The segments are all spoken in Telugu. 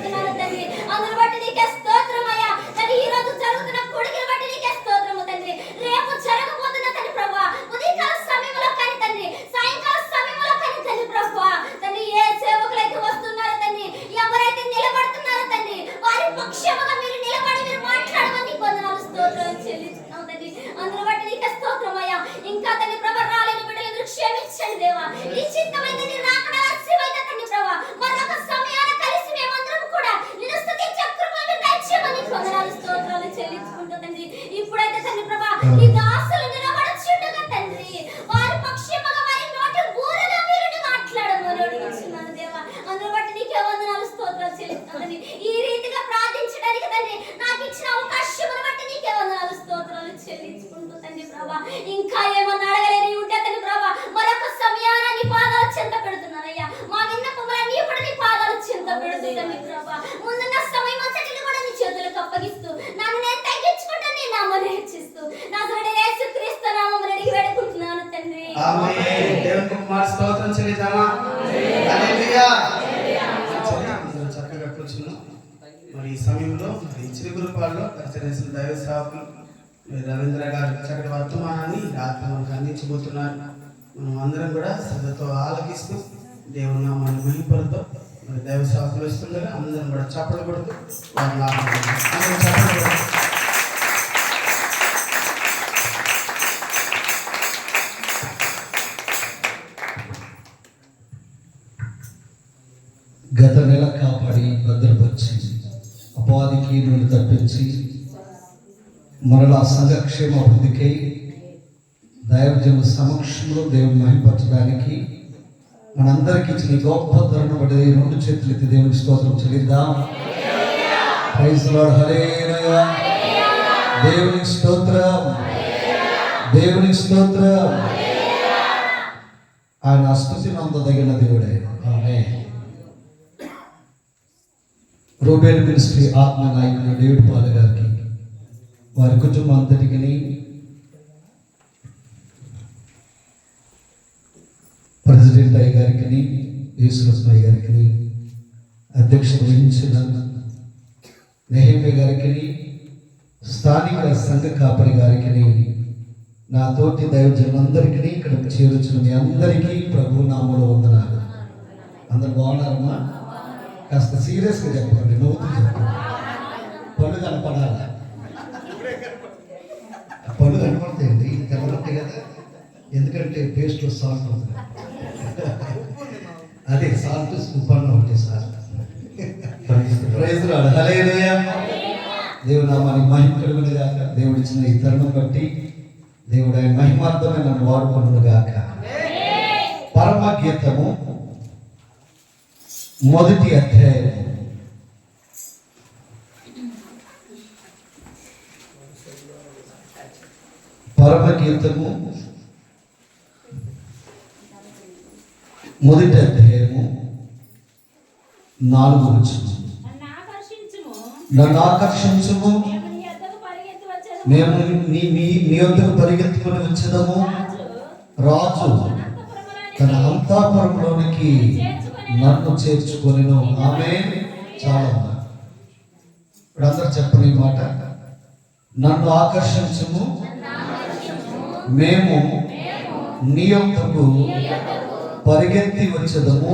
చెల్లించుకుంటున్నాను తండ్రి. అందును బట్టి నీకే స్తోత్రమయ్యా. తండ్రి ఈ రోజు జరుగుతున్న కూడికను బట్టి నీకే స్తోత్రము తండ్రి. రేపు జరగబోతున్న తండ్రి ప్రభువా ఉదయకాల సమయంలో కానీ తండ్రి, సాయంకాల సమయంలో కానీ తండ్రి ప్రభువా తండ్రి ఏ సేవకులైతే వస్తున్నారో తండ్రి, ఎవరైతే నిలబడుతున్నారో తండ్రి, వారి పక్షముగా మీరు నిలబడి మీరు మాట్లాడమని నీకు వందనాలు స్తోత్రాలు చెల్లిస్తున్నాం తండ్రి. అందును బట్టి నీకే స్తోత్రమయ్యా. ఇంకా తండ్రి ప్రభు రాలేని బిడ్డలు మీరు క్షమించండి దేవా. ఈ చిత్తమైతే నీ రాకడ ఆలస్యమైతే తండ్రి ప్రభు మరొక సమయాన కలిసి మేమందరం కూడా నిన్ను స్తుతించే కృపను దయచేయమని నీకు వందనాలు స్తోత్రాలు చెల్లించుకుంటూ తండ్రి. ఇప్పుడైతే తండ్రి ప్రభు నీ దాసులు నిలబడుచుండగా తండ్రి వారి పక్షముగా వారి నోటి ఊరగా మీరు మాట్లాడమని అడుగుతున్నాను దేవా. అందును బట్టి నీకే వందనాలు స్తోత్రాలు చెల్లిస్తున్నాను. ఈ రీతిగా ప్రార్థించడానికి తండ్రి నాకు ఇచ్చిన అవకాశమును బట్టి నీకే వందనాలు స్తోత్రాలు చెల్లించుకుంటూ తండ్రి ప్రభా ఇంకా ఏమన్నా అడగలేని ఉంటే తండ్రి ప్రభా మరొక సమయాన నీ పాదాలు చెంత పెడుతున్నానయ్యా. మా విన్నపములన్నీ కూడా నీ పాదాలు చెంత పెడుతుంది ప్రభా. ముందున్న సమయం అంతటిని కూడా నీ చేతులకు అప్పగిస్తూ నన్ను నేను తగ్గించుకుంటాను, నీ నామమును హెచ్చిస్తూ నజరేయుడైన యేసుక్రీస్తు నామమున అడిగి వేడుకుంటున్నాను తండ్రి. ఆమేన్. దేవునికి మాట స్తోత్రం చెల్లిద్దామా? హల్లెలూయా. చక్కగా కూర్చున్నాం. మరి ఈ సమయంలో ఈ చిరుగురుపాడులో పరిచయం దైవ సేవకులు రవీంద్ర గారు చక్కటి వర్తమానాన్ని రాత్రి మనకు అందించబోతున్నారు. మనం అందరం కూడా శ్రద్ధతో ఆలకిస్తూ దేవుని నామాన్ని మహిమపడుతూ మరి దైవ సేవకులు వస్తుండగా అందరం కూడా చప్పట్లు కొడుతూ వారిని ఆహ్వానిస్తాం. గత నెల కాపాడి భద్రపరిచి అపవాదికి నుండి తప్పించి మరలా సంఘక్షేమ అభివృద్ధికై దైవజనుల సమక్షంలో దేవుని మహిమపరచడానికి మనందరికీ ఇచ్చిన గొప్ప ధరను బట్టి రెండు చేతులు ఎత్తి దేవునికి స్తోత్రం చెల్లిద్దాం. Praise Lord. హల్లెలూయా. దేవునికి స్తోత్రం, దేవునికి స్తోత్రం. ఆయన స్తుతి నందదగిన దేవుడే. ఆమేన్. రూబేన్ మినిస్ట్రీ ఆత్మ నాయకులు డేవిడ్ పాల్ గారికి, వారి కుటుంబం అంతటికి, ప్రెసిడెంట్ అయ్య గారికి, యేసురస్మయ్య గారికి, అధ్యక్షుడు వహించిన నెహమ్య గారికి, స్థానిక సంఘ కాపరి గారికి, నా తోటి దైవజనులందరికీ, ఇక్కడ చేరుచున్న మీ అందరికీ ప్రభు నామములో వందనాలు. అందరు బాగున్నారమ్మా? కాస్త సీరియస్గా చెప్పండి, నవ్వుతూ చెప్పండి. పళ్ళు కనపడాలా? పళ్ళు కనపడతాయండి, ఇది కనపడతాయి కదా, ఎందుకంటే పేస్ట్లో సాల్ట్ ఉంది. అదే సాల్ట్ ఉప్పు అన్న ఒకటి సార్. Praise Lord. హల్లెలూయా. దేవుని నామానికి మహిమ కలుగును గాక. దేవుడు ఇచ్చిన ఈ తరుణం బట్టి దేవుడు ఆయన మహిమార్థమే నన్ను వాడుకొనును గాక. పరమ గీతము మొదటి అధ్యాయం పరమగీతము మొదటి అధ్యాయము 4వ వచనం. నన్ను ఆకర్షించుము, మేము నీ యొద్దకు పరిగెత్తుకొని వచ్చేదము. రాజు తన అంతఃపురంలోనికి నన్ను చేర్చుకొనెను. ఆమేన్. చాలా ఇప్పుడు అందరూ చెప్పని మాట. నన్ను ఆకర్షించుము, మేము నీ యొద్దకు పరిగెత్తి వచ్చేదము.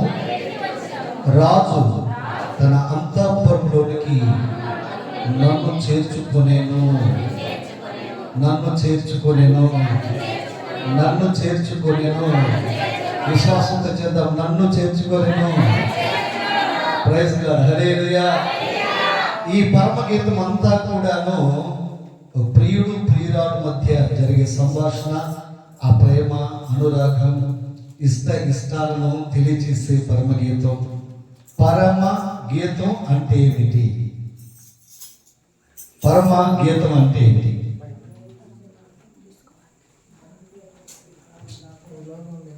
రాజు తన అంతఃపురంలోనికి నన్ను చేర్చుకొనెను, నన్ను చేర్చుకొనెను, నన్ను చేర్చుకొనెను. విశ్వాసంతో చేద్దాం. నన్ను చేర్చుకొనెను. Praise God. హల్లెలూయా. ఈ పరమగీతం అంతా కూడాను ప్రియుడు ప్రియురాలు మధ్య జరిగే సంభాషణ, ఆ ప్రేమ, అనురాగం, ఇష్టాలను తెలియజేసే పరమగీతం. పరమ గీతం అంటే ఏమిటి? పరమ గీతం అంటే ఏంటి?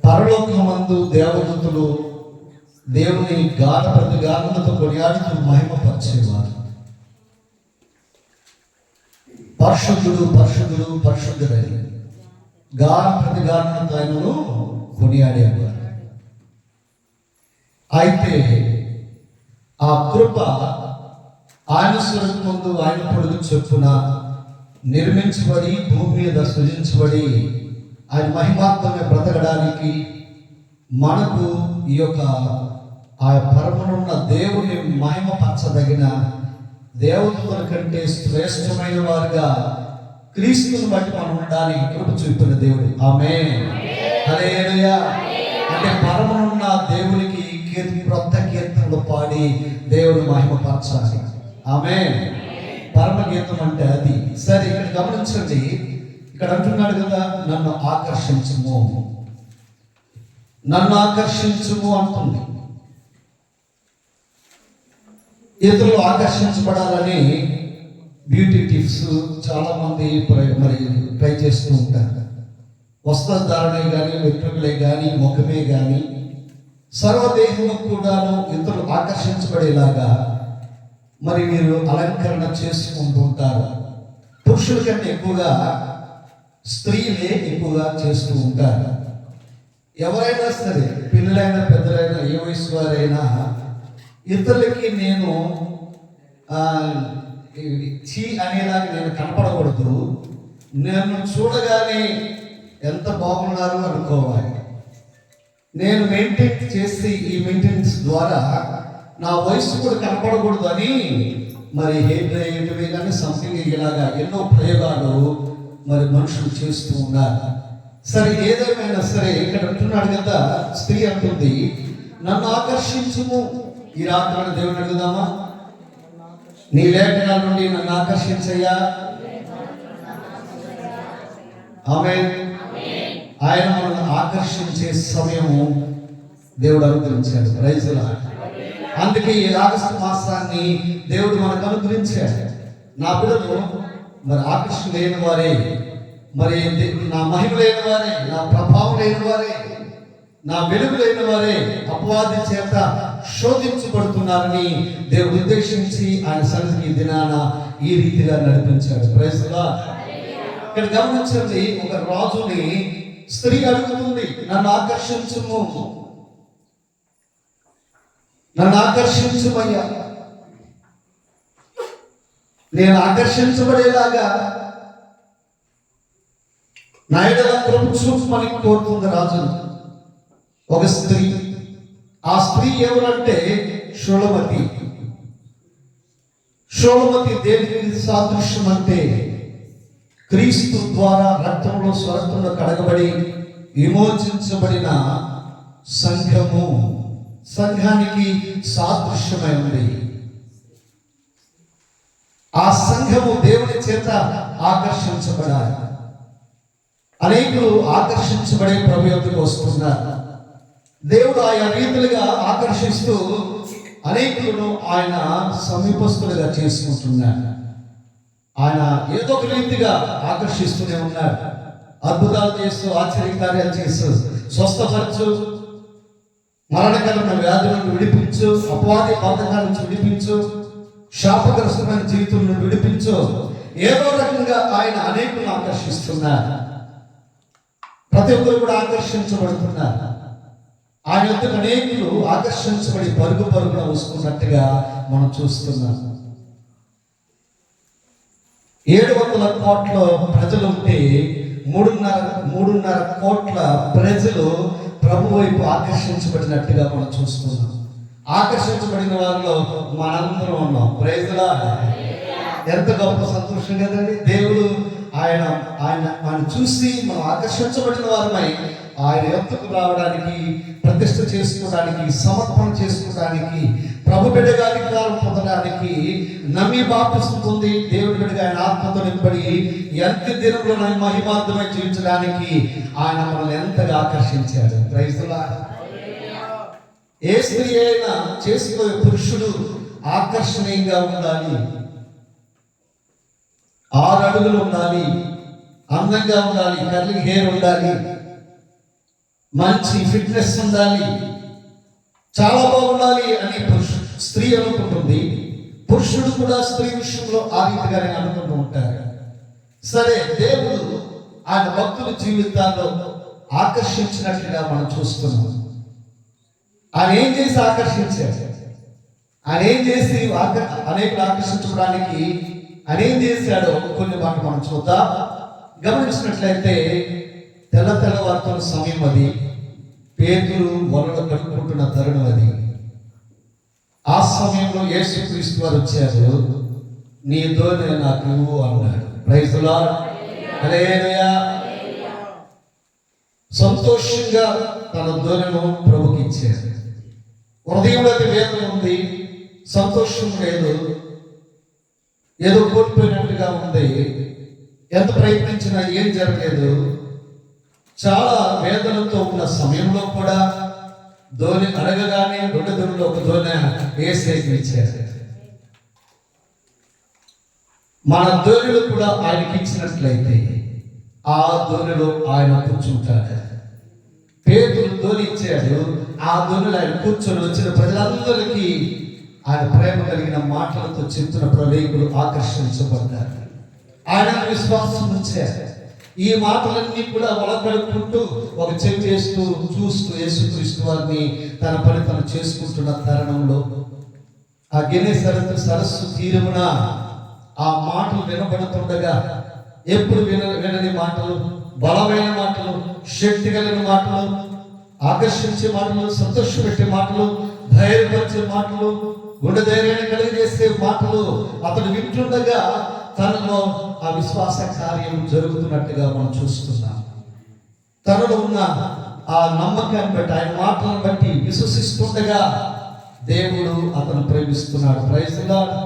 పరలోకమందు దేవదూతలు దేవుని గాన ప్రతిగానములతో కొనియాడుతూ మహిమపరిచేవారు. పరిశుద్ధుడు పరిశుద్ధుడు పరిశుద్ధుడని గాన ప్రతిగానములతో ఆయనను కొనియాడేవారు. అయితే ఆ కృప ఆయన స్వరం ముందు ఆయన పొడుగు చొప్పున నిర్మించబడి భూమి మీద సృజించబడి ఆయన మహిమాత్మగా బ్రతకడానికి మనకు ఈ యొక్క ఆ పరమనున్న దేవుని మహిమపరచదగిన దేవతల కంటే శ్రేష్టమైన వారుగా క్రీస్తుని బట్టి మనం ఉండడానికి కృప చూపిన దేవుడు. ఆమేన్, హల్లెలూయా. అంటే పరమనున్న దేవునికి క్రొత్త కీర్తనలు పాడి దేవుని మహిమపరచాలి. ఆమేన్. పరమగీతం అంటే అది. సరే, ఇక్కడ గమనించండి, ఇక్కడ అంటున్నాడు కదా, నన్ను ఆకర్షించుము, నన్ను ఆకర్షించుము అంటుంది. ఇతరులు ఆకర్షించబడాలని బ్యూటీ టిప్స్ చాలా మంది మరి ట్రై చేస్తూ ఉంటారు. వస్త్రధారణే కానీ, వెంట్రుకలే కానీ, ముఖమే కానీ, సర్వదేహము కూడాను ఇతరులు ఆకర్షించబడేలాగా మరి మీరు అలంకరణ చేసుకుంటూ ఉంటారు. పురుషుల కంటే ఎక్కువగా స్త్రీలే ఎక్కువగా చేస్తూ ఉంటారు. ఎవరైనా సరే, పిల్లలైనా పెద్దలైనా, ఏ వయసు వారైనా, ఇతరులకి నేను చీ అనేలాగా నేను కనపడకూడదు. నేను చూడగానే ఎంత బాగున్నారు అనుకోవాలి. నేను మెయింటైన్ చేసి ఈ మెయింటెనెన్స్ ద్వారా నా వయసు కూడా కనపడకూడదు అని మరి హెయిర్ డ్రై చేయటమే కానీ సంథింగ్ ఇలాగా ఎన్నో ప్రయోగాలు మరి మనుషులు చేస్తూ ఉన్నారు. సరే, ఏదేమైనా సరే, ఇక్కడ అంటున్నాడు కదా, స్త్రీ అంటుంది, నన్ను ఆకర్షించుము. ఈ రాత్రి దేవుని అడుగుదామా, నీ లేఖనాల నుండి నన్ను ఆకర్షించయ్యా. ఆమేన్. ఆయన మనల్ని ఆకర్షించే సమయము దేవుడు అనుగ్రహించాడు. Praise the Lord. అందుకే ఈ ఆగస్టు మాసాన్ని దేవుడు మనకు అనుగ్రహించాడు. నా బిడ్డలు మరి ఆకర్షణ లేని వారే, మరి నా మహిమ లేని వారే, నా ప్రభావం లేని వారే, నా వెలుగు లేని వారే అపవాది చేత శోధించబడుతున్నారని దేవుడు ఉద్దేశించి ఆయన సన్నిధికి దినాన ఈ రీతిగా నడిపించాడు. Praise the Lord. ఇక్కడ గమనించండి, ఒక రాజుని స్త్రీ అడుగుతుంది, నన్ను ఆకర్షించుము, నన్ను ఆకర్షించుమయ్యా. నేను ఆకర్షించబడేలాగా నా ఎడల కృప చూపమని కోరుతుంది రాజును. ఒక స్త్రీ, ఆ స్త్రీ ఎవరంటే షోలమతి. షోలమతి దేనికి సాదృశ్యం అంటే క్రీస్తు ద్వారా రక్తంలో స్వరక్తంలో కడగబడి విమోచించబడిన సంఘము, సంఘానికి సాదృశ్యమై ఉంది. ఆ సంఘము దేవుని చేత ఆకర్షించబడాలి. అనేకులు ఆకర్షించబడే ప్రభు యొద్దకు వస్తున్నారు. దేవుడు ఆయా రీతులుగా ఆకర్షిస్తూ అనేకులను ఆయన సమీపస్తులుగా చేసుకుంటున్నాడు. ఆయన ఏదో ఒక రీతిగా ఆకర్షిస్తూనే ఉన్నాడు. అద్భుతాలు చేస్తూ, ఆశ్చర్యకార్యాలు చేస్తూ, స్వస్థపరచు, మరణకరమైన వ్యాధులను విడిపించు, అపవాది బాధకాల నుంచి విడిపించు, శాపగ్రస్తమైన జీవితం నుండి విడిపించు. ఏదో రకంగా ఆయన అనేకులను ఆకర్షిస్తున్నారు. ప్రతి ఒక్కరు కూడా ఆకర్షించబడుతున్నారు. ఆయన యొక్క అనేకులు ఆకర్షించబడి పరుగు పరుగున వస్తున్నట్టుగా మనం చూస్తున్నాం. 700 కోట్ల ప్రజలు ఉంటే 3.5 కోట్ల ప్రజలు ప్రభు వైపు ఆకర్షించబడినట్టుగా మనం చూస్తున్నాం. ఆకర్షించబడిన వారిలో మనందరం ఉన్నాం. Praise the Lord. ఎంత గొప్ప సంతోషం కదండి. దేవుడు ఆయన చూసి మనం ఆకర్షించబడిన వారమై ఆయన యొద్దకు రావడానికి, ప్రతిష్ఠ చేసుకోవడానికి, సమర్పణ చేసుకోవడానికి, ప్రభు బిడ్డగా అధికారం పొందడానికి, నమ్మి బాప్తిసం పొంది దేవుడి బిడ్డగా ఆయన ఆత్మతో నింపడి ఎంత దినంలో మహిమార్థమై జీవించడానికి ఆయన మనల్ని ఎంతగా ఆకర్షించాడు. Praise the Lord. ఏ స్త్రీ అయినా చేసుకోయే పురుషుడు ఆకర్షణీయంగా ఉండాలి, 6 అడుగులు ఉండాలి, అందంగా ఉండాలి, కర్లింగ్ హెయిర్ ఉండాలి, మంచి ఫిట్నెస్ ఉండాలి, చాలా బాగుండాలి అని స్త్రీ అనుకుంటుంది. పురుషుడు కూడా స్త్రీ విషయంలో ఆ రీతిగానే అనుకుంటూ ఉంటారు. సరే, దేవుడు ఆయన భక్తుల జీవితాల్లో ఆకర్షించినట్లుగా మనం చూస్తున్నాం. ఆయన ఏం చేసి ఆకర్షించాడు? ఆయన ఏం చేసి అనేకులు ఆకర్షించుకోవడానికి ఆయన ఏం చేశాడో కొన్ని మాటలు మనం చూద్దాం. గమనించినట్లయితే తెల్లవారుతున్న సమయం అది, పేతురు వలలు కట్టుకుంటున్న తరుణం అది. ఆ సమయంలో యేసుక్రీస్తు వారు వచ్చారు. నీ దోనె నాకు ఇవ్వు అన్నాడు. ప్రైజ్ ది లార్డ్, హల్లెలూయా. సంతోషంగా తన దోనెను ప్రభుకి ఇచ్చారు. హృదయంలో వేదన ఉంది, సంతోషం లేదు, ఏదో కోల్పోయినట్టుగా ఉంది. ఎంత ప్రయత్నించినా ఏం జరగలేదు. చాలా వేదనతో ఉన్న సమయంలో కూడా దోనె అడగగానే 2 దొరలో ఒక దోనె యేసుకి ఇచ్చారు. మన దోనెలు కూడా ఆయనకి ఇచ్చినట్లయితే ఆ దోనెలో ఆయన కూర్చుంటాడు. పేతురు దోనె ఇచ్చాడు, ఆ దోనెలో ఆయన కూర్చొని వచ్చిన ప్రజలందరికీ ఆయన ప్రేమ కలిగిన మాటలతో చెప్తున్నప్పుడు అనేకులు ఆకర్షించబడ్డారు. ఆయన విశ్వాసం ఉంచారు. ఈ మాటలన్నీ కూడా ఒలకడుకుంటూ ఒక చెవి చేస్తూ చూస్తూ యేసుక్రీస్తు వారిని తన పని తను చేసుకుంటున్న తరుణంలో ఆ గెనెసరతు సరస్సు తీరమున ఆ మాటలు వినబడుతుండగా, ఎప్పుడు వినని మాటలు, బలమైన మాటలు, శక్తి కలిగిన మాటలు, ఆకర్షించే మాటలు, సంతోషపెట్టే మాటలు, ధైర్యపరిచే మాటలు, గుండె ధైర్యాన్ని కలిగజేసే మాటలు అతడు వింటుండగా తనలో ఆ విశ్వాస కార్యం జరుగుతున్నట్టుగా మనం చూస్తున్నాం. తనలో ఉన్న ఆ నమ్మకాన్ని బట్టి, ఆయన మాటలను బట్టి విశ్వసిస్తుండగా దేవుడు అతను ప్రేమిస్తున్నాడు. ప్రైజ్ ది లార్డ్,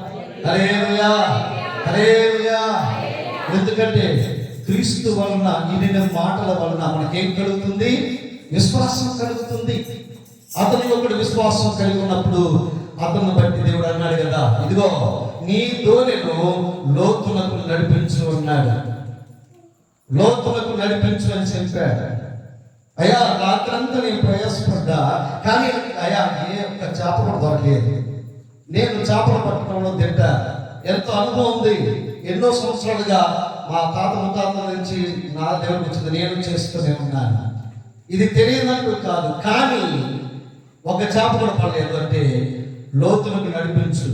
హల్లెలూయా, హల్లెలూయా. ఎందుకంటే క్రీస్తు వలన, ఇన్ని మాటల వలన మనకేం కలుగుతుంది? విశ్వాసం కలుగుతుంది. అతని ఒకటి విశ్వాసం కలిగి ఉన్నప్పుడు అతన్ని బట్టి దేవుడు అన్నాడు కదా, ఇదిగో నీ దోనెను లోతులకు నడిపించు అన్నాడు. లోతులకు నడిపించు అని చెప్పాడు. అయ్యా రాత్రంతా నేను ప్రయాసపడ్డా, కానీ అయ్యా ఏ ఒక్క చేప కూడా దొరకలేదు. నేను చేపలు పట్టడంలో తింటా, ఎంతో అనుభవం ఉంది. ఎన్నో సంవత్సరాలుగా మా తాత ముత్తాతల నుంచి నా దేవుడికి వచ్చింది, నేను చేస్తూనే ఉన్నాను. ఇది తెలియనట్టు కాదు, కానీ ఒక చేప కూడా పడలేదు. అంటే లోతులకు నడిపించు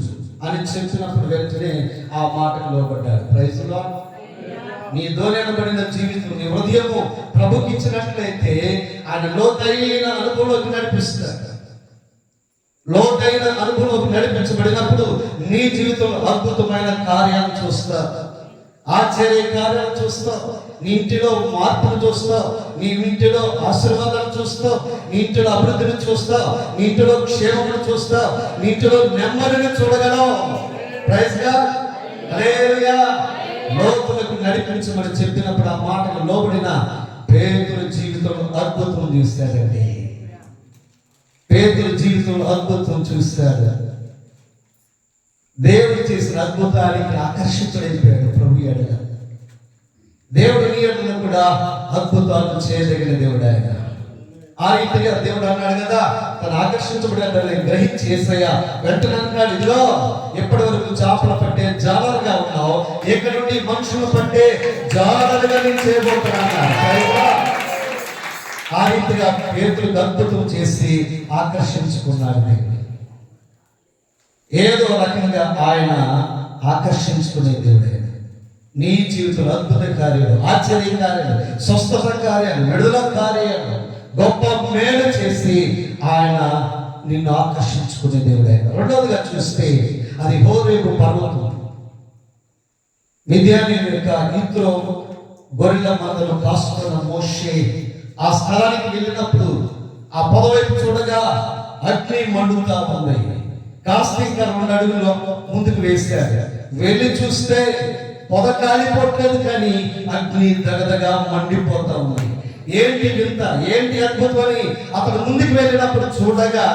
అని చెప్పినప్పుడు వెంటనే ఆ మాటకు లోబడ్డాడు. Praise the lord. నీ దోనెనబడిన జీవితం, నీ హృదయము ప్రభుకి ఇచ్చినట్లయితే ఆయన లోతైన అనుభవంలోకి నడిపిస్తాడు. లోతైన అనుభవంలోకి నడిపించబడినప్పుడు నీ జీవితంలో అద్భుతమైన కార్యాలు చూస్తావు, ఆశ్చర్య కార్యాలు చూస్తావు, నీ ఇంటిలో మార్పులు చూస్తావు, నీ ఇంటిలో ఆశీర్వాదాలు చూస్తావు, నీ ఇంటిలో అభివృద్ధిని చూస్తావు, నీ ఇంటిలో క్షేమమును చూస్తావు, నీ ఇంటిలో నెమ్మదిని చూడగలవు. ప్రైజ్ గాడ్, హల్లెలూయా. లోతులకు నడిపించమని చెప్పినప్పుడు ఆ మాటలు లోబడిన పేతురు జీవితంలో అద్భుతం చూశాడండి. పేతురు జీవితంలో అద్భుతం చూశాడు. దేవుడు చేసిన అద్భుతానికి ఆకర్షితుడైపోయాడు ప్రభు ఎడల. దేవుడు నీ ఎడల కూడా అద్భుతాలు చేయదగిన దేవుడు ఆయన. ఆ రీతిగా దేవుడు అన్నాడు కదా, తను ఆకర్షించబడి గ్రహించి యేసయ్య వెంటనే అన్నాడు, ఇదిగో ఎప్పటి వరకు చేపలు పట్టే జాలరుగా ఉన్నావు, ఇక్కడ నుండి మనుషులు పట్టే జాలరుగా నేను చేయబోతున్నాను. ఆ రీతిగా పేతురుకు అద్భుతం చేసి ఆకర్షించుకున్నాడు దేవుడు. ఏదో రకంగా ఆయన ఆకర్షించుకునే దేవుడే. నీ జీవితంలో అద్భుత కార్యాలు, ఆశ్చర్య కార్యాలు, స్వస్థత కార్యాలు, విడుదల కార్యాలు, గొప్ప మేలు చేసి ఆయన నిన్ను ఆకర్షించుకునే దేవుడే. రెండవదిగా చూస్తే అది హోరేబు పర్వతం. మిద్యానీయుల యొక్క ఇంట్లో గొర్రెల మందను కాస్తున్న మోషే ఆ స్థలానికి వెళ్ళినప్పుడు ఆ పొదవైపు చూడగా అగ్ని మండుతా ఉంది. కాస్త ఇంకా 2 అడుగులు ముందుకు వేశారు. వెళ్ళి చూస్తే పొద కాలిపోట్లేదు, కానీ అగ్ని దగదగా మండిపోతా ఉంది. ఏంటి వింత, ఏంటి అద్భుతం అని అతను ముందుకు వెళ్ళినప్పుడు చూడగా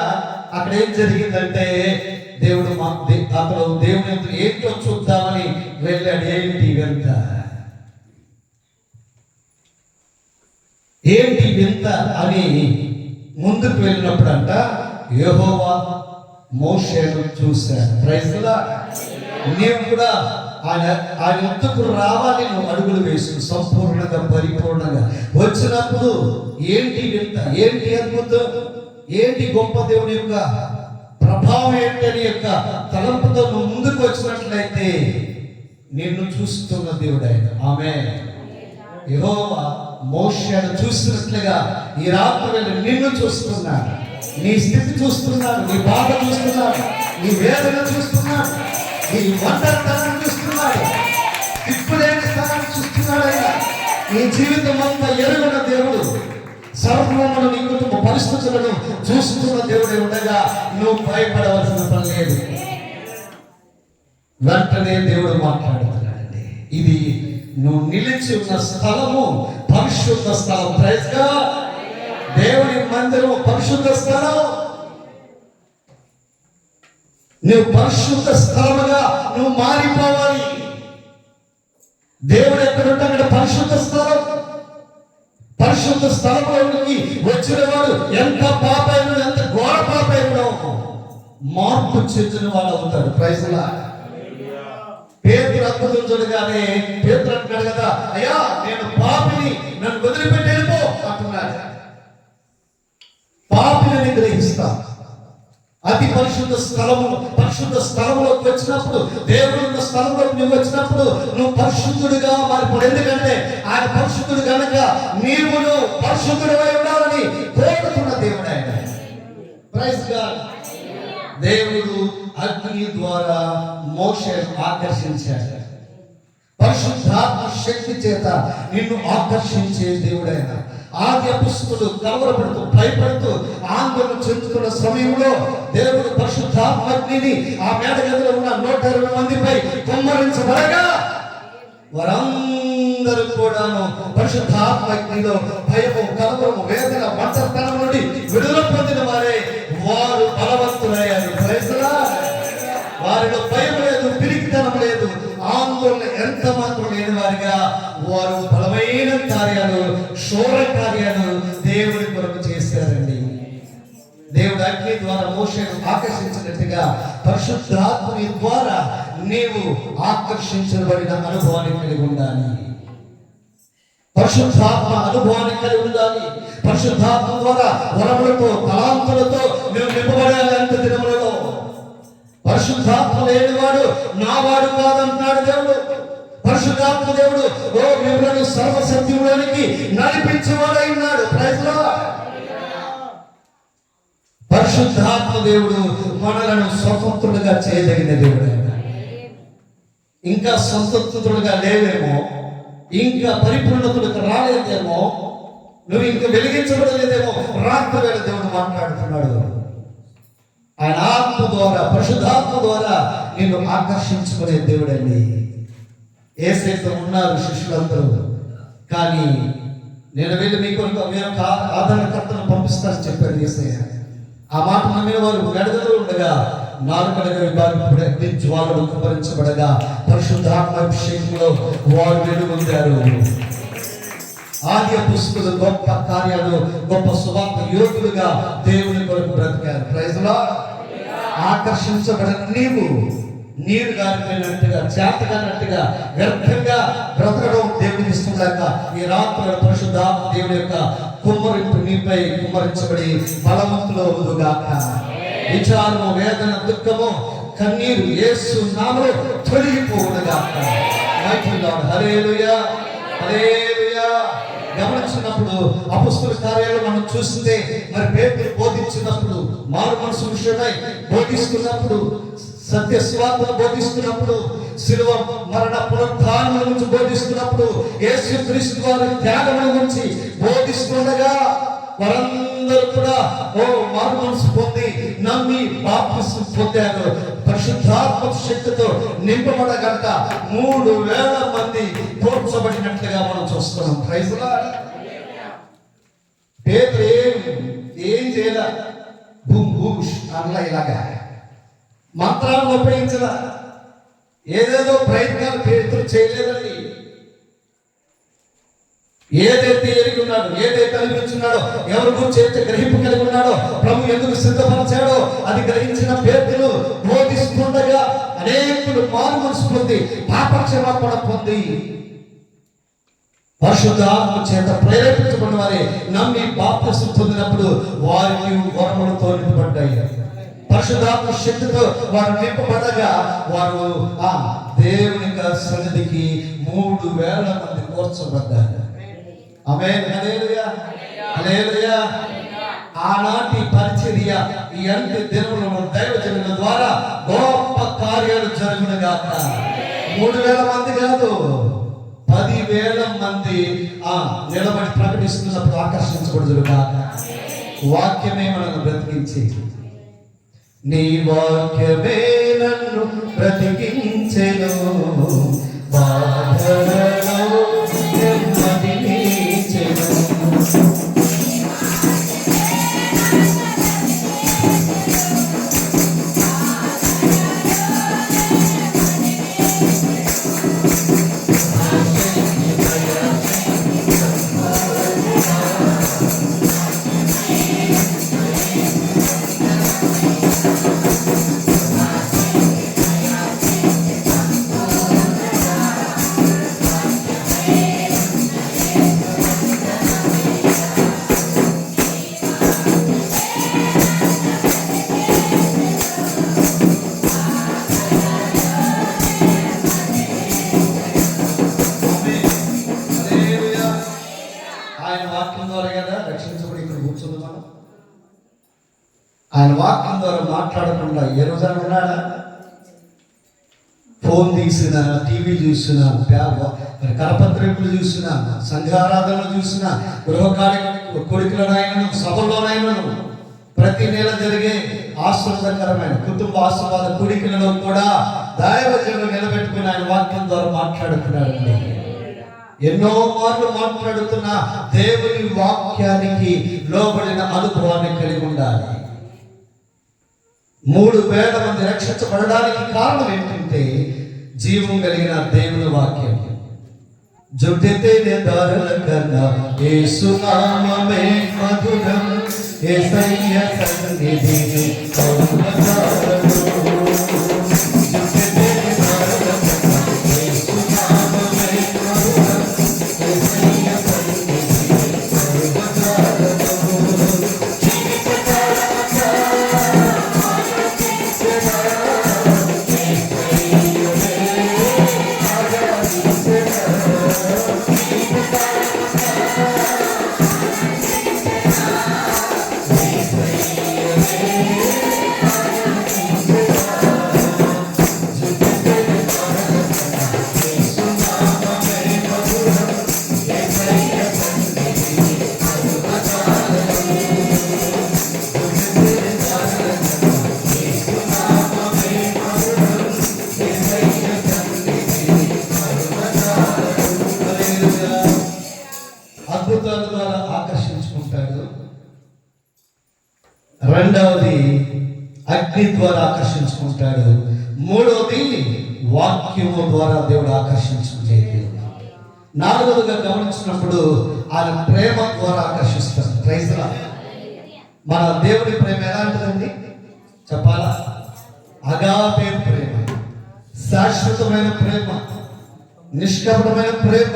అక్కడ ఏం జరిగిందంటే దేవుడు అతను దేవుని ఏంటో చూద్దామని వెళ్ళాడు. ఏంటి వింత, ఏంటి వింత అని ముందుకు వెళ్ళినప్పుడు అంట యెహోవా మోషేను చూశాడు. Praise the Lord. నీవు కూడా ఆయన ఎత్తుకు రావాలి, నువ్వు అడుగులు వేసు సంపూర్ణంగా పరిపూర్ణంగా వచ్చినప్పుడు ఏంటి వింత, ఏంటి అద్భుతం, ఏంటి గొప్ప దేవుని యొక్క ప్రభావం ఏంటని యొక్క తలంపుతో నువ్వు ముందుకు వచ్చినట్లయితే నిన్ను చూస్తున్న దేవుడు ఆయన. ఆమేన్. యెహోవా మోషేను చూసినట్లుగా ఈ రాత్రి వేళ నిన్ను చూస్తున్నాడు. నీ స్థితి చూస్తున్నాడు, నీ బాధ చూస్తున్నాడు, నీ వేదన చూస్తున్నాడు, నీ ఒంటరితనం చూస్తున్నాడు, దిక్కులేని స్థానాన్ని చూస్తున్నాడు ఆయన. నీ జీవితం అంతా ఎరుగున్న దేవుడు, సర్వమును నీ కుటుంబ పరిస్థితులను చూస్తున్న దేవుడే ఉండగా నువ్వు భయపడవలసిన పని లేదు. వెంటనే దేవుడు మాట్లాడుతున్నాడండి. ఇది నువ్వు నిలిచి ఉన్న స్థలము పరిశుద్ధ స్థలం. Praise God. దేవుని మందిరం పరిశుద్ధ స్థలం. నువ్వు పరిశుద్ధ స్థలముగా నువ్వు మారిపోవాలి. దేవుడు ఎక్కడుంటే అక్కడ పరిశుద్ధ స్థలం. పరిశుద్ధ స్థలంలోనికి వచ్చిన వాడు ఎంత పాపైన ఎంత ఘోర పాపైన మార్పు చెందిన వాడు అవుతాడు. Praise Lord. పేతురు అద్భుతం చూడగానే పేతురు అంటున్నాడు కదా, అయ్యా నేను పాపిని, నన్ను వదిలిపెట్టి వెళ్ళిపో అంటున్నాడు. పాపిని గ్రహిస్తా. అతి పరిశుద్ధ స్థలములోకి వచ్చినప్పుడు, దేవుడు స్థలంలోకి నువ్వు వచ్చినప్పుడు నువ్వు పరిశుద్ధుడిగా మారిపోడు. ఎందుకంటే ఆయన పరిశుద్ధుడు కనుక నీవు పరిశుద్ధుడివై ఉండాలని కోరుతున్న దేవుడు ఆయన. Praise God. దేవుడు అగ్ని ద్వారా మోషేను ఆకర్షించాడు. పరిశుద్ధాత్మ శక్తి చేత నిన్ను ఆకర్షించే దేవుడైన ఆది అపొస్తలులు కలవరపడుతూ భయపడుతూ ఆందోళన చెందుతున్న సమయంలో దేవుడు పరిశుద్ధాత్మ అగ్నిని ఆ మేడగదిలో ఉన్న 120 మందిపై కుమ్మరించబడగా వారందరూ కూడాను పరిశుద్ధాత్మ అగ్నిలో భయము, కలవరము, వేదన, ఒంటరితనం నుండి విడుదల పొందిన వారు బలవంతులయ్యారు. Praise lord. వారిలో భయం లేదు, పిరికితనం లేదు, ఆందోళన ఎంత మాత్రం లేని వారిగా వారు బలమైన కార్యాలు, శూర కార్యాలు దేవుడి కొరకు చేశారండి. దేవుడు అగ్ని ద్వారా మోషేను ఆకర్షించినట్టుగా పరిశుద్ధాత్మని ద్వారా నీవు ఆకర్షించబడిన అనుభవాన్ని కలిగి ఉండాలి. పరిశుద్ధాత్మ అనుభవాన్ని కలిగి ఉండాలి. పరిశుద్ధాత్మ ద్వారా వరములతో, తలాంతులతో మేము నింపబడాలంత దినములలో. పరిశుద్ధాత్మ లేనివాడు నావాడు కాదంటున్నాడు దేవుడు. పరిశుద్ధాత్మ దేవుడు మిమ్మల్ని సర్వసత్యములోనికి నడిపించేవాడై ఉన్నాడు. Praise Lord. పరిశుద్ధాత్మ దేవుడు మనలను స్వతంత్రులుగా చేయదగిన దేవుడు. ఇంకా స్వతంత్రులుగా లేవేమో, ఇంకా పరిపూర్ణతలకు రాలేదేమో, నువ్వు ఇంకా వెలిగించబడలేదేమో, రాత్రి వేళ దేవుడు మాట్లాడుతున్నాడు. ఆయన ఆత్మ ద్వారా, పరిశుద్ధాత్మ ద్వారా నిన్ను ఆకర్షించుకునే దేవుడండి. యేసయ్యతో ఉన్నారు శిష్యులందరూ. కానీ నేను వెళ్ళి మీకు మీరు ఆదరణకర్తను పంపిస్తానని చెప్పాడు యేసయ్య. ఆ మాట నమ్మిన వారు గడగలు ఉండగా నాలుకలుగా విభాగపడి అగ్ని జ్వాలలు కుమ్మరించబడగా పరిశుద్ధాత్మ అభిషేకంలో వారు వెలుగొందారు. ఆది అపొస్తలులు గొప్ప కార్యాలు, గొప్ప సువార్త యోధులుగా దేవుని కొరకు బ్రతికారు. Praise lord. ఆకర్షించబడిన నీరు గారిపోయినట్టుగా, చేతగానట్టుగా, వ్యర్థంగా బ్రతకడం దేవుడికి ఇష్టం లేక ఈ రాత్రి పరిశుద్ధాత్మ దేవుని యొక్క కుమ్మరింపు నీపై కుమ్మరించబడి బలవంతులు అవుదుగాక. విచారము, వేదన, దుఃఖము, కన్నీరు యేసు నామములో తొలగిపోవునుగాక. హల్లెలూయా, హల్లెలూయా. గమనించినప్పుడు అపొస్తలుల కార్యాలు మనం చూస్తే, మరి పేతురు బోధించినప్పుడు, మారు మనసు విషయమై బోధిస్తున్నప్పుడు, సత్య సువార్తను బోధిస్తున్నప్పుడు, శిలువ మరణ పునరుత్థానముల గురించి బోధిస్తున్నప్పుడు, యేసుక్రీస్తు వారి త్యాగముల గురించి బోధిస్తుండగా వారందరూ కూడా మారు మనసు పొంది నమ్మి బాప్తిస్మం పొందారు. పరిశుద్ధాత్మ శక్తితో నింపబడగంట 3000 మంది తోడ్చబడినట్లుగా మనం చూస్తున్నాం. Praise Lord. పేతురు ఏం చేయాల, భూష్ అట్లా ఇలాగా మంత్రాలను ఉపయోగించాల, ఏదేదో ప్రయత్నాలు పేతురు చేయలేదండి. ఏదైతే ఎరిగి ఉన్నాడో, ఏదైతే అనిపించున్నాడో, ఎవరి గురించి అయితే గ్రహింపు కలిగి ఉన్నాడో, ప్రభు ఎందుకు సిద్ధపరిచాడో అది గ్రహించిన పేతురు బోధిస్తుండగా అనేకులు మారు మనసు పొంది పాపక్షమాపణ పొంది పరిశుద్ధాత్మ చేత ప్రేరేపించబడిన వారే నమ్మి బాప్తిస్మం పొందినప్పుడు వారికి వరములతో నింపబడ్డాయి. పరిశుద్ధాత్మ శక్తితో వారు నింపబడగా వారు ఆ దేవుని సన్నిధికి 3,000 మంది కూర్చోబడ్డారు. ఆమేన్. హల్లెలూయా, హల్లెలూయా. ఆనాటి పరిచర్య ఈ అంత్య దినములలో దైవజనుల ద్వారా గొప్ప కార్యాలు జరుగునుగాక. 3,000 మంది కాదు, 10,000 మంది నిలబడి ప్రకటిస్తున్నప్పుడు ఆకర్షించబడుదురుగాక. వాక్యమే మనల్ని బ్రతికించి, నీ వాక్యమే నన్ను బ్రతికించెను, బాధలలో నెమ్మదినిచ్చెను. ఆయన వాక్యం ద్వారా మాట్లాడకుండా ఏ రోజైనా ఉన్నాడా? ఫోన్ తీసినా, టీవీ చూసినా, కరపత్రికలు చూసినా, సంఘారాధనలు చూసినా, కొడుకులనైనా సభల్లోనైనాను ప్రతి నెల జరిగే ఆశీర్వాదకరమైన కుటుంబ ఆశీర్వాద కుడికలలో కూడా దైవజనులు నిలబెట్టుకుని ఆయన వాక్యం ద్వారా మాట్లాడుతున్నాడు. ఎన్నో మార్లు మాట్లాడుతున్న దేవుని వాక్యానికి లోబడిన అనుభవాన్ని కలిగి ఉండాలి. 3,000 మంది రక్షించబడడానికి కారణం ఏంటంటే జీవం కలిగిన దేవుని వాక్యం. జుట్టెతే దారుల కన్నా యేసు నామమే మధురం, యేసయ్య సన్నిధిని కౌగలించుము. అద్భుతాల ద్వారా ఆకర్షించుకుంటాడు. రెండవది అగ్ని ద్వారా ఆకర్షించుకుంటాడు. మూడవది వాక్యము ద్వారా దేవుడు ఆకర్షించుకునేది. నాలుగవదిగా గమనించినప్పుడు ఆయన ప్రేమ ద్వారా ఆకర్షిస్తాడు. ప్రైజ్ లా. మన దేవుడి ప్రేమ ఎలాంటిదండి చెప్పాలా? అగాపే ప్రేమ, శాశ్వతమైన ప్రేమ, నిష్కపటమైన ప్రేమ,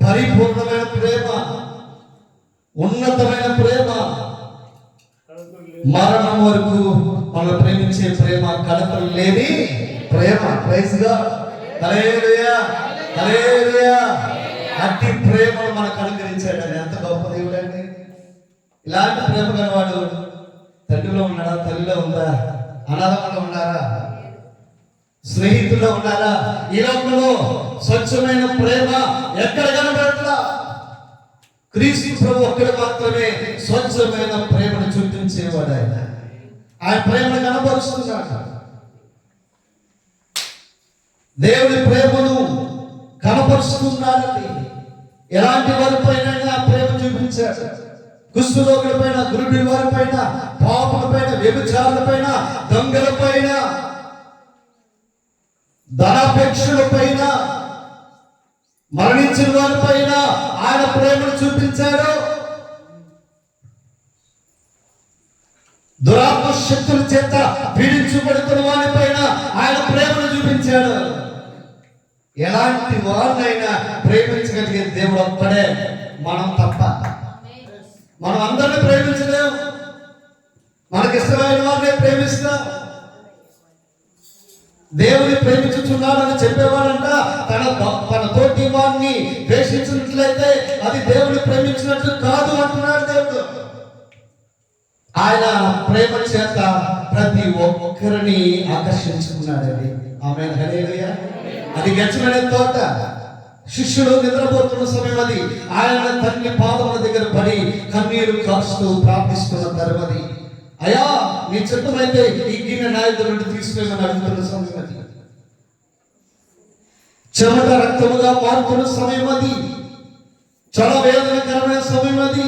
పరిపూర్ణమైన ప్రేమ, ఉన్నతమైన ప్రేమ, మరణం వరకు మనం ప్రేమించే ప్రేమ, కడపలు లేని ప్రేమ. ప్రైజ్ గాడ్, హల్లెలూయా, హల్లెలూయా. అట్టి ప్రేమను మనకు అనుగ్రహించాడని ఎంత గొప్ప దేవుడండి. ఇలాంటి ప్రేమ గలవాడు తండ్రిలో ఉన్నాడా, తల్లిలో ఉందా, అనాథంలో ఉన్నారా, స్నేహితుల్లో ఉన్నారా? ఈ లోకంలో స్వచ్ఛమైన ప్రేమ ఎక్కడ కనబడట్లా. క్రీస్తు ప్రభు ఒక్కడ మాత్రమే స్వచ్ఛమైన ప్రేమను చూపించేవాడు. ఆయన ప్రేమను కనపరుస్తున్నాడు. దేవుడి ప్రేమను కనపరుస్తున్నాడండి. ఎలాంటి వారిపైన ప్రేమ చూపించాడు. కుష్ఠరోగుల పైన, గురుడి వారి పైన, పాపుల పైన, వ్యభిచారుల పైన, దొంగల పైన, ధనాపేక్షల పైన, మరణించిన వారి పైన ఆయన ప్రేమను చూపించాడు. దురాత్మ శక్తుల చేత పీడించబడుతున్న వారి పైన ఆయన ప్రేమను చూపించాడు. ఎలాంటి వారినైనా ప్రేమించగలిగే దేవుడు ఒక్కడే, మనం తప్ప. మనం అందరినీ ప్రేమించలేము. మనకిష్టమైన వారినే ప్రేమిస్తాం. దేవుని ప్రేమించుచున్నాడని చెప్పేవాడంట తన తోటి వాడిని ద్వేషించినట్లయితే అది దేవుని ప్రేమించినట్లు కాదు అంటున్నాడు దేవుడు. ఆయన ప్రేమ చేత ప్రతి ఒక్కరిని ఆకర్షించుకున్నాడండి. ఆమేన్, హల్లెలూయా. అది గెచ్చమనే తోట. శిష్యుడు నిద్రపోతున్న సమయం అది. ఆయన తండ్రి పాదముల దగ్గర పడి కన్నీరు కారుస్తూ ప్రార్థిస్తున్న తరువది. అయ్యా నీ చిత్తమైతే ఈ గిన్నె నా ఎదుట నుండి తీసివేయమని అడుగుతున్న సమయం అది. చెమట రక్తముగా మారుతున్న సమయం అది. చాలా వేదనకరమైన సమయం అది.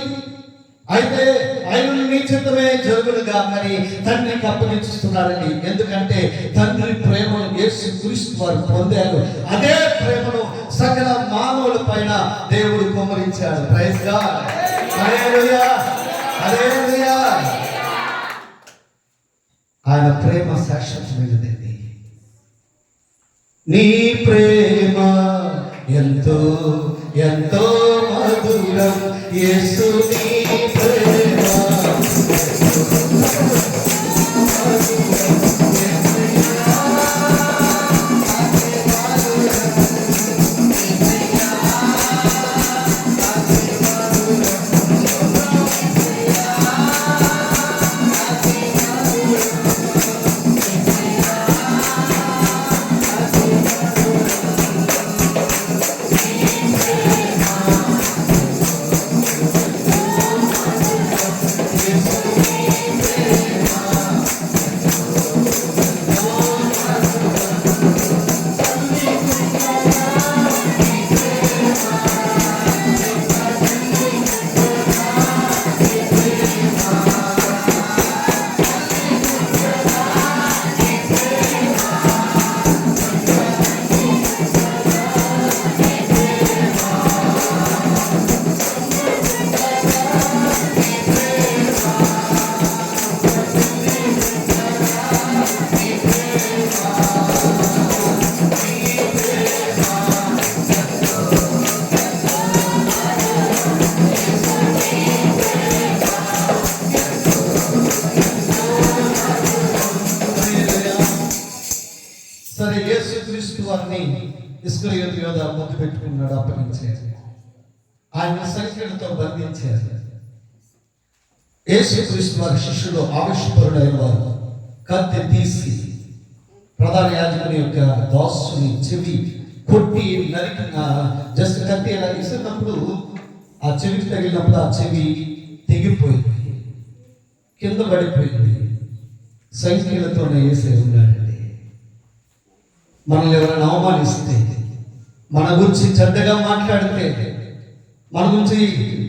అయితే ఆయన నీ చిత్తమే జరుగునుగా కానీ తండ్రికి అప్పగించుతున్నాడండి. ఎందుకంటే తండ్రి ప్రేమను యేసుక్రీస్తు వారు పొందారు. అదే ప్రేమను సకల మానవుల పైన దేవుడు కుమ్మరించాడు. ప్రైజ్ గాడ్, హల్లెలూయా, హల్లెలూయా. ఆయన ప్రేమ శాశ్వతమైనదండి. నీ ప్రేమ ఎంతో ఎంతో మధురం, యేసు నీ ప్రేమ సరే. యేసుక్రీస్తు వారిని ఇస్కరియోతు యోధ ముద్దు పెట్టుకున్నాడు, అప్పగించారు. ఆయన సంఖ్యలతో బంధించారు. యేసుక్రీస్తు వారి శిష్యులు ఆవేశపరుడైన వారు కత్తి తీసి ప్రధాన యాజకుని యొక్క దాసుని చెవి కొట్టి నరికిన జస్ట్ కత్తి ఎలా ఇస్తున్నప్పుడు ఆ చెవికి తగిలినప్పుడు ఆ చెవి తెగిపోయింది, కింద పడిపోయింది. సంఖ్యలతోనే వేసే ఉన్నాడండి. మనల్ని ఎవరైనా అవమానిస్తే, మన గురించి చెడ్డగా మాట్లాడితే, మన గురించి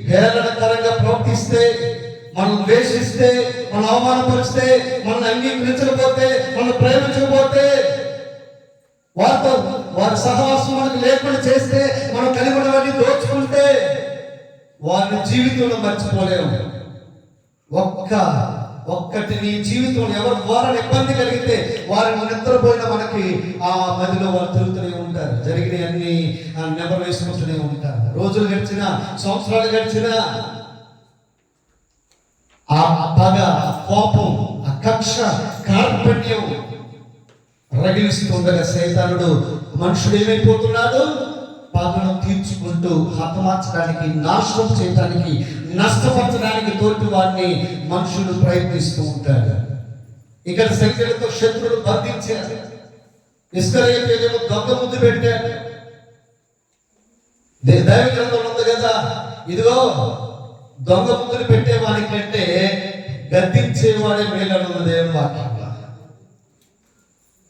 హేళనకరంగా ప్రవర్తిస్తే, మనం ద్వేషిస్తే, మనం అవమానపరిస్తే, మనల్ని అంగీకరించకపోతే, మనం ప్రేమించకపోతే, వారి సహవాసం మనకు లేకుండా చేస్తే, మనం కలిగినవన్నీ దోచుకుంటే వారిని జీవితంలో మర్చిపోలేము. ఒక్కటి నీ జీవితంలో ఎవరి ద్వారా ఇబ్బంది కలిగితే వారిని నిద్రపోయిన మనకి ఆ మదిలో వారు తిరుగుతూనే ఉంటారు. జరిగిన అన్ని నెబర్ వేసుకుంటూనే ఉంటారు. రోజులు గడిచినా, సంవత్సరాలు గడిచినా ఆ పగ, కోపం, ఆ కక్ష, కార్పణ్యం రగిలిస్తుండగా సైతానుడు మనుషుడు ఏమైపోతున్నాడు? పగను తీర్చుకుంటూ హతమార్చడానికి, నాశనం చేయడానికి, నష్టపరచడానికి తోటి వాడిని మనుషులు ప్రయత్నిస్తూ ఉంటారు. ఇక్కడ సంఖ్యలతో శత్రుడు బంధించారు. ఇస్కరియోతు దొంగ ముద్దు పెట్టాడు. దైవ గ్రంథంలో ఉంది కదా, ఇదిగో దొంగ ముద్దులు పెట్టేవాడి కంటే గద్దించేవాడే మేలన్న దేవుని వాక్యం.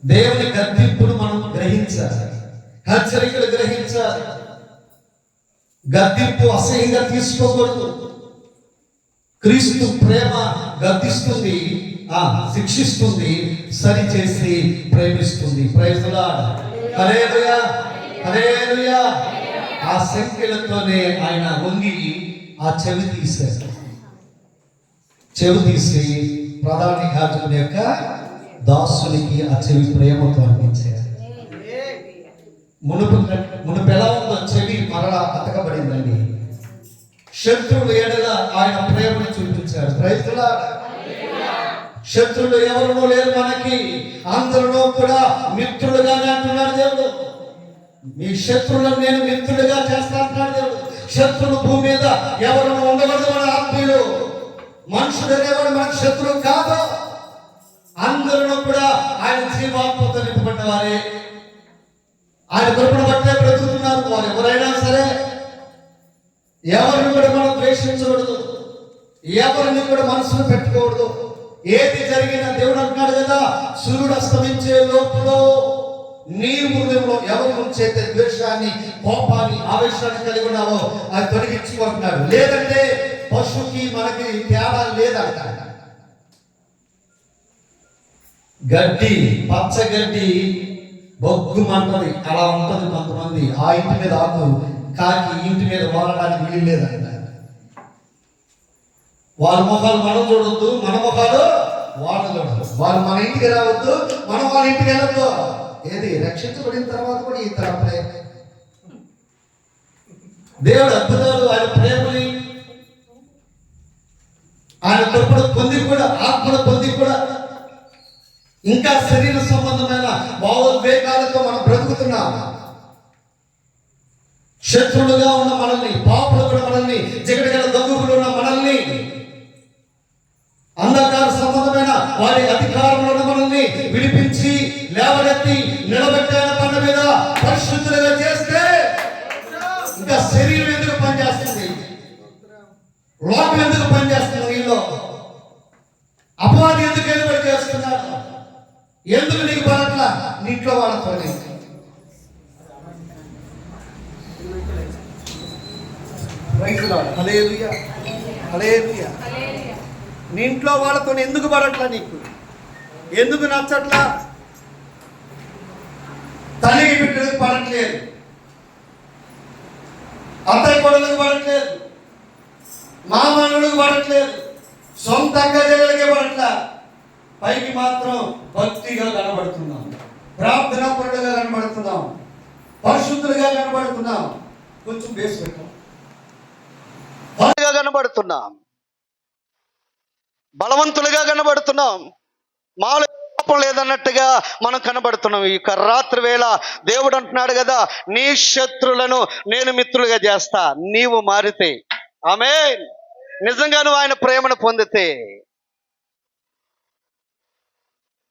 దేవుని గద్దింపును మనం గ్రహించాలి, హెచ్చరికలు గ్రహించాలి. గద్దింపు అసహ్యంగా తీసుకోకూడదు. క్రీస్తు ప్రేమ గద్దిస్తుంది, శిక్షిస్తుంది, సరిచేసి ప్రేమిస్తుంది. ప్రైజ్ ది లార్డ్, హల్లెలూయా, హల్లెలూయా. ఆ సంఖ్యలతోనే ఆయన వంగి ఆ చెవి తీశారు. చెవి తీసి ప్రధాన యాజకుని యొక్క దాసునికి ఆ చెవి ప్రేమతో అందించారు. మునుపు ఎలా ఉందో చెవి మరలా అతకబడిందండి. శత్రువుల ఎడల ఆయన ప్రేమను చూపించారు. Praise the Lord. శత్రులు ఎవరునూ లేరు మనకి, అందరూ కూడా మిత్రులుగానే అంటున్నాడు దేవుడు. మీ శత్రువులను నేను మిత్రులుగా చేస్తా అంటున్నాడు దేవుడు. శత్రులు భూమి మీద ఎవరు ఉండకూడదు. మన ఆత్మీయులు, మనుషుడు అనేవాడు మనకు శత్రువు కాదు. అందరూ కూడా ఆయన జీవాత్మతో నింపబడిన వారే, ఆయన కృపను బట్టే బ్రతుకుతున్నారు. వారు ఎవరైనా సరే ఎవరిని కూడా మనం ద్వేషించకూడదు, ఎవరిని కూడా మనసులో పెట్టుకోకూడదు. ఏది జరిగినా దేవుడు అంటున్నాడు కదా, సూర్యుడు అస్తమించే లోపల నీ హృదయంలో ఎవరి నుంచి అయితే ద్వేషాన్ని, కోపాన్ని, ఆవేశాన్ని కలిగి ఉన్నావో అది తొలగించుకుంటున్నాడు. లేదంటే పశువుకి మనకి తేడా లేదంట. గడ్డి, పచ్చ గడ్డి బొగ్గుమంటది, అలా ఉంటది. కొంతమంది ఆ ఇంటి మీద ఆకు కాకి ఇంటి మీద వాడడానికి వీలు లేదంట. వాళ్ళ ముఖాలు మనం చూడొద్దు, మన ముఖాలు వాళ్ళు చూడద్దు. వాళ్ళు మన ఇంటికి రావద్దు, మనం వాళ్ళ ఇంటికి వెళ్ళొద్దు. ఏది రక్షించబడిన తర్వాత కూడా ఈ తరపులే. దేవుడు అద్భుతాలు, ఆయన ప్రేమని, ఆయన కృపను పొంది కూడా, ఆత్మను పొంది కూడా ఇంకా శరీర సంబంధమైన భావోద్వేగాలతో మనం బ్రతుకుతున్నాం. శత్రులుగా ఉన్న మనల్ని, పాపులు కూడా మనల్ని, జగడగల దొంగలు ఉన్న మనల్ని, అంధకార సంబంధమైన వారి అధికారంలో ఉన్న మనల్ని విడిపించి లేవనెత్తి నిలబెట్టిన పన్న మీద పరిశుద్ధులుగా చేస్తే ఇంకా శరీరం ఎందుకు పనిచేస్తుంది? లోకం ఎందుకు పనిచేస్తుంది? నీలో అపవాది ఎందుకు ఎదురు చేస్తున్నాడు? ఎందుకు నీకు పడట్ల? నీట్లో వాళ్ళతోనే. హల్లెలూయా, హల్లెలూయా. నీ ఇంట్లో వాళ్ళతో ఎందుకు పడట్లా? నీకు ఎందుకు నచ్చట్లా? తల్లికి బిడ్డలకు పడట్లేదు, అత్తయ్య కొడులకు పడట్లేదు, మామనులకు పడట్లేదు, సొంత అక్కజల్లకే పడట్లా. పైకి మాత్రం భక్తిగా కనబడుతున్నాం, ప్రార్థనాపరుడుగా కనబడుతున్నాం, పరిశుద్ధులుగా కనబడుతున్నాం. కొంచెం బేస్ పెట్టాం, కనబడుతున్నాం, బలవంతులుగా కనబడుతున్నాం, మాలో పాపం లేదన్నట్టుగా మనం కనబడుతున్నాం. ఈ రాత్రి వేళ దేవుడు అంటున్నాడు కదా, నీ శత్రులను నేను మిత్రులుగా చేస్తా, నీవు మారితే. ఆమేన్. నిజంగా నువ్వు ఆయన ప్రేమను పొందితే.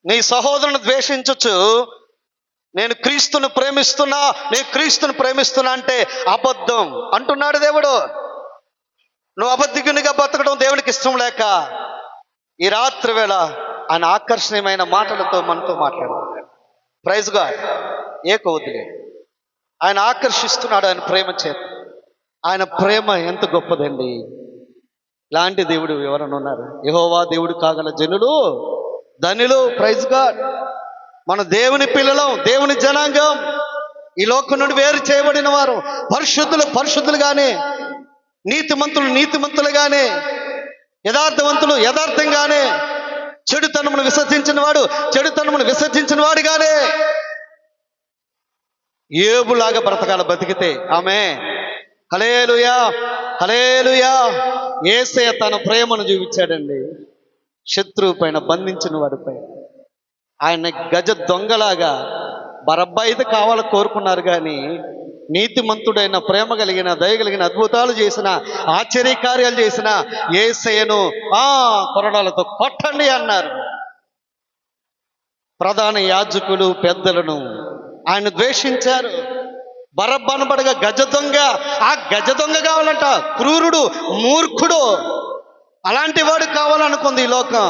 నీ సహోదరుని ద్వేషించచ్చు, నేను క్రీస్తుని ప్రేమిస్తున్నా, నేను క్రీస్తుని ప్రేమిస్తున్నా అంటే అబద్ధం అంటున్నాడు దేవుడు. నువ్వు అబద్ధికునిగా బతకడం దేవునికి ఇష్టం లేక ఈ రాత్రి వేళ ఆయన ఆకర్షణీయమైన మాటలతో మనతో మాట్లాడుతున్నాడు. Praise God. ఏకవద్దులే, ఆయన ఆకర్షిస్తున్నాడు ఆయన ప్రేమ చేత. ఆయన ప్రేమ ఎంత గొప్పదండి. ఇలాంటి దేవుడు ఎవరైనా ఉన్నారు? యెహోవా దేవుడు కాగల జనులు ధనులు. Praise God. మన దేవుని పిల్లలం, దేవుని జనాంగం, ఈ లోకం నుండి వేరు చేయబడిన వారు, పరిశుద్ధులు పరిశుద్ధులుగానే, నీతిమంతులు నీతిమంతులుగానే, యథార్థవంతులు యథార్థంగానే, చెడుతనమును విసర్జించిన వాడు చెడుతనమును విసర్జించిన వాడుగానే యోబులాగా బ్రతకాల బతికితే. ఆమె హల్లెలూయా, హల్లెలూయా. యేసయ్య తన ప్రేమను చూపించాడండి శత్రువు పైన, బంధించిన వాడిపై. ఆయన గజ దొంగలాగా బరబ్బా అయితే కావాలని కోరుకున్నారు, కానీ నీతిమంతుడైన, ప్రేమ కలిగిన, దయ కలిగిన, అద్భుతాలు చేసిన, ఆశ్చర్యకార్యాలు చేసిన యేసయ్యను కొరడాలతో కొట్టండి అన్నారు. ప్రధాన యాజకులు పెద్దలను ఆయన ద్వేషించారు. బరబ్బనబడగా గజ దొంగ, ఆ గజ దొంగ కావాలంట, క్రూరుడు, మూర్ఖుడు, అలాంటి వాడు కావాలనుకుంది ఈ లోకం.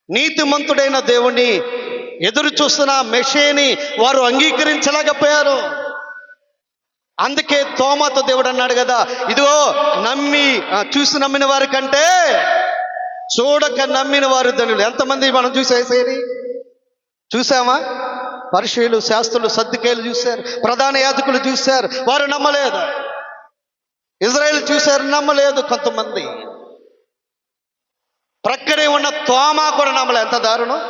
నీతిమంతుడైన దేవుణ్ణి ఎదురు చూస్తున్న మెషేని వారు అంగీకరించలేకపోయారు. అందుకే తోమాతో దేవుడు అన్నాడు కదా, ఇదిగో చూసి నమ్మిన వారి కంటే చూడక నమ్మిన వారు ధనులు. ఎంతమంది మనం చూసేసేది చూసామా? పరిశీలు, శాస్త్రులు, సద్దుకేలు చూశారు, ప్రధాన యాజకులు చూశారు, వారు నమ్మలేదు. ఇజ్రాయేల్ చూశారు, నమ్మలేదు. కొంతమంది ప్రక్కనే ఉన్న తోమా కూడా నమ్మలే. ఎంత దారుణం!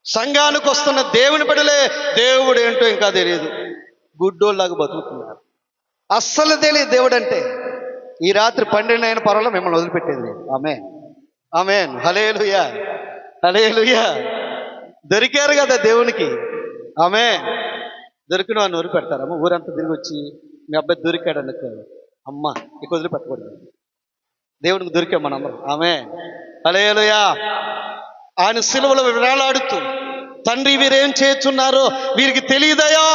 సంఘానికి వస్తున్న దేవుని బిడ్డలే దేవుడు ఏంటో ఇంకా తెలియదు, గుడ్డోళ్ళలాగా బతుకుతున్నారు. అస్సలు తెలియదు దేవుడు అంటే. ఈ రాత్రి 12 అయిన పర్వాలేదు, మిమ్మల్ని వదిలిపెట్టేది లేదు. ఆమె ఆమేన్. హల్లెలూయా, హల్లెలూయా. దొరికారు కదా దేవునికి. ఆమేన్. దొరికిన వాడిని ఊరు పెడతారమ్మ. ఊరంతా తిరిగి వచ్చి మీ అబ్బాయి దొరికాడు అనుకో, అమ్మ ఇక వదిలిపెట్టకూడదు. దేవునికి దొరికాం మనందరం. ఆమేన్. హల్లెలూయా. ఆయన సిలువలో వేలాడుతూ, తండ్రి వీరేం చేస్తున్నారో వీరికి తెలియదయా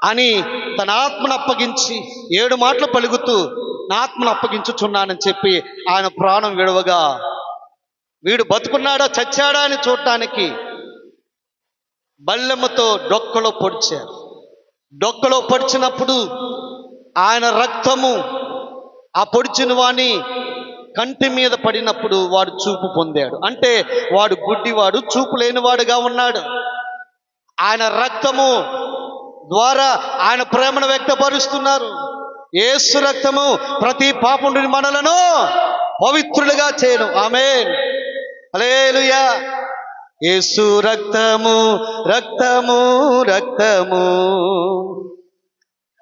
అని తన ఆత్మను అప్పగించి 7 మాటలు పలుకుతూ నా ఆత్మను అప్పగించుచున్నానని చెప్పి ఆయన ప్రాణం విడవగా, వీడు బతుకున్నాడా చచ్చాడా అని చూడటానికి బల్లెమ్మతో డొక్కలో పొడిచారు. డొక్కలో పొడిచినప్పుడు ఆయన రక్తము ఆ పొడిచిన వాని కంటి మీద పడినప్పుడు వాడు చూపు పొందాడు. అంటే వాడు గుడ్డివాడు, చూపు లేనివాడుగా ఉన్నాడు. ఆయన రక్తము ద్వారా ఆయన ప్రేమను వ్యక్తపరుస్తున్నారు. యేసు రక్తము ప్రతి పాపం నుండి మనలను పవిత్రులుగా చేయను. ఆమేన్. హల్లెలూయా. యేసు రక్తము, రక్తము, రక్తము,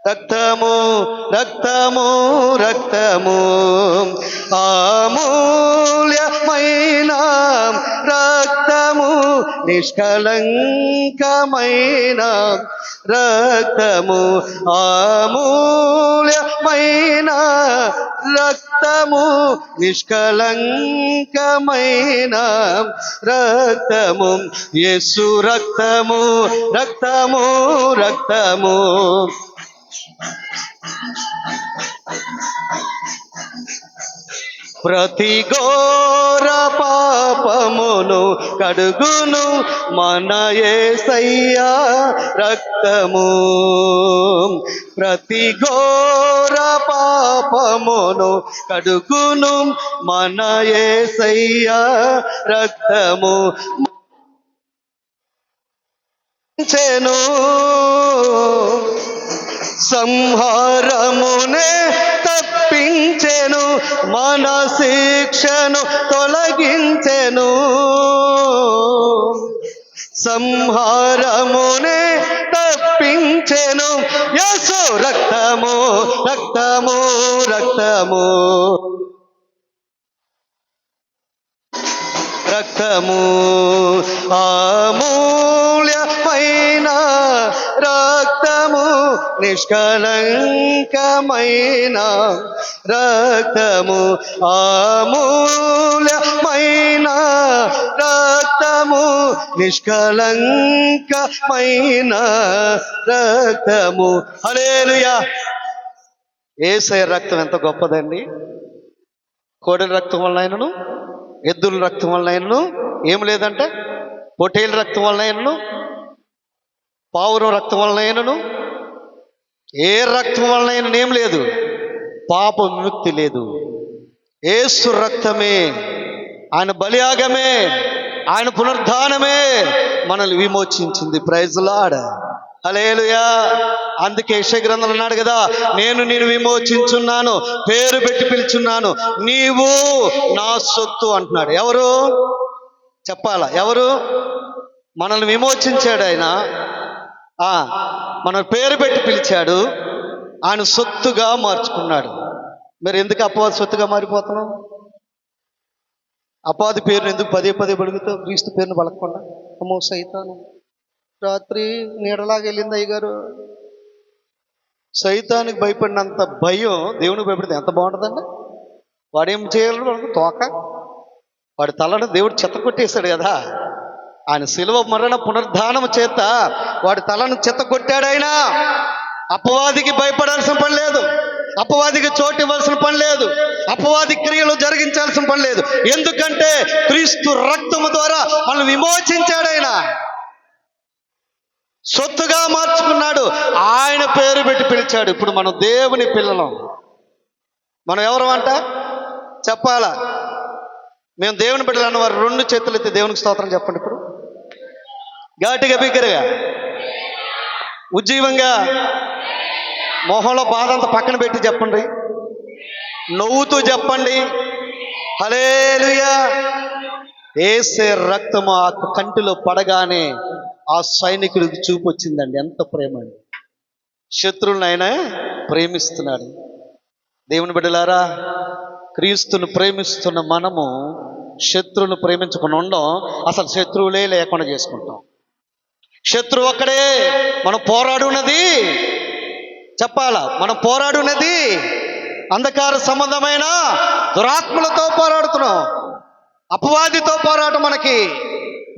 రక్తము, రక్తము, రక్తము, అమూల్యమైన రక్తము, నిష్కలంకమైన రక్తము, అమూల్యమైన రక్తము, నిష్కలంకమైన రక్తము, యేసు రక్తము, రక్తము, రక్తము. ప్రతి ఘోర పాపమును కడుగును మన యేసయ్యా రక్తము. ప్రతి ఘోర పాపమును కడుగును మన యేసయ్యా రక్తము. చెను సంహారమునే తప్పించెను, మన శిక్షను తొలగించెను. సంహారమునే తప్పించెను యేసు రక్తము, రక్తము, రక్తము, రక్తము, అమూల్యమైన రక్తము, నిష్కలంకమైన రక్తము, అమూల్యమైన రక్తము, నిష్కలంకమైన రక్తము. హల్లెలూయా. యేసయ్య రక్తం ఎంత గొప్పదండి. కోడెల రక్తం వలన ఆయనను, ఎద్దుల రక్తం వలన ఆయనను ఏం లేదంటే, పొట్టేల రక్తం వలన ఆయనను, పావురం రక్తం వలన ఆయనను, ఏ రక్తం వలన ఆయనను ఏం లేదు, పాప విముక్తి లేదు. యేసు రక్తమే, ఆయన బలియాగమే, ఆయన పునరుద్ధానమే మనల్ని విమోచించింది. Praise Lord. హల్లెలూయా. అందుకే యెషయా గ్రంథంలో అన్నాడు కదా, నేను విమోచించున్నాను, పేరు పెట్టి పిలుచున్నాను, నీవు నా సొత్తు అంటున్నాడు. ఎవరు చెప్పాలా? ఎవరు? మనల్ని విమోచించాడు ఆయన. మన పేరు పెట్టి పిలిచాడు, ఆయన సొత్తుగా మార్చుకున్నాడు. మరి ఎందుకు అపవాది సొత్తుగా మారిపోతున్నాం? అపవాది పేరును ఎందుకు పదే పదే పలుకుతావు? క్రీస్తు పేరును పలకకుండా. అమ్మో సైతాను రాత్రి నీడలాగా వెళ్ళింది అయ్యగారు. సైతానికి భయపడినంత భయం దేవునికి భయపడితే ఎంత బాగుంటుందండి. వాడేం చేయగలడు? వాడికి తోక. వాడి తలను దేవుడు చెత్త కొట్టేశాడు కదా. ఆయన శిలువ మరణ పునరుద్ధానం చేత వాడి తలను చెత్త కొట్టాడు ఆయన. అపవాదికి భయపడాల్సిన పని లేదు, అపవాదికి చోటు ఇవ్వాల్సిన పని లేదు, అపవాది క్రియలు జరిగించాల్సిన పని లేదు. ఎందుకంటే క్రీస్తు రక్తము ద్వారా మనల్ని విమోచించాడు ఆయన, సొత్తుగా మార్చుకున్నాడు, ఆయన పేరు పెట్టి పిలిచాడు. ఇప్పుడు మనం దేవుని పిల్లలం. మనం ఎవరు అంట చెప్పాలా? మేము దేవుని బిడ్డలు అన్నవారు 2 చేతులు ఎత్తి దేవునికి స్తోత్రం చెప్పండి. ఇప్పుడు ఘాటిగా బిగ్గరగా ఉజ్జీవంగా మొహంలో బాధ అంతా పక్కన పెట్టి చెప్పండి, నవ్వుతూ చెప్పండి. హల్లెలూయా. యేసే రక్తము ఆ కంటిలో పడగానే ఆ సైనికుడికి చూపు వచ్చిందండి. ఎంత ప్రేమ అండి. శత్రువులను ఆయన ప్రేమిస్తున్నాడు. దేవుని బిడ్డలారా, క్రీస్తును ప్రేమిస్తున్న మనము శత్రువును ప్రేమించకుండా ఉండడం, అసలు శత్రువులే లేకుండా చేసుకుంటాం. శత్రువు ఒక్కడే. మనం పోరాడున్నది చెప్పాలా, మనం పోరాడున్నది అంధకార సంబంధమైన దురాత్మలతో పోరాడుతున్నాం. అపవాదితో పోరాటం మనకి.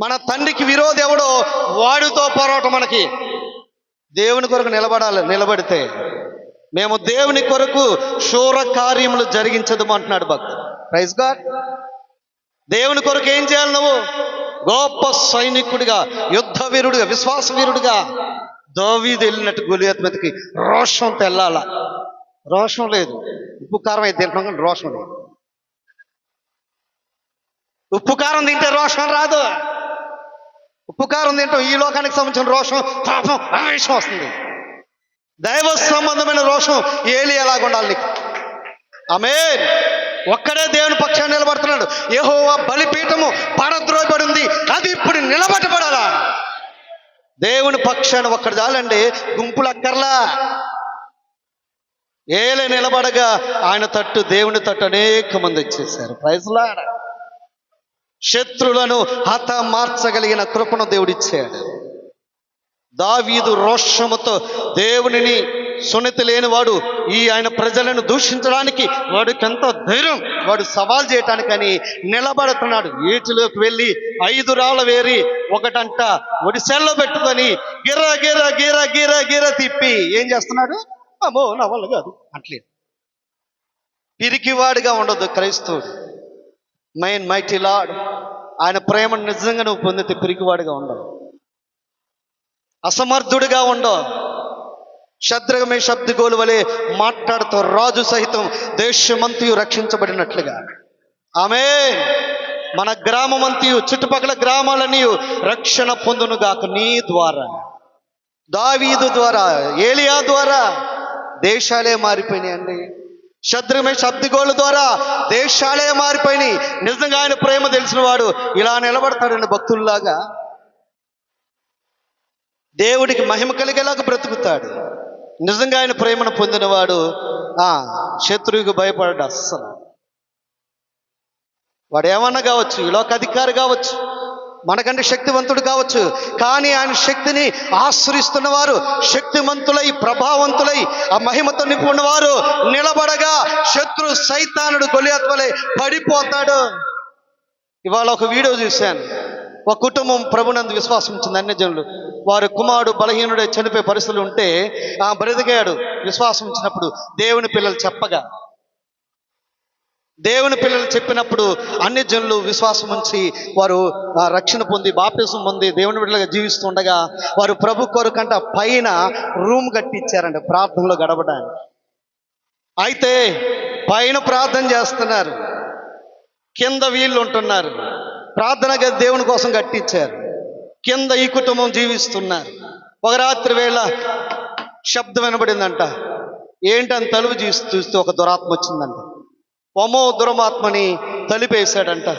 మన తండ్రికి విరోధి ఎవడో వాడితో పోరాటం మనకి. దేవుని కొరకు నిలబడితే మేము దేవుని కొరకు శూర కార్యములు జరిగించదు అంటున్నాడు భక్తుడు. Praise God. దేవుని కొరకు ఏం చేయాలి? నువ్వు గొప్ప సైనికుడిగా, యుద్ధ వీరుడిగా, విశ్వాస వీరుడిగా దావీదు వెళ్ళినట్టు గొలియాతు మీదకి రోషం తెల్లాల. రోషం లేదు. ఉప్పు కారం అయితే తింటాం కానీ రోషం లేదు. ఉప్పు కారం తింటే రోషం రాదు. ఉప్పు కారం తింటాం, ఈ లోకానికి సంబంధించిన రోషం, పాపం, ఆవేశం వస్తుంది. దైవ సంబంధమైన రోషం ఎలాగ ఉండాలి నీకు. ఆమేన్. ఒక్కడే దేవుని పక్షాన్ని నిలబడుతున్నాడు. యెహోవా బలిపీఠము పడద్రోయబడింది, అది ఇప్పుడు నిలబెట్టబడాలా. దేవుని పక్షాన్ని ఒక్కడు చాలండి, గుంపులు అక్కర్లా. నిలబడగా ఆయన తట్టు, దేవుని తట్టు అనేక మంది వచ్చేసారు. Praise lord. శత్రులను హతమార్చగలిగిన కృపను దేవుడిచ్చాడు. దావీదు రోషముతో దేవునిని సున్నతి లేనివాడు ఆయన ప్రజలను దూషించడానికి వాడికి ఎంతో ధైర్యం, వాడు సవాల్ చేయటానికని నిలబడుతున్నాడు. వీటిలోకి వెళ్ళి 5 రాళ్ళ వేరి ఒకటంట ఒడిసెల్లో పెట్టుకొని గిర గిర గిర గిర గిర తిప్పి ఏం చేస్తున్నాడు? అమ్మో నా వల్ల కాదు అట్లే. పిరికివాడిగా ఉండదు క్రైస్తవుడు. మైటీ లార్డ్, ఆయన ప్రేమను నిజంగా నువ్వు పొందితే పిరికివాడిగా ఉండవు, అసమర్థుడిగా ఉండవు. శద్రక మేషక్ అబేద్నెగోల వలె మాట్లాడుతూ రాజు సహితం దేశమంతయు రక్షించబడినట్లుగా. ఆమేన్. మన గ్రామమంతయు, చుట్టుపక్కల గ్రామాలన్నీ రక్షణ పొందునుగాక నీ ద్వారా. దావీదు ద్వారా, ఏలియా ద్వారా దేశాలే మారిపోయినాయండి. శద్రక మేషక్ అబేద్నెగోల ద్వారా దేశాలే మారిపోయినాయి. నిజంగా ఆయన ప్రేమ తెలిసిన వాడు ఇలా నిలబడతాడండి భక్తుల్లాగా. దేవుడికి మహిమ కలిగేలాగా బ్రతుకుతాడు. నిజంగా ఆయన ప్రేమను పొందినవాడు శత్రువుకి భయపడ్డా అస్సలు. వాడు ఏమన్నా కావచ్చు, ఈ లోక అధికారి కావచ్చు, మనకంటే శక్తివంతుడు కావచ్చు, కానీ ఆయన శక్తిని ఆశ్రయిస్తున్న వారు, శక్తివంతులై ప్రభావంతులై ఆ మహిమతో నింపి ఉన్నవారు నిలబడగా శత్రు సైతానుడు గొలియాతు వలె పడిపోతాడు. ఇవాళ ఒక వీడియో చూశాను. ఒక కుటుంబం ప్రభునందు విశ్వాసం ఉంచింది. అన్యజనులు, వారి కుమారుడు బలహీనుడే చనిపోయే పరిస్థితులు ఉంటే బ్రతికాడు. విశ్వాసం ఉంచినప్పుడు దేవుని పిల్లలు చెప్పగా, దేవుని పిల్లలు చెప్పినప్పుడు అన్యజనులు విశ్వాసం ఉంచి వారు రక్షణ పొంది బాప్తిసం పొంది దేవుని బిడ్డలుగా జీవిస్తుండగా వారు ప్రభు కొరకంట పైన రూమ్ కట్టించారండి ప్రార్థనలో గడపడానికి. అయితే పైన ప్రార్థన చేస్తున్నారు, కింద వీళ్ళు ఉంటున్నారు. ప్రార్థన గది దేవుని కోసం కట్టించారు, కింద ఈ కుటుంబం జీవిస్తున్నారు. ఒక రాత్రి వేళ శబ్దం వినబడిందంట. ఏంటని తలుపు చూస్తే ఒక దురాత్మ వచ్చిందంట. అమ్మో, దురమాత్మని తలిపేశాడంట.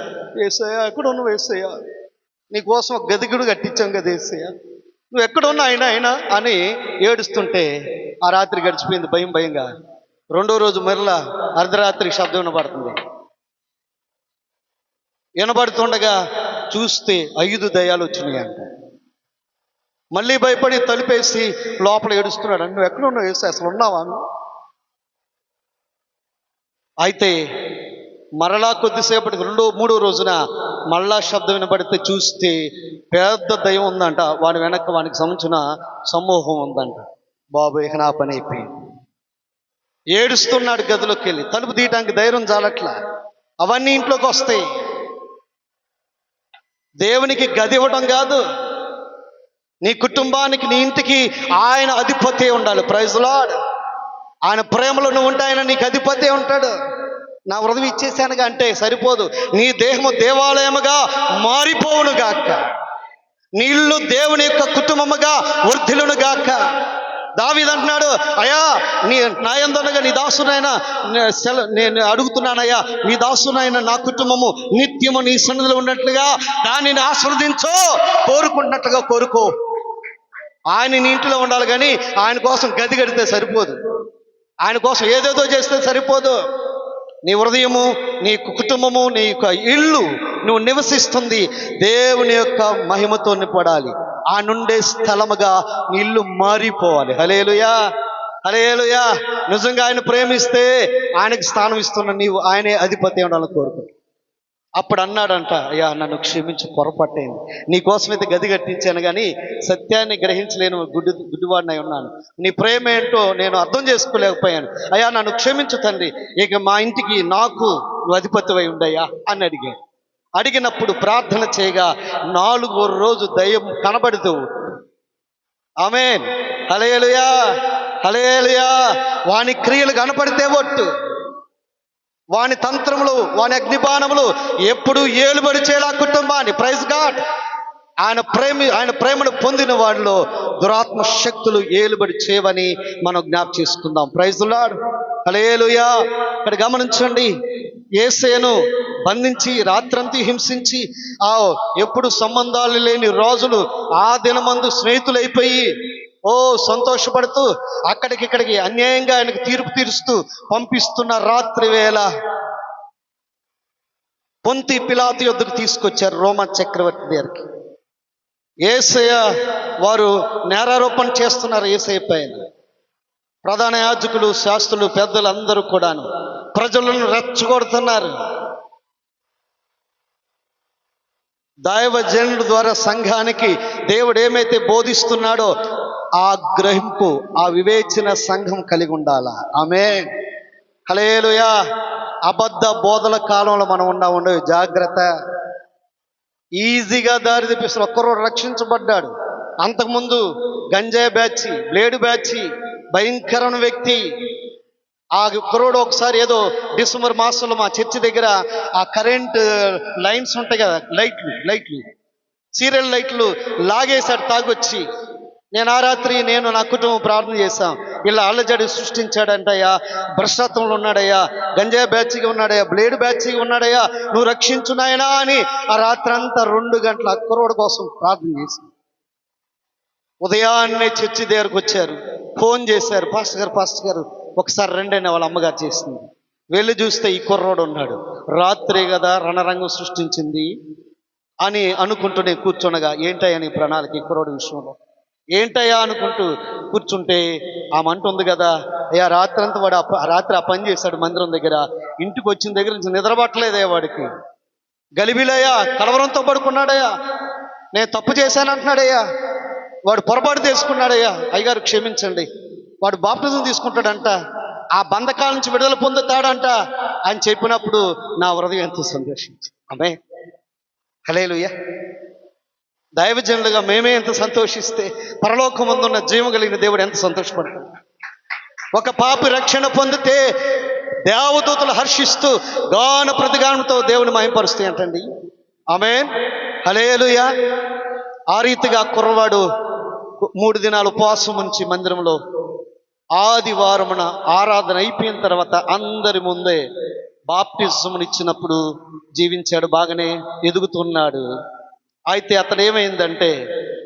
ఏసయ్యా ఎక్కడున్నావు? ఏసయ్యా నీకోసం ఒక గదిగుడు కట్టించాం కదా ఏసయ్యా, నువ్వు ఎక్కడున్నా అయినా అని ఏడుస్తుంటే ఆ రాత్రి గడిచిపోయింది భయంగా. రెండో రోజు మరలా అర్ధరాత్రి శబ్దం వినబడుతుంది. వినబడుతుండగా చూస్తే 5 దయ్యాలు వచ్చినాయి అంట. మళ్ళీ భయపడి తలుపేసి లోపల ఏడుస్తున్నాడు. నువ్వు ఎక్కడున్నావు వేసి, అసలు ఉన్నావా? అయితే మరలా కొద్దిసేపటికి 2-3 రోజున మళ్ళా శబ్దం వినబడితే చూస్తే పెద్ద దయ్యం ఉందంట. వాడి వెనక్కి వానికి సంబంధించిన సమూహం ఉందంట. బాబు ఇక నా పని అయిపోయింది. ఏడుస్తున్నాడు గదిలోకి వెళ్ళి. తలుపు తీయటానికి ధైర్యం చాలట్లా. అవన్నీ ఇంట్లోకి వస్తాయి. దేవునికి గది ఇవ్వడం కాదు, నీ కుటుంబానికి, నీ ఇంటికి ఆయన అధిపతి ఉండాలి. Praise Lord. ఆయన ప్రేమలో నువ్వు ఉంటే ఆయన నీకు అధిపతి ఉంటాడు. నా హృదయం ఇచ్చేసానుగా అంటే సరిపోదు. నీ దేహము దేవాలయముగా మారిపోవును గాక, నీ ఇల్లు దేవుని యొక్క కుటుంబముగా వర్ధిల్లును గాక. దావీదు అంటున్నాడు, అయ్యా నా యందుండగా నీ దాసునైనా నేను అడుగుతున్నానయ్యా, నీ దాసునైనా నా కుటుంబము నిత్యము నీ సన్నిధిలో ఉన్నట్లుగా దానిని ఆస్వాదించో, కోరుకుంటున్నట్లుగా కోరుకో. ఆయన నీ ఇంటిలో ఉండాలి, కానీ ఆయన కోసం గది కడితే సరిపోదు, ఆయన కోసం ఏదేదో చేస్తే సరిపోదు. నీ హృదయము, నీ కుటుంబము, నీ యొక్క ఇల్లు నువ్వు నివసిస్తుంది దేవుని యొక్క మహిమతో నింపడాలి. ఆ నుండే స్థలముగా నీ ఇల్లు మారిపోవాలి. హల్లెలూయా, హల్లెలూయా. నిజంగా ఆయన ప్రేమిస్తే ఆయనకి స్థానం ఇస్తున్న నీవు ఆయనే అధిపతి ఉండాలని కోరుకుంటా. అప్పుడు అన్నాడంట, అయ్యా నన్ను క్షమించి, పొరపాటైంది, నీ కోసమైతే గది కట్టించాను కానీ సత్యాన్ని గ్రహించలేను, గుడ్డివాడినై ఉన్నాను, నీ ప్రేమ ఏంటో నేను అర్థం చేసుకోలేకపోయాను, అయ్యా నన్ను క్షమించు తండ్రి, ఇక మా ఇంటికి నాకు నువ్వు అధిపతివై ఉండయ్యా అని అడిగాను. అడిగినప్పుడు ప్రార్థన చేయగా 4వ రోజు దయ్యం కనబడుతూ, ఆమేన్, హల్లెలూయా, హల్లెలూయా. వాని క్రియలు కనపడితే ఒట్టు, వాని తంత్రములు, వాని అగ్నిబాణములు ఎప్పుడు ఏలుబడి చేయాలి ఆ కుటుంబాన్ని. Praise God. ఆయన ప్రేమను పొందిన వాడిలో దురాత్మ శక్తులు ఏలుబడి చేయవని మనం జ్ఞాపకం చేసుకుందాం. ప్రైజ్ లార్డ్, హల్లెలూయా. ఇక్కడ గమనించండి, యేసయ్యను బంధించి రాత్రంతా హింసించి ఎప్పుడు సంబంధాలు లేని రోజులు ఆ దినమందు స్నేహితులైపోయి సంతోషపడుతూ అక్కడికిక్కడికి అన్యాయంగా ఆయనకు తీర్పు తీరుస్తూ పంపిస్తున్న రాత్రి వేళ పొంతి పిలాతు యొద్దకు తీసుకొచ్చారు, రోమా చక్రవర్తి దగ్గరికి. యేసయ్య వారు నేరారోపణ చేస్తున్నారు యేసయ్య పైన. ప్రధాన యాజకులు, శాస్త్రులు, పెద్దలు అందరూ కూడాను ప్రజలను రెచ్చగొడుతున్నారు. దైవజనుల ద్వారా సంఘానికి దేవుడు ఏమైతే బోధిస్తున్నాడో ఆ గ్రహింపు, ఆ వివేచన సంఘం కలిగి ఉండాలా. ఆమేన్, హల్లెలూయా. అబద్ధ బోధల కాలంలో మనం ఉండవు, జాగ్రత్త. ఈజీగా దారి తెప్పిస్తారు. ఒక్కరు రక్షించబడ్డాడు. అంతకుముందు గంజాయి బ్యాచి, బ్లేడు బ్యాచి, భయంకరమైన వ్యక్తి. ఆ కుర్రోడు ఒకసారి ఏదో డిసెంబర్ మాసంలో మా చర్చి దగ్గర ఆ కరెంట్ లైన్స్ ఉంటాయి కదా, లైట్లు సీరియల్ లైట్లు లాగేశాడు తాగొచ్చి. నేను ఆ రాత్రి నా కుటుంబం ప్రార్థన చేశాం. ఇలా అల్లజడి సృష్టించాడంటయ్యా, భ్రష్టత్వంలో ఉన్నాడయ్యా, గంజాయి బ్యాచిగా ఉన్నాడయ్యా, బ్లేడ్ బ్యాచిగా ఉన్నాడయ్యా, నువ్వు రక్షించున్నాయనా అని ఆ రాత్రి అంతా 2 గంటల కుర్రోడు కోసం ప్రార్థన చేశాం. ఉదయాన్నే చర్చి దగ్గరకు వచ్చారు, ఫోన్ చేశారు, పాస్టర్ గారు ఒకసారి రండి వాళ్ళ అమ్మగారు చేసింది. వెళ్ళి చూస్తే ఈ కుర్రోడు ఉన్నాడు. రాత్రి కదా రణరంగం సృష్టించింది అని అనుకుంటూ నేను కూర్చుండగా, ఏంటయ్యా నీ ప్రణాళిక ఈ కుర్రోడు విషయంలో ఏంటయ్యా అనుకుంటూ కూర్చుంటే ఆ మంట ఉంది కదా, అయ్యా రాత్రంతా వాడు రాత్రి ఆ పని చేశాడు మందిరం దగ్గర. ఇంటికి వచ్చిన దగ్గర నుంచి నిద్రపట్టలేదయ్యా వాడికి. గలిబిలయ్యా, కలవరంతో పడుకున్నాడయ్యా, నేను తప్పు చేశాను అంటున్నాడయ్యా, వాడు పొరపాటు తెలుసుకున్నాడయ్యా, అయ్యగారు క్షమించండి, వాడు బాప్టిజం తీసుకుంటాడంట, ఆ బంధకాల నుంచి విడుదల పొందుతాడంట అని చెప్పినప్పుడు నా హృదయం ఎంతో సంతోషించి. ఆమేన్, హల్లెలూయా. దైవజనులుగా మేమే ఎంత సంతోషిస్తే పరలోకమందున్న జీవం కలిగిన దేవుడు ఎంత సంతోషపడతాడు. ఒక పాపి రక్షణ పొందితే దేవదూతలు హర్షిస్తూ గాన ప్రతిగానంతో దేవుని మహింపరుస్తాయి అంటండి. ఆమేన్, హల్లెలూయా. ఆ రీతిగా కుర్రవాడు 3 దినాలు ఉపవాసం ఉంచి మందిరంలో ఆదివారమున ఆరాధన అయిపోయిన తర్వాత అందరి ముందే బాప్టిజం ఇచ్చినప్పుడు జీవించాడు, బాగానే ఎదుగుతున్నాడు. అయితే అతను ఏమైందంటే,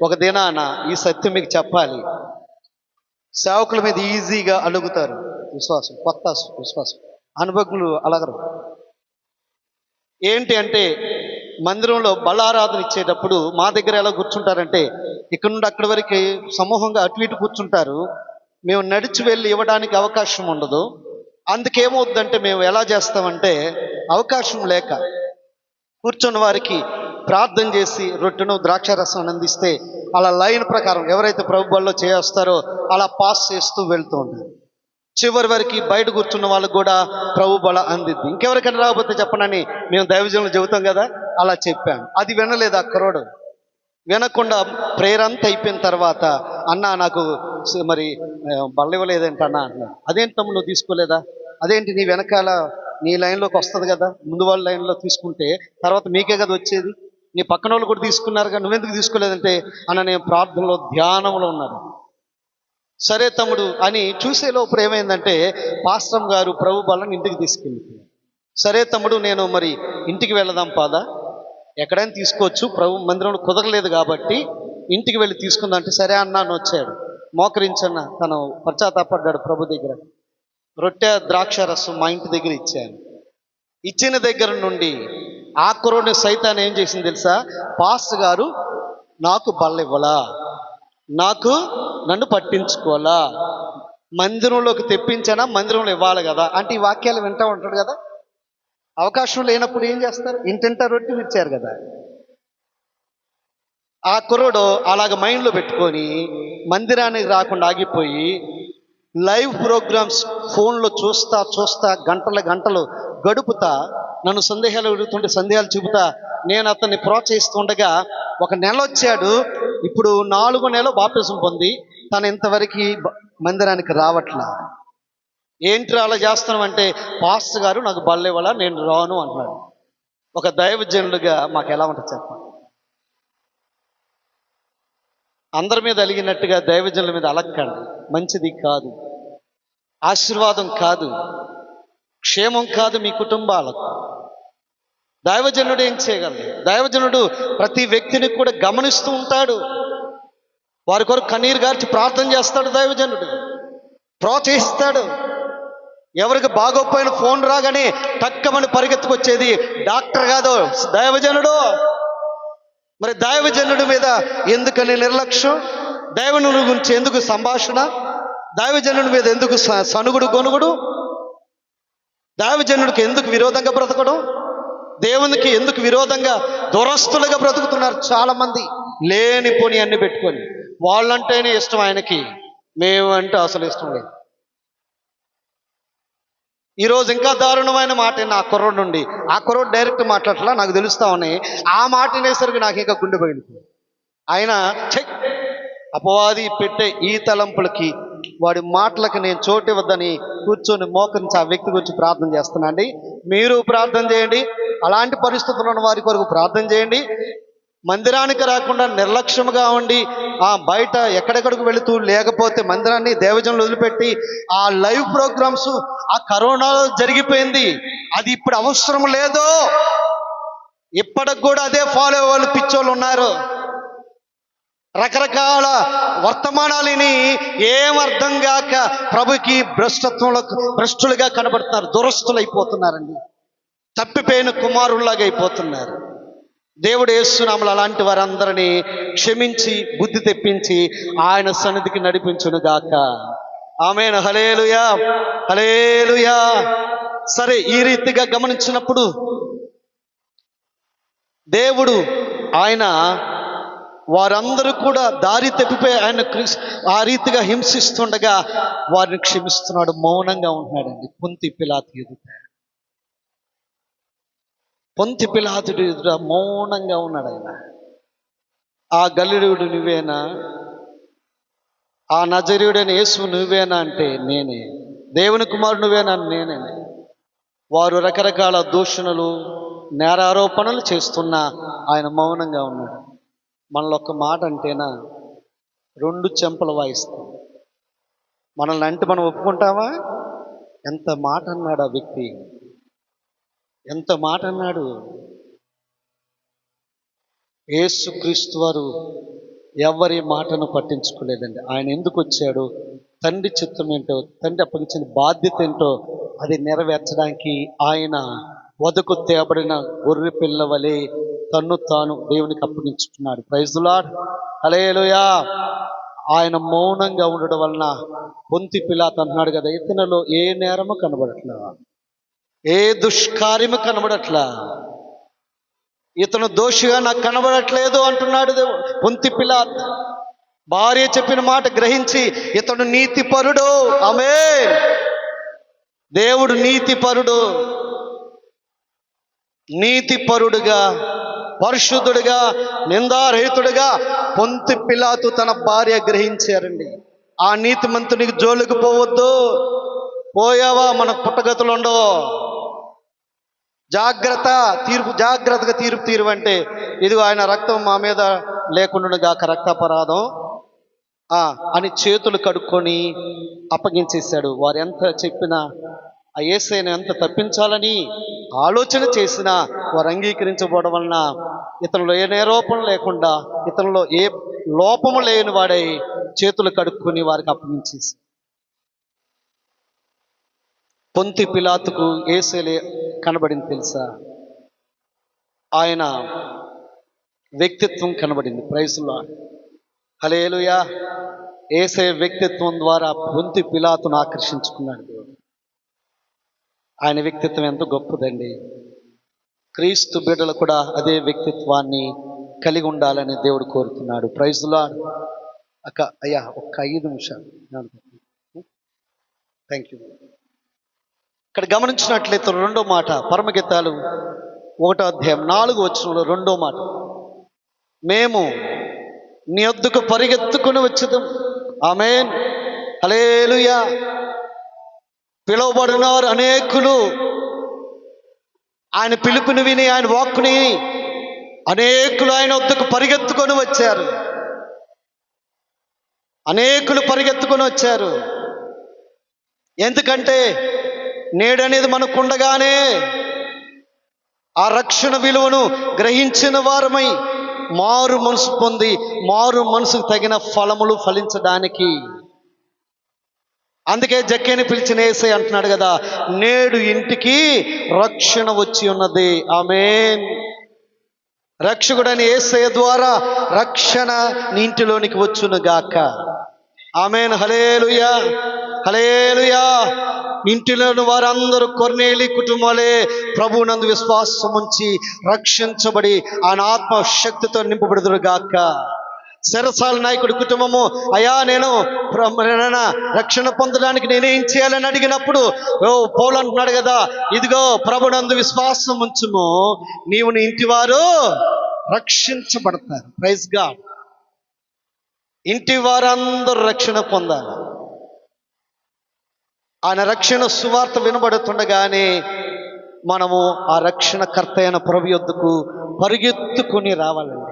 ఒక దినాన ఈ సత్యం మీకు చెప్పాలి, సేవకుల మీద ఈజీగా అలుగుతారు విశ్వాసం, కొత్త విశ్వాసం, అనుభవకులు అలగరు. ఏంటి అంటే, మందిరంలో బలారాధన ఇచ్చేటప్పుడు మా దగ్గర ఎలా కూర్చుంటారంటే, ఇక్కడ నుండి అక్కడి వరకు సమూహంగా అటు ఇటు కూర్చుంటారు. మేము నడిచి వెళ్ళి ఇవ్వడానికి అవకాశం ఉండదు. అందుకేమవుద్దంటే మేము ఎలా చేస్తామంటే, అవకాశం లేక కూర్చున్న వారికి ప్రార్థన చేసి రొట్టెను ద్రాక్షారసం అందిస్తే అలా లైన్ ప్రకారం ఎవరైతే ప్రభు బల్లో చేస్తారో అలా పాస్ చేస్తూ వెళ్తూ ఉంటారు. చివరి వరకు బయట కూర్చున్న వాళ్ళకు కూడా ప్రభు బల అందిద్ది. ఇంకెవరికైనా రాకపోతే చెప్పనని మేము దైవజనులు చెబుతాం కదా, అలా చెప్పాను. అది వినలేదు ఆ కుర్రోడు. వినకుండా ప్రేయర్ అంతా అయిపోయిన తర్వాత, అన్న నాకు మరి బల్ల ఇవ్వలేదేంటి అన్న అన్నాడు. అదేంటి తమ్ముడు నువ్వు తీసుకోలేదా? అదేంటి నీ వెనకాల నీ లైన్లోకి వస్తుంది కదా, ముందు వాళ్ళ లైన్లో తీసుకుంటే తర్వాత మీకే కదా వచ్చేది, నీ పక్కన వాళ్ళు కూడా తీసుకున్నారు కదా, నువ్వెందుకు తీసుకోలేదంటే అన్న నేను ప్రార్థనలో ధ్యానంలో ఉన్నాను. సరే తమ్ముడు అని చూసే లోపల ఏమైందంటే, పాస్టర్ గారు ప్రభు బలని ఇంటికి తీసుకెళ్ళిపోయారు. సరే తమ్ముడు నేను మరి ఇంటికి వెళదాం పాదా, ఎక్కడైనా తీసుకోవచ్చు, ప్రభు మందిరంలో కుదరలేదు కాబట్టి ఇంటికి వెళ్ళి తీసుకుందాం అంటే సరే అన్నాను. వచ్చాడు, మోకరించన్న తను పశ్చాత్తాపడ్డాడు ప్రభు దగ్గర. రొట్టె ద్రాక్ష రసం మా ఇంటి దగ్గర ఇచ్చాను. ఇచ్చిన దగ్గర నుండి ఆ కుర్రోడిని సైతాన్ ఏం చేసింది తెలుసా? పాస్టర్ గారు నాకు బల్ల ఇవ్వాలా, నాకు నన్ను పట్టించుకోవాలా, మందిరంలోకి తెప్పించానా, మందిరంలో ఇవ్వాలి కదా అంటే ఈ వాక్యాలు వింటూ ఉంటాడు కదా. అవకాశం లేనప్పుడు ఏం చేస్తారు? ఇంటింటా రొట్టె ఇచ్చారు కదా. ఆ కుర్రోడు అలాగ మైండ్లో పెట్టుకొని మందిరానికి రాకుండా ఆగిపోయి లైవ్ ప్రోగ్రామ్స్ ఫోన్లో చూస్తా చూస్తా గంటలు గడుపుతా, నన్ను సందేహాలు అడుగుతుంటే సందేహాలు చూపుతా నేను అతన్ని ప్రోత్సహిస్తుండగా 1 నెల వచ్చాడు. ఇప్పుడు 4వ నెల బాప్తిసం పొంది తను ఇంతవరకు మందిరానికి రావట్లా. ఏంటి అలా చేస్తున్నామంటే, పాస్టర్ గారు నాకు బల్లెవల నేను రాను అంటున్నాడు. ఒక దైవజనులుగా మాకు ఎలా ఉంటుంది చెప్పండి? అందరి మీద అలిగినట్టుగా దైవజనుల మీద అలక్కండి. మంచిది కాదు, ఆశీర్వాదం కాదు, క్షేమం కాదు మీ కుటుంబాలకు. దైవజనుడు ఏం చేయగలడు? దైవజనుడు ప్రతి వ్యక్తిని కూడా గమనిస్తూ ఉంటాడు. వారి కొరకు కన్నీరు గార్చి ప్రార్థన చేస్తాడు. దైవజనుడు ప్రోత్సహిస్తాడు. ఎవరికి బాగోపోయిన ఫోన్ రాగానే టక్కమని పరిగెత్తుకొచ్చేది డాక్టర్ కాదు, దైవజనుడు. మరి దైవజనుడి మీద ఎందుకని నిర్లక్ష్యం? దైవజనుడి గురించి ఎందుకు సంభాషణ? దైవజనుడి మీద ఎందుకు సనుగుడు గొనుగుడు? దైవజనుడికి ఎందుకు విరోధంగా బ్రతకడం? దేవునికి ఎందుకు విరోధంగా దురస్తులుగా బ్రతుకుతున్నారు చాలా మంది. లేనిపోని అన్ని పెట్టుకొని వాళ్ళంటేనే ఇష్టం ఆయనకి, మేమంటే అసలు ఇష్టం లేదు. ఈరోజు ఇంకా దారుణమైన మాట నా కుర్రోడు నుండి. ఆ కుర్రోడు డైరెక్ట్ మాట్లాడలా, నాకు తెలుస్తా ఉన్నాయి. ఆ మాట వినేసరికి నాకు ఇంకా గుండె పగిలిపోయింది. ఆయన అపవాది పెట్టే ఈ తలంపులకి, వాడి మాటలకి నేను చోటు ఇవ్వద్దని కూర్చొని మోకరించి ఆ వ్యక్తి గురించి ప్రార్థన చేస్తున్నా అండి. మీరు ప్రార్థన చేయండి. అలాంటి పరిస్థితులు ఉన్న వారి కొరకు ప్రార్థన చేయండి. మందిరానికి రాకుండా నిర్లక్ష్యంగా ఉండి బయట ఎక్కడెక్కడికి వెళుతూ, లేకపోతే మందిరాన్ని దేవజనులు వదిలిపెట్టి ఆ లైవ్ ప్రోగ్రామ్స్ ఆ కరోనాలో జరిగిపోయింది. అది ఇప్పుడు అవసరం లేదు. ఇప్పటికి కూడా అదే ఫాలో అయ్యే వాళ్ళు పిచ్చోళ్ళు ఉన్నారు. రకరకాల వర్తమానాలని ఏం అర్థం కాక ప్రభుకి భ్రష్టులుగా కనబడుతున్నారు. దురస్తులు అయిపోతున్నారండి. తప్పిపోయిన కుమారుల్లాగా అయిపోతున్నారు. దేవుడు యేసునామములో అలాంటి వారందరినీ క్షమించి బుద్ధి తెప్పించి ఆయన సన్నిధికి నడిపించును గాక. ఆమేన్. హల్లెలూయా, హల్లెలూయా. సరే, ఈ రీతిగా గమనించినప్పుడు దేవుడు ఆయన వారందరూ కూడా దారి తప్పిపోయి ఆయన ఆ రీతిగా హింసిస్తుండగా వారిని క్షమిస్తున్నాడు. మౌనంగా ఉంటున్నాడండి. పొంతి పిలాతుడు ఎదుట మౌనంగా ఉన్నాడు ఆయన. ఆ గలిలయుడు నువ్వేనా, ఆ నజరీయుడైన యేసు నువ్వేనా అంటే నేనే. దేవుని కుమారుడు నువ్వేనా? నేనే. వారు రకరకాల దూషణలు నేరారోపణలు చేస్తున్నా ఆయన మౌనంగా ఉన్నాడు. మనలో ఒక్క మాట అంటేనా 2 చెంపలు వాయిస్తాం. మనల్ని అంటే మనం ఒప్పుకుంటామా? ఎంత మాట అన్నాడు ఆ వ్యక్తి, ఎంత మాట అన్నాడు. యేసుక్రీస్తు వారు ఎవరి మాటను పట్టించుకోలేదండి. ఆయన ఎందుకు వచ్చాడు? తండ్రి చిత్తం ఏంటో, తండ్రి అప్పగించిన బాధ్యత ఏంటో అది నెరవేర్చడానికి ఆయన వదకు తేబడిన గొర్రె పిల్ల వలె తన్ను తాను దేవునికి అప్పగించుకున్నాడు. ప్రైజ్ ది లార్డ్, హల్లెలూయా. ఆయన మౌనంగా ఉండడం వలన పొంతి పిలాతు అంటున్నాడు కదా, ఇతనిలో ఏ నేరము కనబడట్లా, ఏ దుష్కార్యము కనబడట్లా, ఇతను దోషిగా నాకు కనబడట్లేదు అంటున్నాడు పొంతి పిలాతు. భార్య చెప్పిన మాట గ్రహించి ఇతడు నీతిపరుడు. ఆమేన్. దేవుడు నీతిపరుడుగా పరిశుద్ధుడిగా నిందారహితుడిగా పొంతి పిలాతు తన భార్య గ్రహించారండి. ఆ నీతిమంతునికి జోలికి పోవద్దు. పోయావా మన పుట్టగతులు ఉండవు. జాగ్రత్తగా తీర్పు అంటే ఇదిగో ఆయన రక్తం మా మీద లేకుండా గాక రక్తాపరాధం అని చేతులు కడుక్కొని అప్పగించేశాడు. వారు ఎంత చెప్పినా ఆ యేసయ్యను ఎంత తప్పించాలని ఆలోచన చేసినా వారు అంగీకరించబోవడం వలన ఇతనిలో ఏ నేరోపణ లేకుండా, ఇతనిలో ఏ లోపము లేని వాడై చేతులు కడుక్కొని వారికి అప్పగించేసి, పొంతి పిలాతుకు యేసయ్య కనబడింది తెలుసా? ఆయన వ్యక్తిత్వం కనబడింది. Praise Lord. హల్లెలూయా. యేసయ్య వ్యక్తిత్వం ద్వారా పొంతి పిలాతును ఆకర్షించుకున్నాడు దేవుడు. ఆయన వ్యక్తిత్వం ఎంతో గొప్పదండి. క్రీస్తు బిడ్డలు కూడా అదే వ్యక్తిత్వాన్ని కలిగి ఉండాలని దేవుడు కోరుతున్నాడు. Praise Lord. అయ్యా ఒక్క 5 నిమిషాలు. Thank you. ఇక్కడ గమనించినట్లయితే రెండో మాట, పరమగీతాలు 1వ అధ్యాయం 4వ వచనంలో రెండో మాట, మేము నీ వద్దకు పరిగెత్తుకుని వచ్చేదాం. ఆమేన్. హల్లెలూయా. పిలువబడిన వారు అనేకులు ఆయన పిలుపుని విని, ఆయన వాక్కుని అనేకులు ఆయన వద్దకు పరిగెత్తుకొని వచ్చారు. అనేకులు పరిగెత్తుకొని వచ్చారు. ఎందుకంటే నేడనేది మనకు ఉండగానే ఆ రక్షణ విలువను గ్రహించిన వారమై మారు మనసు పొంది మారు మనసుకు తగిన ఫలములు ఫలించడానికి. అందుకే జక్కేని పిలిచిన యేసయ్య అంటున్నాడు కదా, నేడు ఇంటికి రక్షణ వచ్చి ఉన్నది. ఆమేన్. రక్షకుడని యేసయ్య ద్వారా రక్షణ నీ ఇంటిలోనికి వచ్చును గాక. ఆమేన్. హల్లెలూయా. హల్లెలూయా. ఇంటిలోని వారందరూ కొర్నేలి కుటుంబాలే ప్రభువునందు విశ్వాసం ఉంచి రక్షించబడి ఆయన ఆత్మశక్తితో నింపబడుదురు గాక. చెరసాల నాయకుడి కుటుంబము, అయ్యా నేను రక్షణ పొందడానికి నేనేం చేయాలని అడిగినప్పుడు పౌలు అంటున్నాడు కదా, ఇదిగో ప్రభునందు విశ్వాసం ఉంచుము, నీవు నీ ఇంటి వారు రక్షించబడతారు. Praise God. ఇంటి వారందరూ రక్షణ పొందాలి. ఆయన రక్షణ సువార్త వినబడుతుండగానే మనము ఆ రక్షణకర్త అయిన ప్రభు యొద్దకు పరిగెత్తుకుని రావాలండి.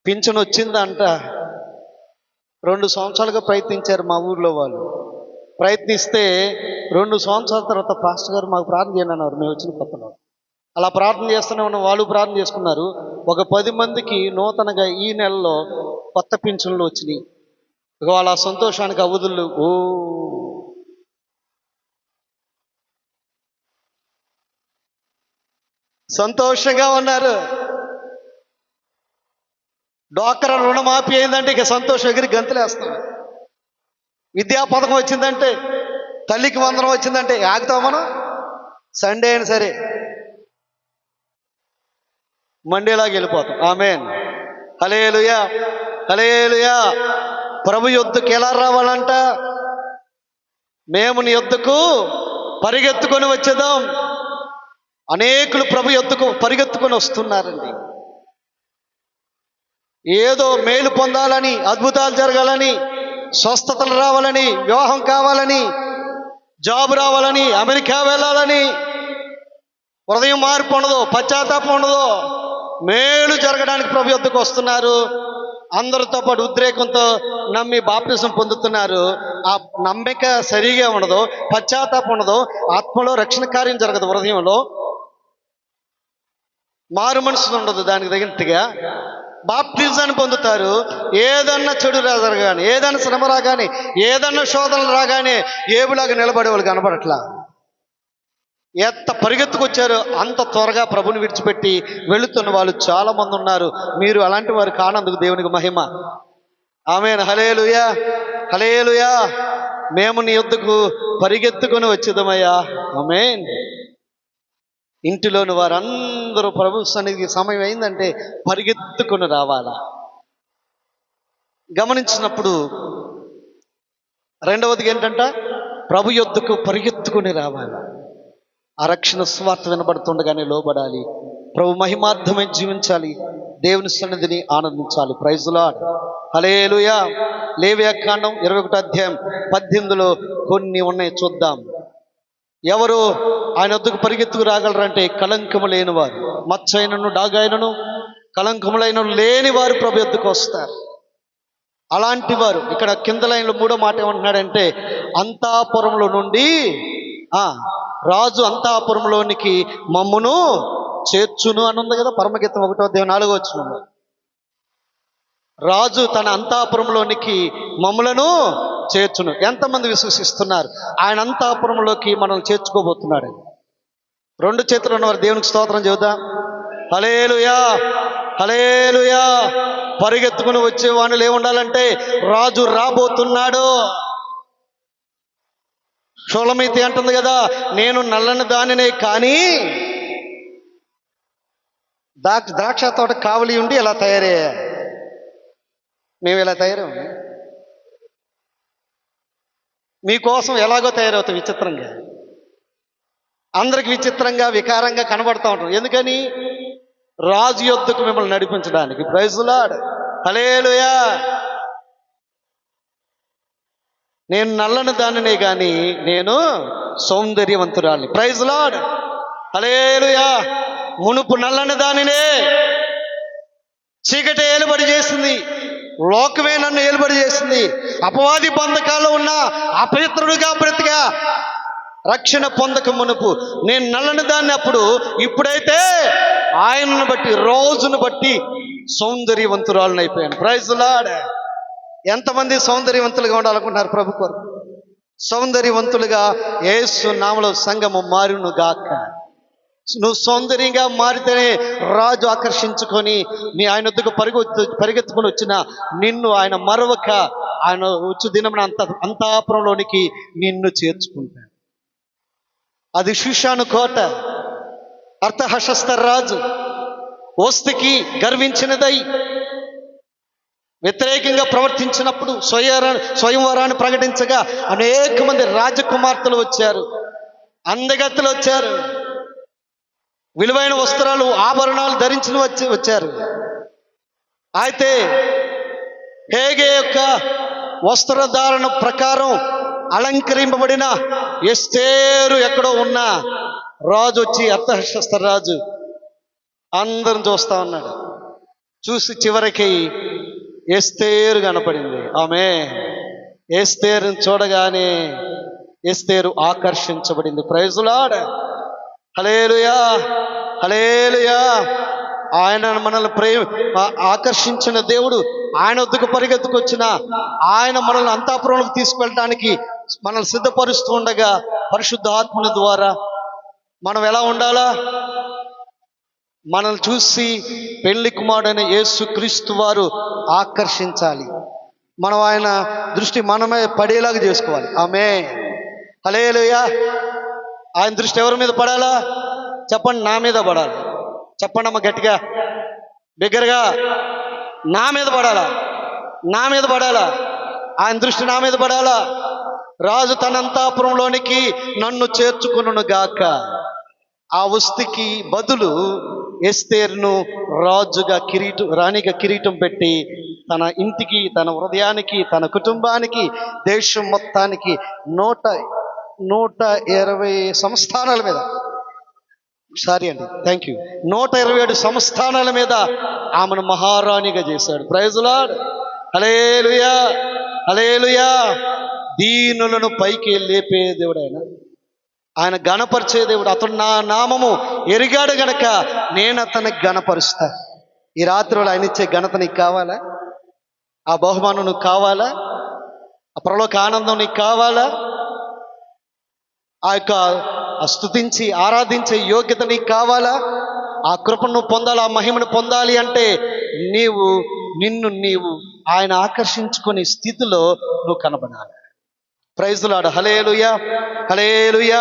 పింఛను వచ్చిందంట. 2 సంవత్సరాలుగా ప్రయత్నించారు మా ఊర్లో వాళ్ళు. ప్రయత్నిస్తే 2 సంవత్సరాల తర్వాత పాస్టర్ గారు మాకు ప్రార్థన చేయండి అన్నారు. మేము వచ్చిన కొత్తలో అలా ప్రార్థన చేస్తూనే ఉన్నాం. వాళ్ళు ప్రార్థన చేసుకున్నారు. ఒక 10 మందికి నూతనగా ఈ నెలలో కొత్త పింఛన్లు వచ్చినాయి. వాళ్ళ సంతోషానికి అవధులు సంతోషంగా ఉన్నారు. డ్వాక్రా రుణమాఫీ అయిందంటే ఇక సంతోషం ఎగిరి గంతులేస్తాం. విద్యా పథకం వచ్చిందంటే, తల్లికి వందనం వచ్చిందంటే ఆగుతాం మనం. సండే అయినా సరే మండేలాగా వెళ్ళిపోతాం. ఆమేన్. హల్లెలూయా. హల్లెలూయా. ప్రభు యొద్దకు ఎలా రావాలంట? మేము నీ యొద్దకు పరిగెత్తుకొని వచ్చేదాం. అనేకులు ప్రభు యొద్దకు పరిగెత్తుకొని వస్తున్నారండి. ఏదో మేలు పొందాలని, అద్భుతాలు జరగాలని, స్వస్థతలు రావాలని, వివాహం కావాలని, జాబ్ రావాలని, అమెరికా వెళ్ళాలని, హృదయం మార్పు ఉండదు, పశ్చాత్తాపం ఉండదు, మేలు జరగడానికి ప్రభు యొద్దకు వస్తున్నారు. అందరితో పాటు ఉద్రేకంతో నమ్మి బాప్తిసం పొందుతున్నారు. ఆ నమ్మిక సరిగా ఉండదు, పశ్చాత్తాపం ఉండదు, ఆత్మలో రక్షణ కార్యం జరగదు, హృదయంలో మారు మనసు ఉండదు. దానికి తగినట్టుగా బాప్తిజాన్ని పొందుతారు. ఏదన్నా చెడు జరగానే, ఏదన్నా శ్రమ రాగానే, ఏదన్నా శోధనలు రాగానే ఏబులాగా నిలబడే వాళ్ళు కనబడట్లా. ఎంత పరిగెత్తుకొచ్చారో అంత త్వరగా ప్రభుని విడిచిపెట్టి వెళుతున్న వాళ్ళు చాలా మంది ఉన్నారు. మీరు అలాంటి వారు కానందుకు దేవునికి మహిమ. ఆమేన్. హల్లెలూయా. హల్లెలూయా. మేము నీ యొద్దకు పరిగెత్తుకొని వచ్చేదమయ్యా. ఆమేన్. ఇంటిలోని వారందరూ ప్రభు సన్నిధికి సమయం అయిందంటే పరిగెత్తుకొని రావాలా. గమనించినప్పుడు రెండవది ఏంటంట, ప్రభు యొద్దకు పరిగెత్తుకొని రావాలి. ఆ రక్షణ స్వార్థ వినబడుతుండగానే లోబడాలి. ప్రభు మహిమార్థమై జీవించాలి. దేవుని సన్నిధిని ఆనందించాలి. Praise Lord. హల్లెలూయా. లేవియాకాండం 21వ అధ్యాయం 18లో కొన్ని ఉన్నాయి, చూద్దాం. ఎవరు ఆయన వద్దకు పరిగెత్తుకు రాగలరంటే కళంకము లేనివారు, మచ్చైనను డాగైనను కళంకములైన లేని వారు ప్రభు యొద్దకు వస్తారు. అలాంటి వారు ఇక్కడ కింద లైన్లో 3వ మాట ఏమంటున్నాడంటే, అంతాపురంలో నుండి రాజు అంతాపురంలోనికి మమ్మును చేర్చును అని ఉంది కదా, పరమగీతం 1వ అధ్యాయం 4వ వచనంలో. రాజు తన అంతాపురంలోనికి మమ్ములను చేర్చును. ఎంతమంది విశ్వసిస్తున్నారు ఆయన అంతాపురంలోకి మనల్ని చేర్చుకోబోతున్నాడు? రెండు చేతులు ఉన్నవారు దేవునికి స్తోత్రం చెబుదాం. హల్లెలూయా, హల్లెలూయా. పరిగెత్తుకుని వచ్చే వాణులు ఏముండాలంటే రాజు రాబోతున్నాడు. షోలమీతి అంటుంది కదా, నేను నల్లని దానినే కానీ ద్రాక్ష తోట కావలి ఉండి ఇలా తయారయ్యా. మేము ఇలా తయారవు, మీకోసం ఎలాగో తయారవుతాం విచిత్రంగా, అందరికి విచిత్రంగా వికారంగా కనబడతా ఉంటాం. ఎందుకని? రాజు యొద్దకు మిమ్మల్ని నడిపించడానికి. ప్రైజ్ ది లార్డ్, హల్లెలూయా. నేను నల్లని దానినే కానీ నేను సౌందర్యవంతురాలి. ప్రైజ్ ది లార్డ్, హల్లెలూయా. మునుపు నల్లని దానినే, చీకటి ఏలుబడి చేసింది, లోకమే నన్ను ఏలుబడి చేసింది, అపవాది బంధకాల్లో ఉన్న అపవిత్రుడుగా బ్రతిగా రక్షణ పొందక మునుపు నేను నల్లని దాన్ని. అప్పుడు ఇప్పుడైతే ఆయనను బట్టి రోజును బట్టి సౌందర్యవంతురాలను అయిపోయాను. Praise the Lord. ఎంతమంది సౌందర్యవంతులుగా ఉండాలనుకుంటున్నారు ప్రభు కొరకు? సౌందర్యవంతులుగా యేసు నామములో సంఘము మారును గాక. నువ్వు సౌందర్యంగా మారితేనే రాజు ఆకర్షించుకొని నీ ఆయన వద్దకు పరిగెత్తుకుని వచ్చిన నిన్ను ఆయన మరొక ఆయన వచ్చు దినమున అంతాపురంలోనికి నిన్ను చేర్చుకుంటాడు. అది షూషాను కోట, అర్థహశస్త రాజు ఓస్తికి గర్వించినదై వ్యతిరేకంగా ప్రవర్తించినప్పుడు స్వయంవరాన్ని ప్రకటించగా అనేక మంది రాజకుమార్తెలు వచ్చారు, అందగత్తెలు వచ్చారు, విలువైన వస్త్రాలు ఆభరణాలు ధరించిన వచ్చారు. అయితే హేగే యొక్క వస్త్రధారణ ప్రకారం అలంకరింపబడిన ఎస్తేరు ఎక్కడో ఉన్న రాజు వచ్చి, అర్థహశస్త రాజు అందరం చూస్తా ఉన్నాడు. చూసి చివరికి ఎస్తేరు కనపడింది. ఆమె ఎస్తేరుని చూడగానే ఎస్తేరు ఆకర్షించబడింది. ప్రైజ్ ది లార్డ్, హల్లెలూయా, హల్లెలూయా. ఆయన మనల్ని ఆకర్షించిన దేవుడు, ఆయన వద్దకు పరిగెత్తుకొచ్చిన ఆయన మనల్ని అంతాపురంలోకి తీసుకెళ్ళడానికి మనల్ని సిద్ధపరుస్తూ ఉండగా పరిశుద్ధాత్మని ద్వారా మనం ఎలా ఉండాలా? మనల్ని చూసి పెళ్లి కుమారుడైన యేసుక్రీస్తు వారు ఆకర్షించాలి. మనం ఆయన దృష్టి మనమే పడేలాగా చేసుకోవాలి. ఆమేన్, హల్లెలూయా. ఆయన దృష్టి ఎవరి మీద పడాలా? చెప్పండి, నా మీద పడాలి. చెప్పండి అమ్మ గట్టిగా బిగ్గరగా, నా మీద పడాలా, నా మీద పడాలా. ఆయన దృష్టి నా మీద పడాలా. రాజు తన అంతఃపురంలోనికి నన్ను చేర్చుకొనును గాక. ఆ వస్తుకి బదులు ఎస్తేరును రాజుగా రాణిగా కిరీటం పెట్టి తన ఇంటికి, తన హృదయానికి, తన కుటుంబానికి, దేశం మొత్తానికి 120 సంస్థానాల మీద 127 సంస్థానాల మీద ఆమెను మహారాణిగా చేశాడు. ప్రైజ్ ది లార్డ్, హల్లెలూయా, హల్లెలూయా. దీనులను పైకి లేపే దేవుడు ఆయన గణపరిచే దేవుడు. అతడు నా నామము ఎరిగాడు గనక నేను అతనికి గణపరుస్తా. ఈ రాత్రిలో ఆయన ఇచ్చే ఘనత నీకు కావాలా? ఆ బహుమానం నీకు కావాలా? ఆ పరలోక ఆనందం నీకు కావాలా? ఆ యొక్క స్తుతించి ఆరాధించే యోగ్యత నీకు కావాలా? ఆ కృపను పొందాలి, ఆ మహిమను పొందాలి అంటే నిన్ను ఆయన ఆకర్షించుకునే స్థితిలో నువ్వు కనబడాలి. ప్రైజ్ ది లార్డ్, హల్లెలూయా, హల్లెలూయా.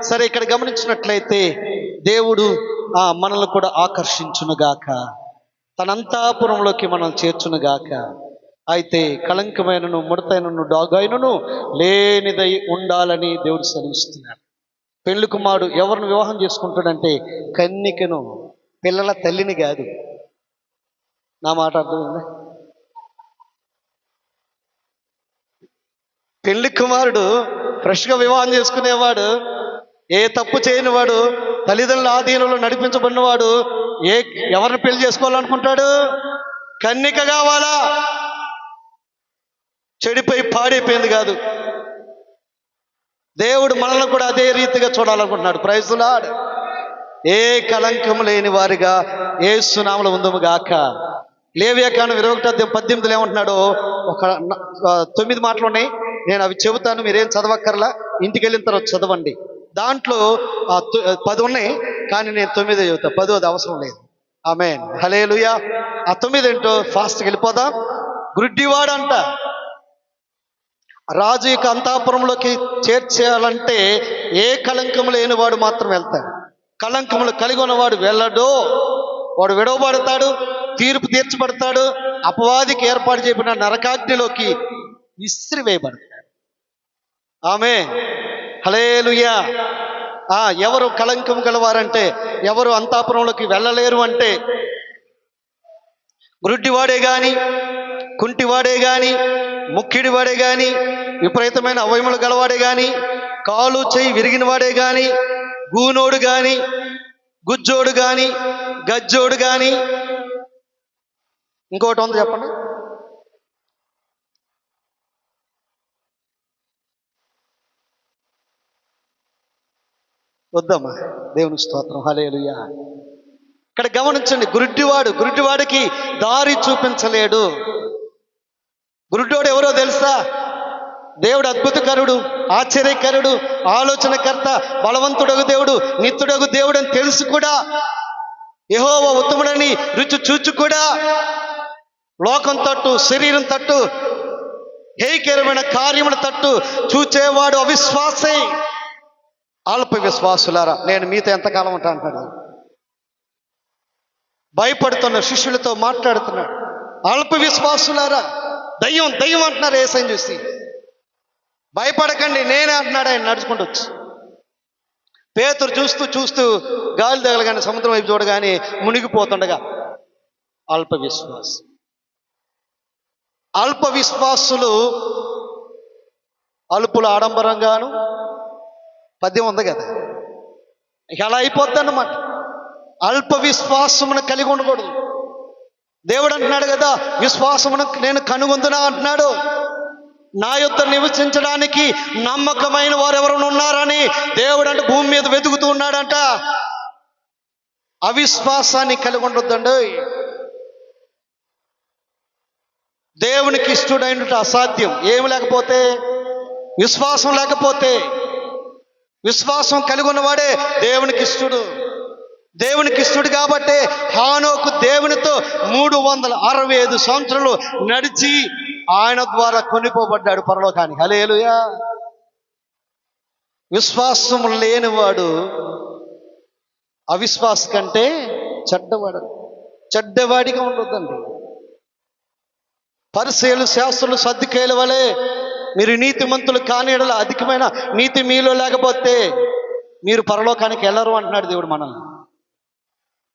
సరే, ఇక్కడ గమనించినట్లయితే దేవుడు మనల్ని కూడా ఆకర్షించునుగాక, తన అంతఃపురంలోకి మనం చేర్చునుగాక. అయితే కళంకమైనను ముడతైనను డాగైనను లేనిదై ఉండాలని దేవుడు సెలవిస్తున్నాడు. పెళ్లి కుమారుడు ఎవరిని వివాహం చేసుకుంటాడంటే కన్నికను, పిల్లల తల్లిని కాదు. నా మాట అర్థమైందా? పెళ్లి కుమారుడు ఫ్రెష్గా వివాహం చేసుకునేవాడు, ఏ తప్పు చేయని వాడు, తల్లిదండ్రుల ఆధీనంలో నడిపించబడినవాడు ఎవరిని పెళ్లి చేసుకోవాలనుకుంటాడు? కన్నిక కావాలా? చెడిపోయి పాడైపోయింది కాదు. దేవుడు మనల్ని కూడా అదే రీతిగా చూడాలనుకుంటున్నాడు. Praise the Lord. ఏ కళంకం లేని వారిగా యేసు నామములో ఉందుము గాక. లేవియాకాండం 21:18 ఏమంటున్నాడో ఒక 9 మాటలు ఉన్నాయి. నేను అవి చెబుతాను, మీరేం చదవక్కర్లా, ఇంటికి వెళ్ళిన తర్వాత చదవండి. దాంట్లో 10 ఉన్నాయి, కానీ నేను 9 చెబుతా, 10ది అవసరం లేదు. ఆమేన్, హల్లెలూయా. ఆ 9 ఏంటో ఫాస్ట్గా వెళ్ళిపోదాం. గుడ్డివాడంట రాజు యొక్క అంతఃపురంలోకి చేర్చేయాలంటే ఏ కళంకము లేనివాడు మాత్రం వెళ్తాడు. కళంకములు కలిగి ఉన్నవాడు వెళ్ళడు. వాడు విడవబడతాడు, తీర్పు తీర్చబడతాడు, అపవాదికి ఏర్పాటు చేయబడిన నరకాగ్నిలోకి విసిరి వేయబడతాడు. ఆమేన్, హల్లెలూయా. ఎవరు కళంకం గలవారంటే, ఎవరు అంతఃపురంలోకి వెళ్ళలేరు అంటే, గుడ్డివాడే గాని, కుంటివాడే గాని, ముక్కిడివాడే గాని, విపరీతమైన అవయములు గలవాడే గాని, కాలు చెయ్యి విరిగిన వాడే గాని, గూనోడు గాని, గుజ్జోడు గాని, గజ్జోడు గాని, ఇంకోటి ఉంది చెప్పండి, వద్దమ్మా. దేవుని స్తోత్రం, హల్లెలూయా. ఇక్కడ గమనించండి, గురుడ్డివాడికి దారి చూపించలేడు. గురుడ్డోడు ఎవరో తెలుసా? దేవుడు అద్భుతకరుడు, ఆశ్చర్యకరుడు, ఆలోచనకర్త, బలవంతుడగు దేవుడు, నిత్యుడగు దేవుడు అని తెలుసు కూడా, యెహోవా ఉత్తముడని రుచి చూచు కూడా, లోకం తట్టు, శరీరం తట్టు, హేయకరమైన కార్యముల తట్టు చూచేవాడు అవిశ్వాసే. అల్ప విశ్వాసులారా, నేను మీతో ఎంతకాలం ఉంటా అంటాడు. భయపడుతున్న శిష్యులతో మాట్లాడుతున్నాడు. అల్ప విశ్వాసులారా, దయ్యం అంటున్నారు యేసుని చూసి. భయపడకండి, నేనే అంటున్నాడు ఆయన నడుచుకుంటూ వచ్చి. పేతురు చూస్తూ గాలి తగలగానే, సముద్రం వైపు చూడగానే మునిగిపోతుండగా అల్ప విశ్వాసులు అల్పుల ఆడంబరంగాను, పద్యం ఉంది కదా, ఇక అలా అయిపోద్ది అన్నమాట. అల్ప విశ్వాసమును కలిగి ఉండకూడదు. దేవుడు అంటున్నాడు కదా, విశ్వాసమును నేను కనుగొందునా అంటున్నాడు. నా యొద్ద నివసించడానికి నమ్మకమైన వారు ఎవరైనా ఉన్నారని దేవుడు అంటే భూమి మీద వెతుకుతూ ఉన్నాడంట. అవిశ్వాసాన్ని కలిగి ఉండొద్దండి. దేవునికి ఇష్టడైనట్టు అసాధ్యం. ఏమి లేకపోతే, విశ్వాసం లేకపోతే. విశ్వాసం కలిగి ఉన్నవాడే దేవునికి ఇష్టడు కాబట్టి హానోకు దేవునితో 365 సంవత్సరాలు నడిచి ఆయన ద్వారా కొనిపోబడ్డాడు పరలోకానికి. హల్లెలూయా. విశ్వాసం లేనివాడు అవిశ్వాస కంటే చెడ్డవాడిగా ఉండొద్దండి. పరిసయ్యులు, శాస్త్రులు, సద్దుకేయుల వలె మీరు నీతిమంతులు కాని యెడల అధికమైన నీతి మీలో లేకపోతే మీరు పరలోకానికి వెళ్ళరు అంటున్నాడు దేవుడు మనల్ని.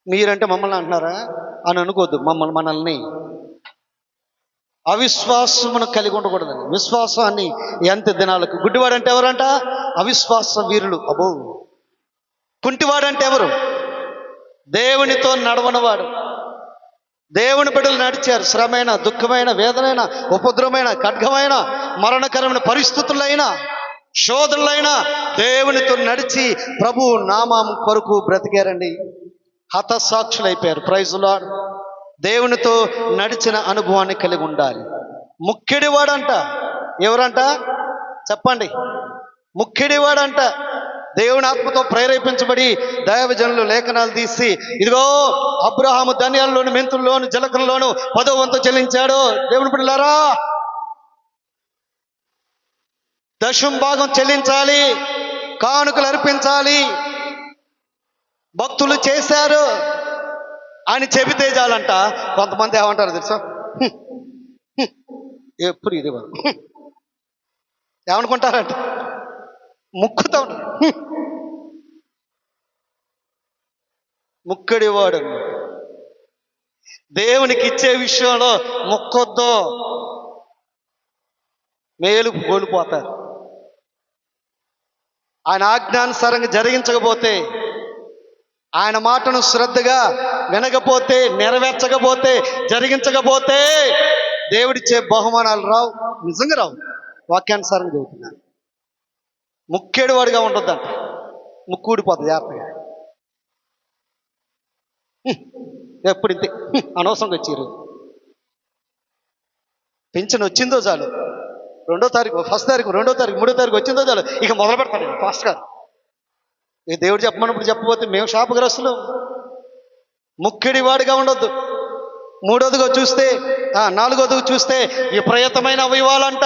మీరంటే మమ్మల్ని అంటున్నారా అని అనుకోద్దు. మనల్ని అవిశ్వాసమును కలిగి ఉండకూడదండి. విశ్వాసాన్ని ఎంత దినాలకు. గుడ్డివాడంటే ఎవరంట? అవిశ్వాస వీరులు. అబ్బో. కుంటివాడంటే ఎవరు? దేవునితో నడవనవాడు. దేవుని బిడ్డలు నడిచారు. శ్రమైన, దుఃఖమైన, వేదనైన, ఉపద్రవమైన, ఖడ్గమైన, మరణకరమైన పరిస్థితులైనా, శోధనలైనా దేవునితో నడిచి ప్రభు నామం కొరకు బ్రతికారండి. హతసాక్షులైపోయారు. Praise lord. దేవునితో నడిచిన అనుభవాన్ని కలిగి ఉండాలి. ముక్కిడివాడంట ఎవరంట చెప్పండి? ముక్కిడివాడంట దేవుని ఆత్మతో ప్రేరేపించబడి దైవజనులు లేఖనాలు తీసి, ఇదిగో అబ్రహాము ధాన్యాల్లోను, మెంతుల్లోను, జలకంలోను 10వ వంతు చెల్లించాడు. దేవుని బిడ్డలారా, 10వ భాగం చెల్లించాలి, కానుకలు అర్పించాలి. భక్తులు చేశారు అని చెబితే చాలంట. కొంతమంది ఏమంటారు తెలుసా? ఎప్పుడు ఇది ఏమనుకుంటారంట? ముక్కుతో ముక్కడివాడు. దేవునికి ఇచ్చే విషయంలో మొక్కొద్దు, మేలు కోల్పోతారు. ఆయన ఆజ్ఞానుసారంగా జరిగించకపోతే, ఆయన మాటను శ్రద్ధగా వినకపోతే, నెరవేర్చకపోతే, జరిగించకపోతే దేవుడిచ్చే బహుమానాలు రావు. నిజంగా రావు. వాక్యానుసారంగా చెబుతున్నాను. ముక్కేడువాడిగా ఉండొద్దంట. ముక్కు ఊడిపోతుంది జాగ్రత్తగా. ఎప్పుడు ఇంతే అనవసరంగా వచ్చారు. పెన్షన్ వచ్చిందో చాలు, 2వ తారీఖు, 1వ తారీఖు, 2వ తారీఖు, 3వ తారీఖు వచ్చిందో చాలు, ఇక మొదలు పెడతాను ఫాస్ట్ గా. ఈ దేవుడు చెప్పమన్నప్పుడు చెప్పబోతే మేము శాపగ్రస్తులు. ముక్కిడివాడిగా ఉండొద్దు. మూడోదిగా చూస్తే నాలుగోదిగా చూస్తే విపరీతమైన అవయవాలంట.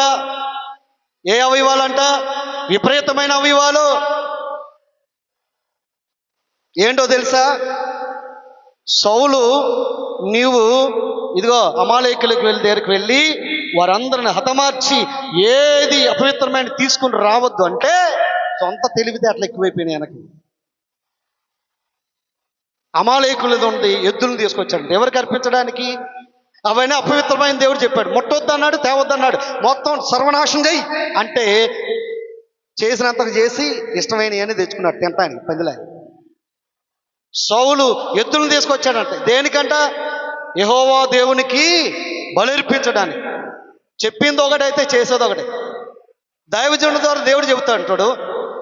ఏ అవయవాలంట? విపరీతమైన అవయవాలు. ఏంటో తెలుసా? సౌలు నీవు ఇదిగో అమాలేకులకు దగ్గరికి వెళ్ళి వారందరిని హతమార్చి ఏది అపవిత్రమైన తీసుకుని రావద్దు అంటే సొంత తెలివితే అట్లా ఎక్కువైపోయినాయి వెనక్కి. అమాలేకులది ఉంది ఎద్దులను తీసుకొచ్చాడు ఎవరికి అర్పించడానికి? అవన్నీ అపవిత్రమైన దేవుడు చెప్పాడు. ముట్టొద్దు అన్నాడు, తేవద్దు అన్నాడు. మొత్తం సర్వనాశనం చేయి అంటే చేసినంతకు చేసి ఇష్టమైన అని తెచ్చుకున్నాడు తింటానికి పందిలా. సౌలు ఎద్దులను తీసుకొచ్చాడంట. దేనికంట? యెహోవా దేవునికి బలిర్పించడానికి. చెప్పింది ఒకటైతే చేసేది ఒకటే. దైవజనుల ద్వారా దేవుడు చెబుతా ఉంటాడు.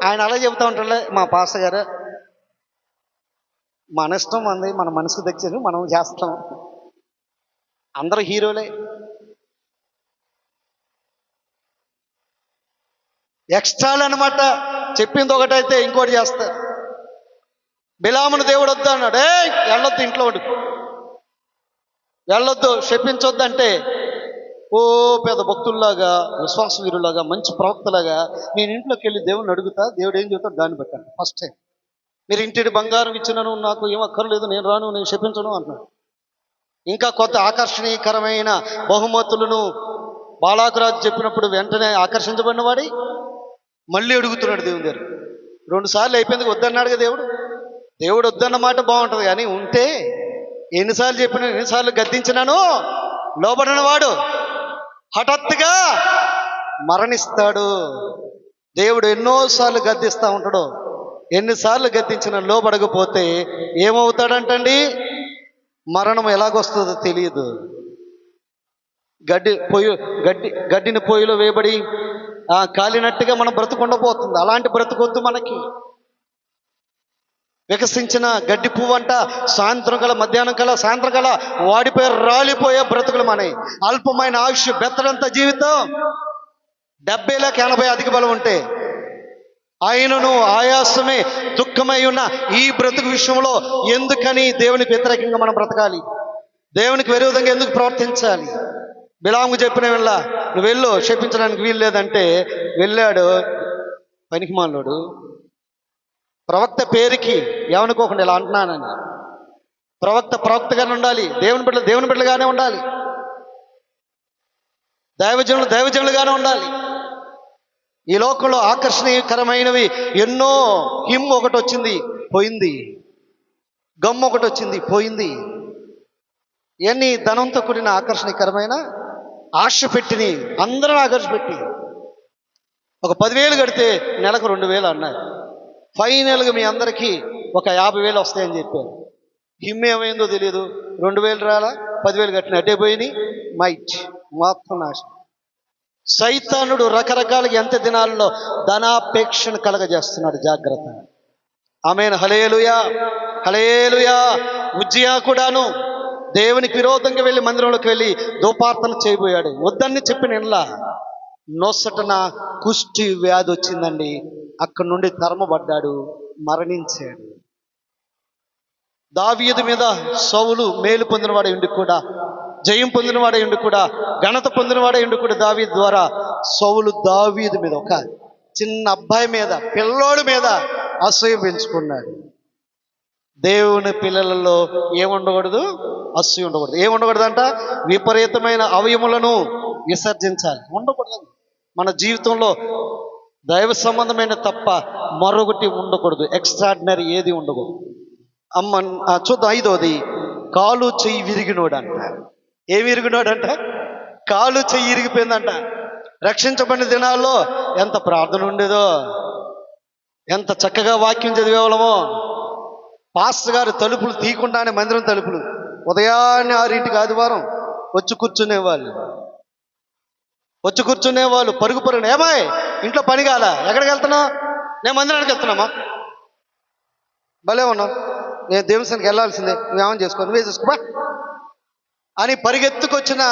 ఆయన అలా చెబుతా ఉంటాడు, మా పాస్టర్ గారు మన ఇష్టం అంది, మన మనసుకు తెచ్చింది మనం చేస్తాం. అందరూ హీరోలే. ఎక్స్ట్రాలు అనమాట. చెప్పింది ఒకటైతే ఇంకోటి చేస్తారు. బిలామును దేవుడు వద్దు అన్నాడు. వెళ్ళొద్దు, ఇంట్లో ఉండు, వెళ్ళొద్దు, శపించొద్దు అంటే ఓ పెద్ద భక్తుల్లాగా, విశ్వాస వీరులాగా, మంచి ప్రవక్తలాగా నేను ఇంట్లోకి వెళ్ళి దేవుడిని అడుగుతా, దేవుడు ఏం చెబుతాడు దాన్ని పెట్టాను. ఫస్ట్ టైం మీరు ఇంటిని బంగారం ఇచ్చినను నాకు ఏం అక్కర్లేదు, నేను రాను, నేను శపించను అంటున్నాడు. ఇంకా కొత్త ఆకర్షణీయకరమైన బహుమతులను బాలాకురాజు చెప్పినప్పుడు వెంటనే ఆకర్షించబడిన వాడి మళ్ళీ అడుగుతున్నాడు దేవుని దగ్గర. 2 సార్లు అయిపోయింది, వద్దన్నాడుగా దేవుడు. దేవుడు వద్దన్న మాట బాగుంటుంది, కానీ ఉంటే ఎన్నిసార్లు చెప్పినా, ఎన్నిసార్లు గద్దించినాను లోబడిన వాడు హఠాత్తుగా మరణిస్తాడు. దేవుడు ఎన్నోసార్లు గద్దిస్తూ ఉంటాడు. ఎన్నిసార్లు గద్దించిన లోబడకపోతే ఏమవుతాడంటండి? మరణం ఎలాగొస్తుందో తెలియదు. గడ్డిని పొయ్యిలో వేయబడి కాలినట్టుగా మనం బ్రతుకుండబోతుంది. అలాంటి బ్రతుకొద్దు మనకి. వికసించిన గడ్డి పువ్వు అంట సాయంత్రం కల, మధ్యాహ్నం కల, సాయంత్రం కల వాడిపోయి రాలిపోయే బ్రతుకులు మనవి. అల్పమైన ఆయుష్, బెత్తడంత జీవితం. 70-80 అధిక బలం ఉంటే ఆయనను ఆయాసమే దుఃఖమై ఉన్న ఈ బ్రతుకు విషయంలో ఎందుకని దేవునికి వ్యతిరేకంగా మనం బ్రతకాలి? దేవునికి విరోధంగా ఎందుకు ప్రవర్తించాలి? బిలాము చెప్పిన వెళ్ళ నువ్వు వెళ్ళు, శపించడానికి వీలు లేదంటే వెళ్ళాడు పనికిమాలోడు. ప్రవక్త పేరుకి ఏమనుకోకుండా ఇలా అంటున్నానని. ప్రవక్తగానే ఉండాలి, దేవుని బిడ్డలుగానే ఉండాలి, దైవజనులుగానే ఉండాలి. ఈ లోకంలో ఆకర్షణీయకరమైనవి ఎన్నో. హిమ్ ఒకటి వచ్చింది, పోయింది. గమ్ ఒకటి వచ్చింది, పోయింది. ఇవన్నీ ధనంతో కూడిన ఆకర్షణీయకరమైన ఆశ పెట్టిని అందరూ ఆకర్షపెట్టి ఒక 10,000 కడితే నెలకు 2,000 అన్నారు. ఫైనల్గా మీ అందరికీ ఒక 50,000 వస్తాయని చెప్పారు. హిమ్ ఏమైందో తెలియదు, 2,000 రాలా, 10,000 కట్టిన అడ్డే పోయినాయి. మైట్ మొత్తం నాశనం. సైతానుడు రకరకాలుగా ఎంత దినాల్లో ధనాపేక్షను కలగజేస్తున్నాడు. జాగ్రత్త. ఆమేన్. హల్లెలూయా, హల్లెలూయా. ఉజ్జియా కూడాను దేవునికి విరోధంగా వెళ్ళి మందిరంలోకి వెళ్ళి ధూపార్తన చేయబోయాడు. వద్దని చెప్పిన ఇండ్లా నొసటన కుష్టి వ్యాధి వచ్చిందండి. అక్కడి నుండి తరమబడ్డాడు, మరణించాడు. దావీదు మీద సౌలు మేలు పొందినవాడే ఉండి కూడా, జయం పొందినవాడే ఉండి కూడా, ఘనత పొందినవాడే ఉండి కూడా దావీదు ద్వారా సౌలు దావీదు మీద, ఒక చిన్న అబ్బాయి మీద, పిల్లోడి మీద అసూయ పెంచుకున్నాడు. దేవుని పిల్లలలో ఏముండకూడదు? అసూయ ఉండకూడదు. ఏముండకూడదంట? విపరీతమైన అవయములను విసర్జించాలి. ఉండకూడదు. మన జీవితంలో దైవ సంబంధమైన తప్ప మరొకటి ఉండకూడదు. ఎక్స్ట్రాడినరీ ఏది ఉండకూడదు. చూద్దాం. 5వది, కాలు చెయ్యి విరిగినోడంట. ఏమి విరిగినోడంట? కాలు చెయ్యి ఇరిగిపోయిందంట. రక్షించబడిన దినాల్లో ఎంత ప్రార్థన ఉండేదో, ఎంత చక్కగా వాక్యం చదివేవాళ్ళమో. పాస్టర్ గారు తలుపులు తీయకుండానే మందిరం తలుపులు ఉదయాన్నే 6ంటికి ఆదివారం వచ్చి కూర్చునేవాళ్ళు పరుగు ఏమాయ్ ఇంట్లో పని కాల, ఎక్కడికి వెళ్తున్నావు? నేను మందిరానికి వెళ్తున్నామా? భలే ఉన్నావు, నేను దేవస్థానికి వెళ్ళాల్సిందే, నువ్వేమని చేసుకో, నువ్వే చేసుకో అని పరిగెత్తుకొచ్చిన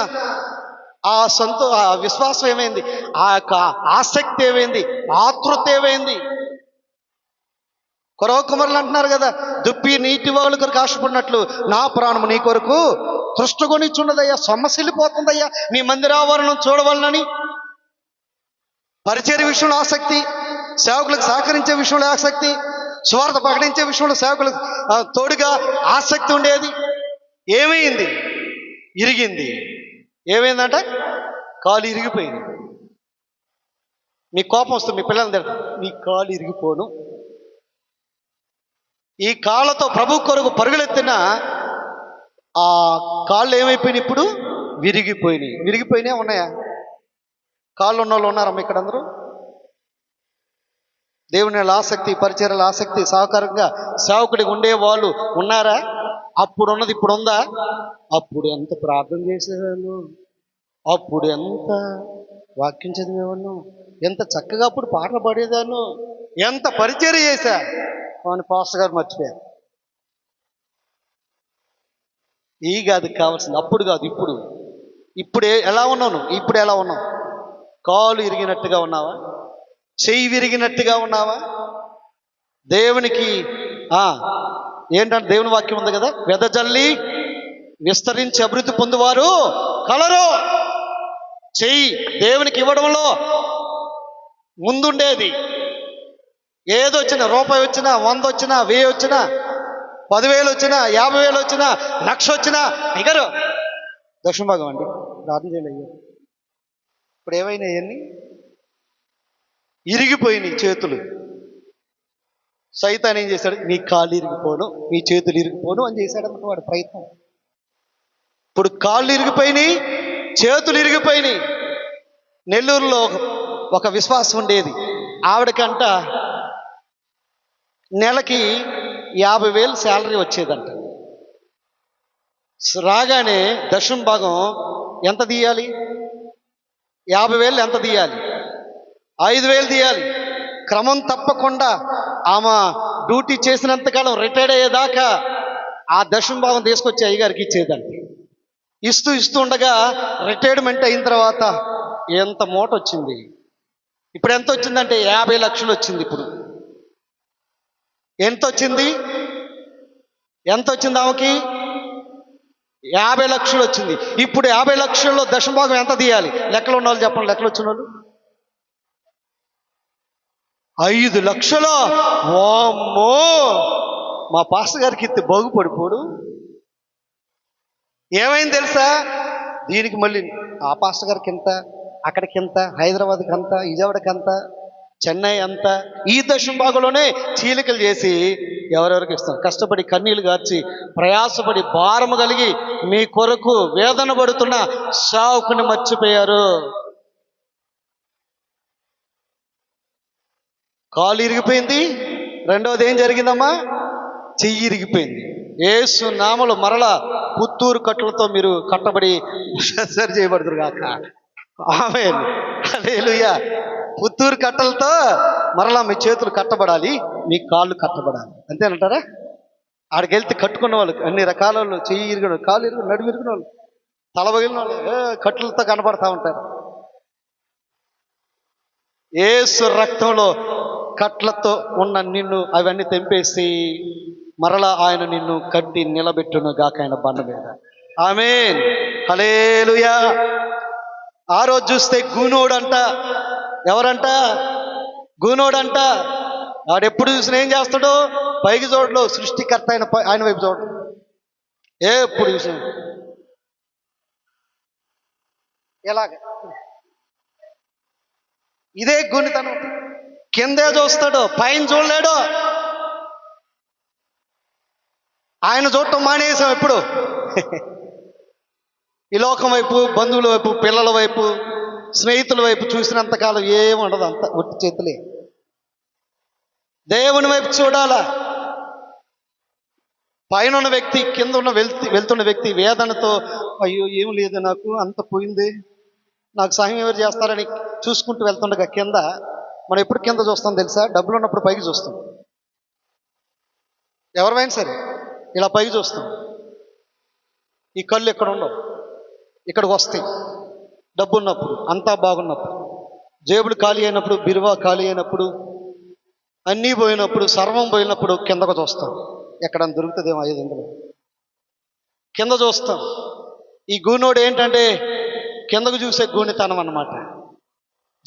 ఆ విశ్వాసం ఏమైంది? ఆ యొక్క ఆసక్తి ఏమైంది? ఆతృత ఏమైంది? కొరవ కుమారులు అంటున్నారు కదా, దుప్పి నీటి వాళ్ళ కొరకు ఆశపడినట్లు నా ప్రాణము నీ కొరకు తృష్టుకొనిచున్నదయ్యా, సొమ్మసిల్లిపోతుందయ్యా నీ మందిరావరణం చూడవాలని. పరిచర్య విషయంలో ఆసక్తి, సేవకులకు సహకరించే విషయంలో ఆసక్తి, స్వార్థ ప్రకటించే విషయంలో సేవకులకు తోడుగా ఆసక్తి ఉండేది. ఏమైంది? ఇరిగింది. ఏమైందంట? కాలు ఇరిగిపోయింది. మీ కోపం వస్తుంది, మీ పిల్లలు తిడతారు, నీ కాలు ఇరిగిపోను. ఈ కాళ్ళతో ప్రభు కొరకు పరుగులెత్తిన ఆ కాళ్ళు ఏమైపోయినాయి? ఇప్పుడు విరిగిపోయినాయి. విరిగిపోయినాయి ఉన్నాయా? కాళ్ళు ఉన్న వాళ్ళు ఉన్నారమ్మా ఇక్కడ అందరూ? దేవుని ఆసక్తి, పరిచర్యల ఆసక్తి, సహకారంగా సేవకుడికి ఉండే వాళ్ళు ఉన్నారా? అప్పుడు ఉన్నది ఇప్పుడు ఉందా? అప్పుడు ఎంత ప్రార్థన చేసేవాళ్ళు, అప్పుడు ఎంత వాక్యం చదివేవాళ్ళు, ఎంత చక్కగా అప్పుడు పాటలు పాడేదాను, ఎంత పరిచర్య చేశా అని పాస్టర్ గారు మర్చిపోయారు. ఈ కాదు కావాల్సింది, అప్పుడు కాదు ఇప్పుడు. ఇప్పుడు ఎలా ఉన్నావు? ఇప్పుడు ఎలా ఉన్నావు? కాలు ఇరిగినట్టుగా ఉన్నావా? చెయ్యి విరిగినట్టుగా ఉన్నావా? దేవునికి ఏంటంటే దేవుని వాక్యం ఉంది కదా, వెదజల్లి విస్తరించి అభివృద్ధి పొందువారు కలరు. చెయ్యి దేవునికి ఇవ్వడంలో ముందుండేది. ఏదొచ్చినా, రూపాయి వచ్చినా, 100 వచ్చినా, 1000 వచ్చినా, 10,000 వచ్చినా, 50,000 వచ్చినా, 1,00,000 వచ్చినా నిగరు దక్షిణ భాగం అండి ప్రార్థన చేయలేదు. ఇప్పుడు ఏమైనా ఇవన్నీ ఇరిగిపోయినాయి చేతులు. సైతాన్ ఏం చేశాడు? నీ కాళ్ళు ఇరిగిపోను, నీ చేతులు ఇరిగిపోను అని చేశాడు అన్నమాట వాడు ప్రయత్నం. ఇప్పుడు కాళ్ళు ఇరిగిపోయినాయి, చేతులు ఇరిగిపోయినాయి. నెల్లూరులో ఒక విశ్వాసం ఉండేది. ఆవిడకంట నెలకి 50,000 శాలరీ వచ్చేదంట. రాగానే దశమ భాగం ఎంత తీయాలి? 50,000 ఎంత తీయాలి? 5,000 తీయాలి. క్రమం తప్పకుండా ఆమె డ్యూటీ చేసినంతకాలం రిటైర్డ్ అయ్యేదాకా ఆ దశమ భాగం తీసుకొచ్చి అయ్యగారికి ఇచ్చేదంట. ఇస్తూ ఉండగా రిటైర్మెంట్ అయిన తర్వాత ఎంత మూట వచ్చింది. ఇప్పుడు ఎంత వచ్చిందంటే 50 లక్షలు వచ్చింది. ఇప్పుడు ఎంత వచ్చింది? ఆమెకి 50 లక్షలు వచ్చింది. ఇప్పుడు 50 లక్షల్లో దశమభాగం ఎంత తీయాలి? లెక్కలు ఉన్న వాళ్ళు చెప్పండి, లెక్కలు వచ్చిన వాళ్ళు. 5 లక్షలు. వామ్మో, మా పాస్టర్ గారికి ఇస్తే బాగుపడిపోడు. ఏమైంది తెలుసా? దీనికి మళ్ళీ ఆ పాస్టర్ గారికి ఎంత, అక్కడికి ఎంత, హైదరాబాద్కి అంత, విజయవాడకి అంత, చెన్నై అంత, ఈ దశమ భాగంలోనే చీలికలు చేసి ఎవరెవరికి ఇస్తాం. కష్టపడి కన్నీళ్ళు గార్చి ప్రయాసపడి భారము కలిగి మీ కొరకు వేదన పడుతున్న సేవకుని మర్చిపోయారు. కాలు ఇరిగిపోయింది. రెండవది ఏం జరిగిందమ్మా? చెయ్యి ఇరిగిపోయింది. యేసు నామములో మరలా పుత్తూరు కట్లతో మీరు కట్టబడి సరి చేయబడుతురు కాక. ఆమేన్, హల్లెలూయా. పుత్తూరు కట్టలతో మరలా మీ చేతులు కట్టబడాలి, మీ కాళ్ళు కట్టబడాలి. అంతేనంటారా? ఆడికి వెళ్తే కట్టుకున్న వాళ్ళు అన్ని రకాల వాళ్ళు, చెయ్యి ఇరిగిన వాళ్ళు, కాలు ఇరిగిన, నడుము ఇరిగిన వాళ్ళు, తల పగిలిన వాళ్ళు కట్టులతో కనబడతా ఉంటారు. యేసు రక్తంలో కట్లతో ఉన్న నిన్ను అవన్నీ తెంపేసి మరలా ఆయన నిన్ను కట్టి నిలబెట్టును గాక ఆయన బండ మీద. ఆమేన్, హల్లెలూయా. ఆ రోజు చూస్తే గూనోడంట. ఎవరంట? గూనోడంట. వాడెప్పుడు చూసినా ఏం చేస్తాడు? పైకి చూడడు, సృష్టికర్త ఆయన వైపు చూడడు. ఎప్పుడు చూసిన ఎలాగ ఇదే గుణితనం. కిందే చూస్తాడు, పైన చూడలేడు. ఆయన చూడటం మానేసాం ఎప్పుడు. ఈ లోకం వైపు, బంధువుల వైపు, పిల్లల వైపు, స్నేహితుల వైపు చూసినంతకాలం ఏముండదు, అంత ఒట్టి చేతులే. దేవుని వైపు చూడాలా. పైన ఉన్న వ్యక్తి, కింద ఉన్న వెళ్తున్న వ్యక్తి వేదనతో అయ్యో ఏం లేదు, నాకు అంత పోయింది, నాకు సహాయం ఎవరు చేస్తారని చూసుకుంటూ వెళ్తుండగా కింద మనం ఎప్పుడు కింద చూస్తాం తెలుసా? డబ్బులు ఉన్నప్పుడు పైకి చూస్తాం. ఎవరైనా సరే ఇలా పైకి చూస్తాం. ఈ కళ్ళు ఎక్కడ ఉండవు, ఇక్కడికి వస్తాయి. డబ్బు ఉన్నప్పుడు, అంతా బాగున్నప్పుడు, జేబులు ఖాళీ అయినప్పుడు, బిరువా ఖాళీ అయినప్పుడు, అన్నీ పోయినప్పుడు, సర్వం పోయినప్పుడు కిందకు చూస్తాం, ఎక్కడన్నా దొరుకుతుందేమో 500. కింద చూస్తాం. ఈ గూనోడు ఏంటంటే కిందకు చూసే గూనితనం అన్నమాట.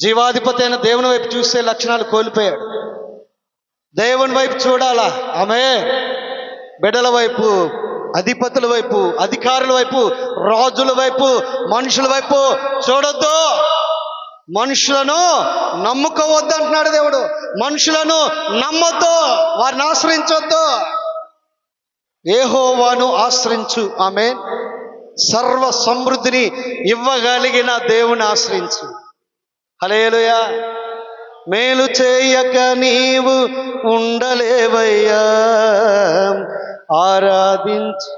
జీవాధిపతి అయిన దేవుని వైపు చూసే లక్షణాలు కోల్పోయాడు. దేవుని వైపు చూడాలా. ఆమె బిడ్డల వైపు, అధిపతుల వైపు, అధికారుల వైపు, రాజుల వైపు, మనుషుల వైపు చూడొద్దు. మనుషులను నమ్ముకోవద్దు అంటున్నాడు దేవుడు. మనుషులను నమ్మొద్దు, వారిని ఆశ్రయించొద్దు. యెహోవాను ఆశ్రయించు. ఆమె సర్వ సమృద్ధిని ఇవ్వగలిగిన దేవుని ఆశ్రయించు. హల్లెలూయా. మేలు చేయక నీవు ఉండలేవయ్యా, ఆరాధించి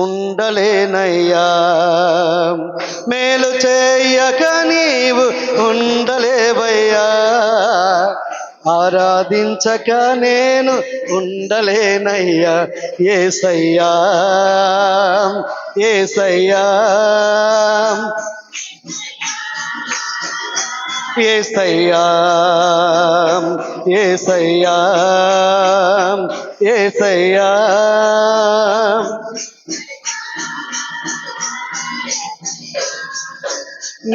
ఉండలేనయ్యా. మేలు చేయక నీవు ఉండలేవయ్యా, ఆరాధించక నేను ఉండలేనయ్యా. యేసయ్యా, యేసయ్యా, యేసయ్యా, యేసయ్యా, యేసయ్యా.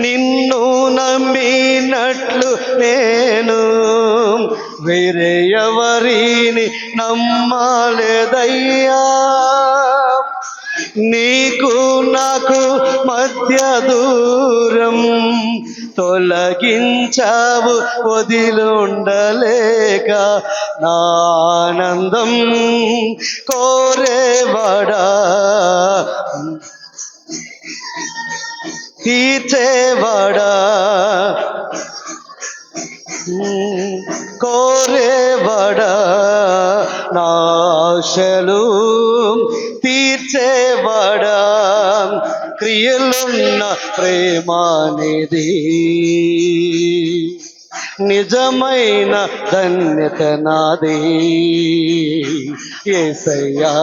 నిన్ను నమ్మినట్లు నేను వేరే ఎవరిని నమ్మలేదయ్యా. నీకు నాకు మధ్య దూరం తొలగించావు, వదిలుండలేక నా ఆనందం కోరేవాడా, తీర్చేవాడా, కోరేవాడా, నా ఆశలు తీర్చేవాడా, క్రియలున్న ప్రేమానిది, నిజమైన ధన్యత నాది. యేసయ్యా,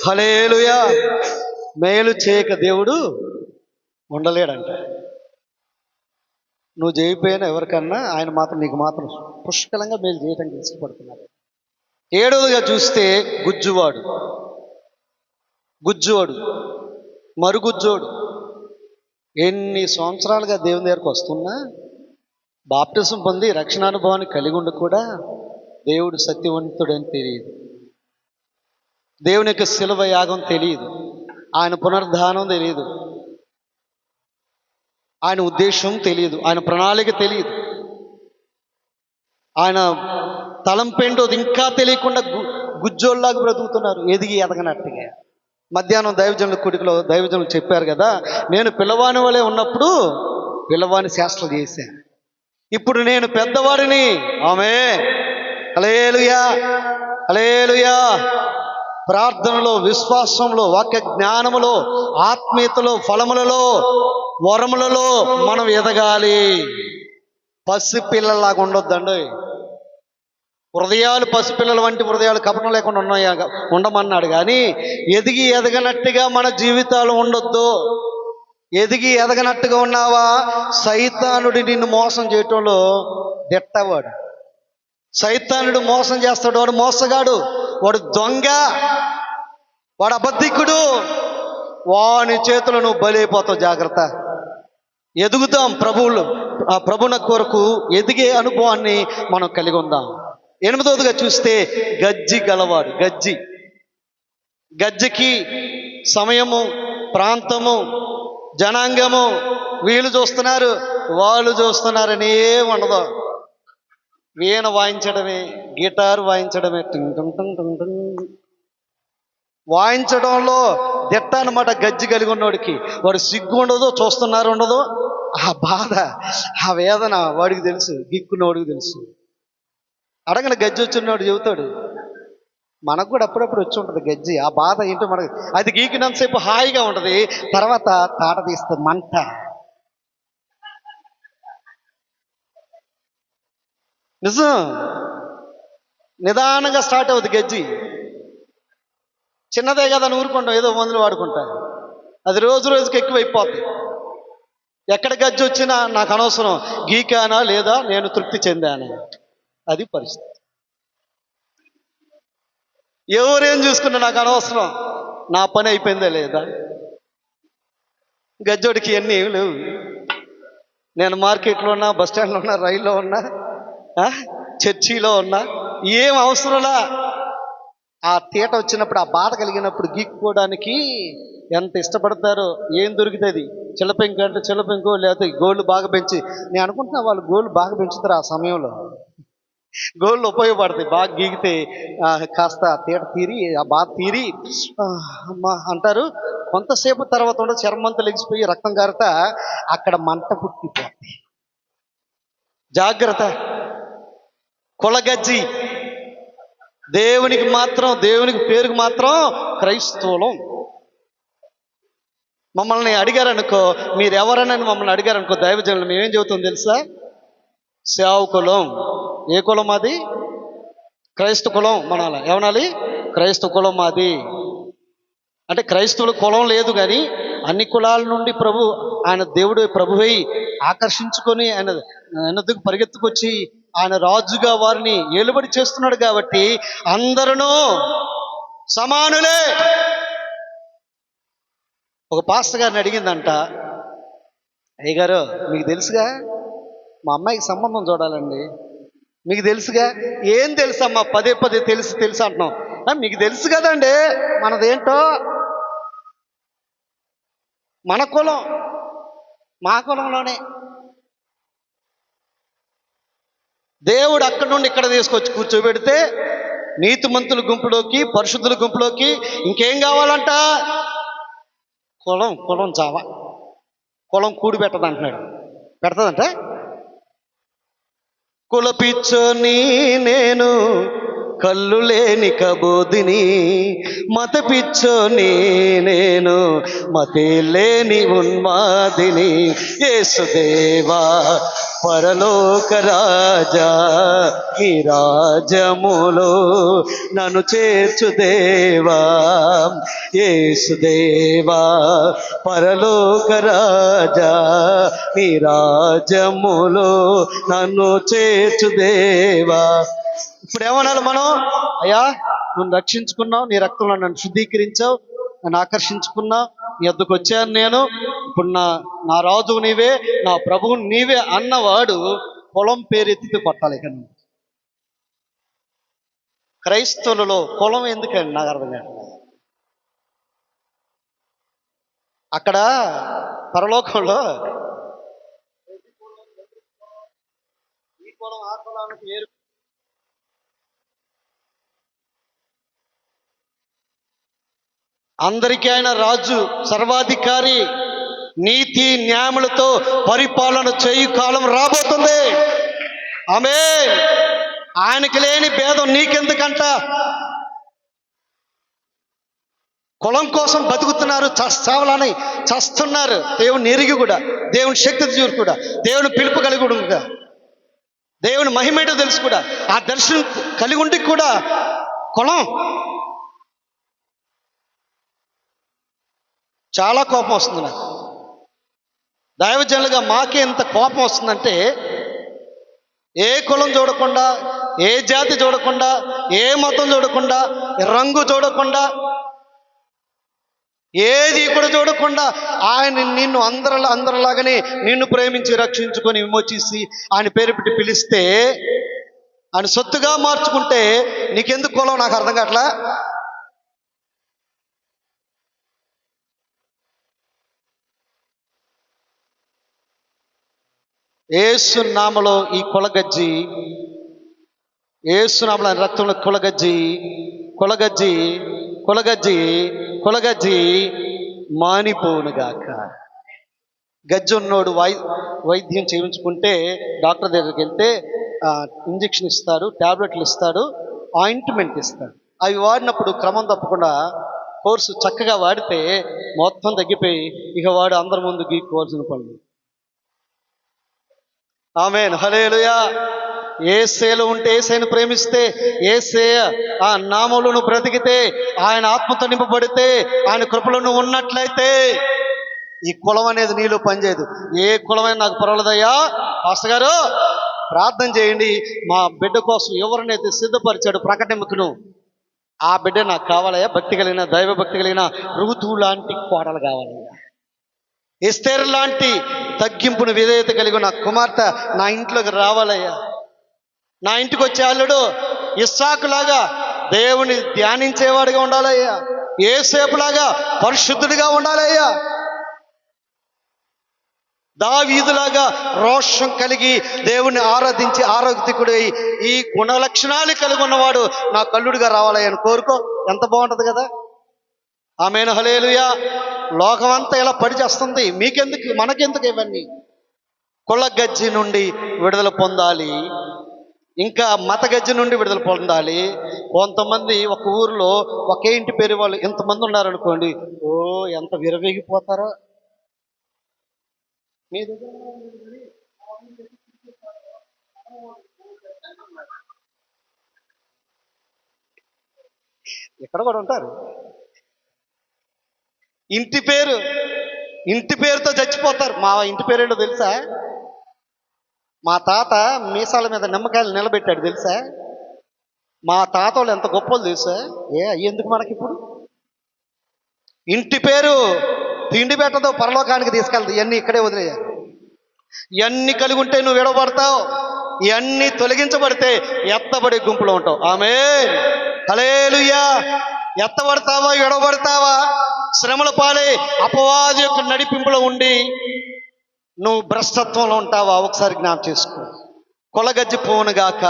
హల్లెలూయా. మేలు చేయక దేవుడు ఉండలేడంట. నువ్వు చేయకపోయినా ఎవరికన్నా ఆయన మాత్రం నీకు మాత్రం పుష్కలంగా మేలు చేయడానికి ఇష్టపడుతున్నాడు. 7వదిగా చూస్తే గుజ్జువాడు, గుజ్జువాడు, మరుగుజ్జోడు. ఎన్ని సంవత్సరాలుగా దేవుని దగ్గరకు వస్తున్నా బాప్టిజం పొంది రక్షణానుభవాన్ని కలిగి ఉండి కూడా దేవుడు సత్యవంతుడని తెలియదు, దేవుని యొక్క శిలువ యాగం తెలియదు, ఆయన పునరుద్ధానం తెలియదు, ఆయన ఉద్దేశం తెలియదు, ఆయన ప్రణాళిక తెలియదు, ఆయన తలంపేంటో ఇంకా తెలియకుండా గుజ్జోళ్ళలాగా బ్రతుకుతున్నారు, ఎదిగి ఎదగనట్టుగా. మధ్యాహ్నం దైవజనుల కుడికలో దైవజనులు చెప్పారు కదా, నేను పిల్లవాని వలె ఉన్నప్పుడు పిల్లవాని శాస్త్రాలు చేశాను, ఇప్పుడు నేను పెద్దవాడిని. ఆమె హల్లెలూయా, హల్లెలూయా. ప్రార్థనలో, విశ్వాసంలో, వాక్య జ్ఞానములో, ఆత్మీయతలో, ఫలములలో, వరములలో మనం ఎదగాలి. పసిపిల్లలాగా ఉండొద్దండి. హృదయాలు పసిపిల్లల వంటి హృదయాలు కపటం లేకుండా ఉండమన్నాడు. కానీ ఎదిగి ఎదగనట్టుగా మన జీవితాలు ఉండొద్దు. ఎదిగి ఎదగనట్టుగా ఉన్నావా, సైతానుడి నిన్ను మోసం చేయటంలో దిట్టవాడు. సైతానుడు మోసం చేస్తాడు, వాడు మోసగాడు, వాడు దొంగ, వాడు అబద్ధికుడు. వాని చేతులు నువ్వు బలైపోతావు. జాగ్రత్త. ఎదుగుతాం ఆ ప్రభువున కొరకు ఎదిగే అనుభవాన్ని మనం కలిగి ఉందాం. 8వదిగా చూస్తే గజ్జి గలవాడు. గజ్జికి సమయము, ప్రాంతము, జనాంగము, వీళ్ళు చూస్తున్నారు వాళ్ళు చూస్తున్నారని ఉండదు. వీణ వాయించడమే, గిటార్ వాయించడమే, టింగ్ టింగ్ టింగ్ టింగ్ టింగ్ వాయించడంలో దిట్ట అనమాట. గజ్జి కలిగి ఉన్నవాడికి వాడు సిగ్గు ఉండదు, చూస్తున్నారు ఉండదు. ఆ బాధ, ఆ వేదన వాడికి తెలుసు, గిక్కున్నవాడికి తెలుసు. అడగని గజ్జి వచ్చినవాడు చెబుతాడు. మనకు కూడా అప్పుడప్పుడు వచ్చి ఉంటుంది గజ్జి. ఆ బాధ ఏంటో మనకు, అది గీకినంతసేపు హాయిగా ఉంటుంది, తర్వాత తాట తీస్తుంది మంట. నిజం. నిదానంగా స్టార్ట్ అవుతుంది గజ్జి. చిన్నదే కదా అని ఊరుకుంటాం, ఏదో మందులు వాడుకుంటా. అది రోజు రోజుకి ఎక్కువైపోద్ది. ఎక్కడ గజ్జి వచ్చినా నాకు అనవసరం, గీకానా లేదా నేను తృప్తి చెందాను. అది పరిస్థితి. ఎవరేం చూసుకున్నా నాకు అనవసరం, నా పని అయిపోయిందా లేదా. గజ్జోడికి ఇవన్నీ ఏం లేవు. నేను మార్కెట్లో ఉన్నా, బస్ స్టాండ్లో ఉన్నా, రైల్లో ఉన్నా, చర్చిలో ఉన్నా, ఏం అవసరంలా. ఆ తీట వచ్చినప్పుడు, ఆ బాధ కలిగినప్పుడు గీక్కోవడానికి ఎంత ఇష్టపడతారో. ఏం దొరుకుతుంది? చిల్లపెంకు అంటే చిల్లపెంకు, లేకపోతే గోళ్ళు బాగా పెంచి. నేను అనుకుంటున్నా వాళ్ళు గోళ్ళు బాగా పెంచుతారు ఆ సమయంలో. గోళ్ళు ఉపయోగపడతాయి బాగా గీగితే. కాస్త తీట తీరి, ఆ బాధ తీరి అమ్మా అంటారు. కొంతసేపు తర్వాత ఉండే చర్మంతా లెగిసిపోయి రక్తం కారుతా అక్కడ మంట పుట్టిపోతుంది. జాగ్రత్త. కొలగజ్జి దేవునికి మాత్రం, దేవునికి పేరుకు మాత్రం క్రైస్తవులం. మమ్మల్ని అడిగారనుకో, మీరు ఎవరనని మమ్మల్ని అడిగారనుకో దైవజనులు, మేమేం చెబుతాం తెలుసా? సేవకులం. ఏ కులం మాది? క్రైస్తవ కులం మనాలి. ఏమనాలి? క్రైస్తవ కులం మాది. అంటే క్రైస్తవుల కులం లేదు, కానీ అన్ని కులాల నుండి ఆయన దేవుడు ప్రభువై ఆకర్షించుకొని ఆయన ఎన్నదుకు పరిగెత్తుకొచ్చి ఆయన రాజుగా వారిని ఏలుబడి చేస్తున్నాడు. కాబట్టి అందరూ సమానులే. ఒక పాస్టర్ గారిని అడిగిందంట, అయ్యగారు మీకు తెలుసుగా మా అమ్మాయికి సంబంధం చూడాలండి. మీకు తెలుసుగా. ఏం తెలుసమ్మా? పదే పదే తెలుసు అంటున్నాం. మీకు తెలుసు కదండి మనదేంటో. మన కులం మా కులంలోనే. దేవుడు అక్కడి నుండి ఇక్కడ తీసుకొచ్చి కూర్చోబెడితే నీతిమంతుల గుంపులోకి, పరిశుద్ధుల గుంపులోకి ఇంకేం కావాలంట? కులం చావా. కులం కూడి పెట్టదు అంటున్నాడు. పెడతదంట. కులపిచ్చోని నేను, కళ్ళు లేని కబోదిని, మత పిచ్చోని నేను, మతే లేని ఉన్మాదిని. యేసుదేవా పరలోక రాజా, ఈ రాజములో నన్ను చేర్చు దేవా. యేసుదేవా పరలోక రాజా, నీ రాజములో నన్ను చేర్చు దేవా. ఇప్పుడు ఏమనాలి మనం? అయ్యా నువ్వు రక్షించుకున్నావు, నీ రక్తంలో నన్ను శుద్ధీకరించావు, నన్ను ఆకర్షించుకున్నావు, నీ వద్దకు వచ్చాను నేను. ఇప్పుడు నా రాజు నీవే, నా ప్రభువు నీవే అన్నవాడు కులం పేరెత్తి కొట్టాలి. ఇక క్రైస్తవులలో కులం ఎందుకండి నాకు అర్థం కాదు. అక్కడ పరలోకంలో ఈ కులం ఆ కులానికి వేరు. అందరికీ ఆయన రాజు, సర్వాధికారి, నీతి న్యాయములతో పరిపాలన చేయు కాలం రాబోతుంది. ఆమేన్. ఆయనకి లేని భేదం నీకెందుకంట? కులం కోసం బతుకుతున్నారు, చావాలని చస్తున్నారు. దేవుని ఎరిగి కూడా, దేవుని శక్తి చూసి కూడా, దేవుని పిలుపు కలిగి కూడా, దేవుని మహిమేటో తెలుసు కూడా, ఆ దర్శనం కలిగి ఉండి కూడా కులం. చాలా కోపం వస్తుంది నాకు. దైవజనులుగా మాకే ఎంత కోపం వస్తుందంటే, ఏ కులం చూడకుండా, ఏ జాతి చూడకుండా, ఏ మతం చూడకుండా, రంగు చూడకుండా, ఏది కూడా చూడకుండా ఆయన నిన్ను అందరిలాగానే నిన్ను ప్రేమించి రక్షించుకొని విమోచించి ఆయన పేరు పెట్టి పిలిస్తే, ఆయన సొత్తుగా మార్చుకుంటే నీకెందుకు కులం నాకు అర్థం కావట్లా. యేసు నామలో ఈ కులగజ్జి, యేసు నామలో రక్తంలో కులగజ్జి మానిపోనుగాక. గజ్జి ఉన్నోడు వైద్యం చేయించుకుంటే డాక్టర్ దగ్గరికి వెళ్తే ఇంజెక్షన్ ఇస్తాడు, ట్యాబ్లెట్లు ఇస్తాడు, ఆయింట్మెంట్ ఇస్తాడు. అవి వాడినప్పుడు క్రమం తప్పకుండా కోర్సు చక్కగా వాడితే మొత్తం తగ్గిపోయి ఇక వాడు అందరి ముందు గీక్కోవాల్సిన పనులు. ఆమేన్. హల్లెలూయా. ఏసేలో ఉంటే, ఏసైను ప్రేమిస్తే, ఏసే ఆ నామంలో నువ్వు బ్రతికితే, ఆయన ఆత్మతో నింపబడితే, ఆయన కృపలో నువ్వు ఉన్నట్లయితే ఈ కులం అనేది నీలో పనిచేయదు. ఏ కులమైనా నాకు పర్వాలేదయ్యా, పాస్టర్ గారు ప్రార్థన చేయండి, మా బిడ్డ కోసం ఎవరినైతే సిద్ధపరిచాడు ప్రకటనకును, ఆ బిడ్డ నాకు కావాలయ్యా, భక్తి కలిగిన, దైవ భక్తి కలిగిన ఋతువు లాంటి కోడలు కావాలయ్యా, ఎస్తేరు లాంటి తగ్గింపును విధేయత కలిగిన కుమార్తె నా ఇంట్లోకి రావాలయ్యా, నా ఇంటికి వచ్చే అల్లుడు ఇస్సాకులాగా దేవుని ధ్యానించేవాడిగా ఉండాలయ్యా, యేసేపులాగా పరిశుద్ధుడిగా ఉండాలయ్యా, దావీదులాగా రోషం కలిగి దేవుణ్ణి ఆరాధించి ఆరోగ్యకుడై ఈ గుణ లక్షణాలు కలిగి ఉన్నవాడు నా కల్లుడిగా రావాలయ్యా అని కోరుకో. ఎంత బాగుంటుంది కదా. ఆమేన్, హల్లెలూయా. లోకమంతా ఇలా పడి చేస్తుంది, మీకెందుకు, మనకెందుకు ఇవన్నీ? కుల గజ్జి నుండి విడుదల పొందాలి, ఇంకా మత గజ్జి నుండి విడుదల పొందాలి. కొంతమంది ఒక ఊరిలో ఒకే ఇంటి పేరు వాళ్ళు ఎంతమంది ఉన్నారనుకోండి, ఓ ఎంత విరవేగిపోతారో. మీ దగ్గర ఇక్కడ కూడా ఉంటారు. ఇంటి పేరుతో చచ్చిపోతారు. మా ఇంటి పేరేంటో తెలుసా? మా తాత మీసాల మీద నిమ్మకాయలు నిలబెట్టాడు తెలుసా? మా తాత వాళ్ళు ఎంత గొప్పలు తెలుసా? ఎందుకు మనకిప్పుడు ఇంటి పేరు తిండి పెట్టదో, పరలోకానికి తీసుకెళ్తావు. ఇవన్నీ ఇక్కడే వదిలేయాలి. ఇవన్నీ కలిగి ఉంటే నువ్వు విడవబడతావు, ఇవన్నీ తొలగించబడితే ఎత్తబడే గుంపులో ఉంటావు. ఆమేన్, హల్లెలూయా. ఎత్తబడతావా, విడవబడతావా? శ్రమల పాలే అపవాది యొక్క నడిపింపులో ఉండి నువ్వు భ్రష్టత్వంలో ఉంటావా? ఒకసారి జ్ఞాపకం చేసుకో. కొలగజ్జి పోవునుగాక,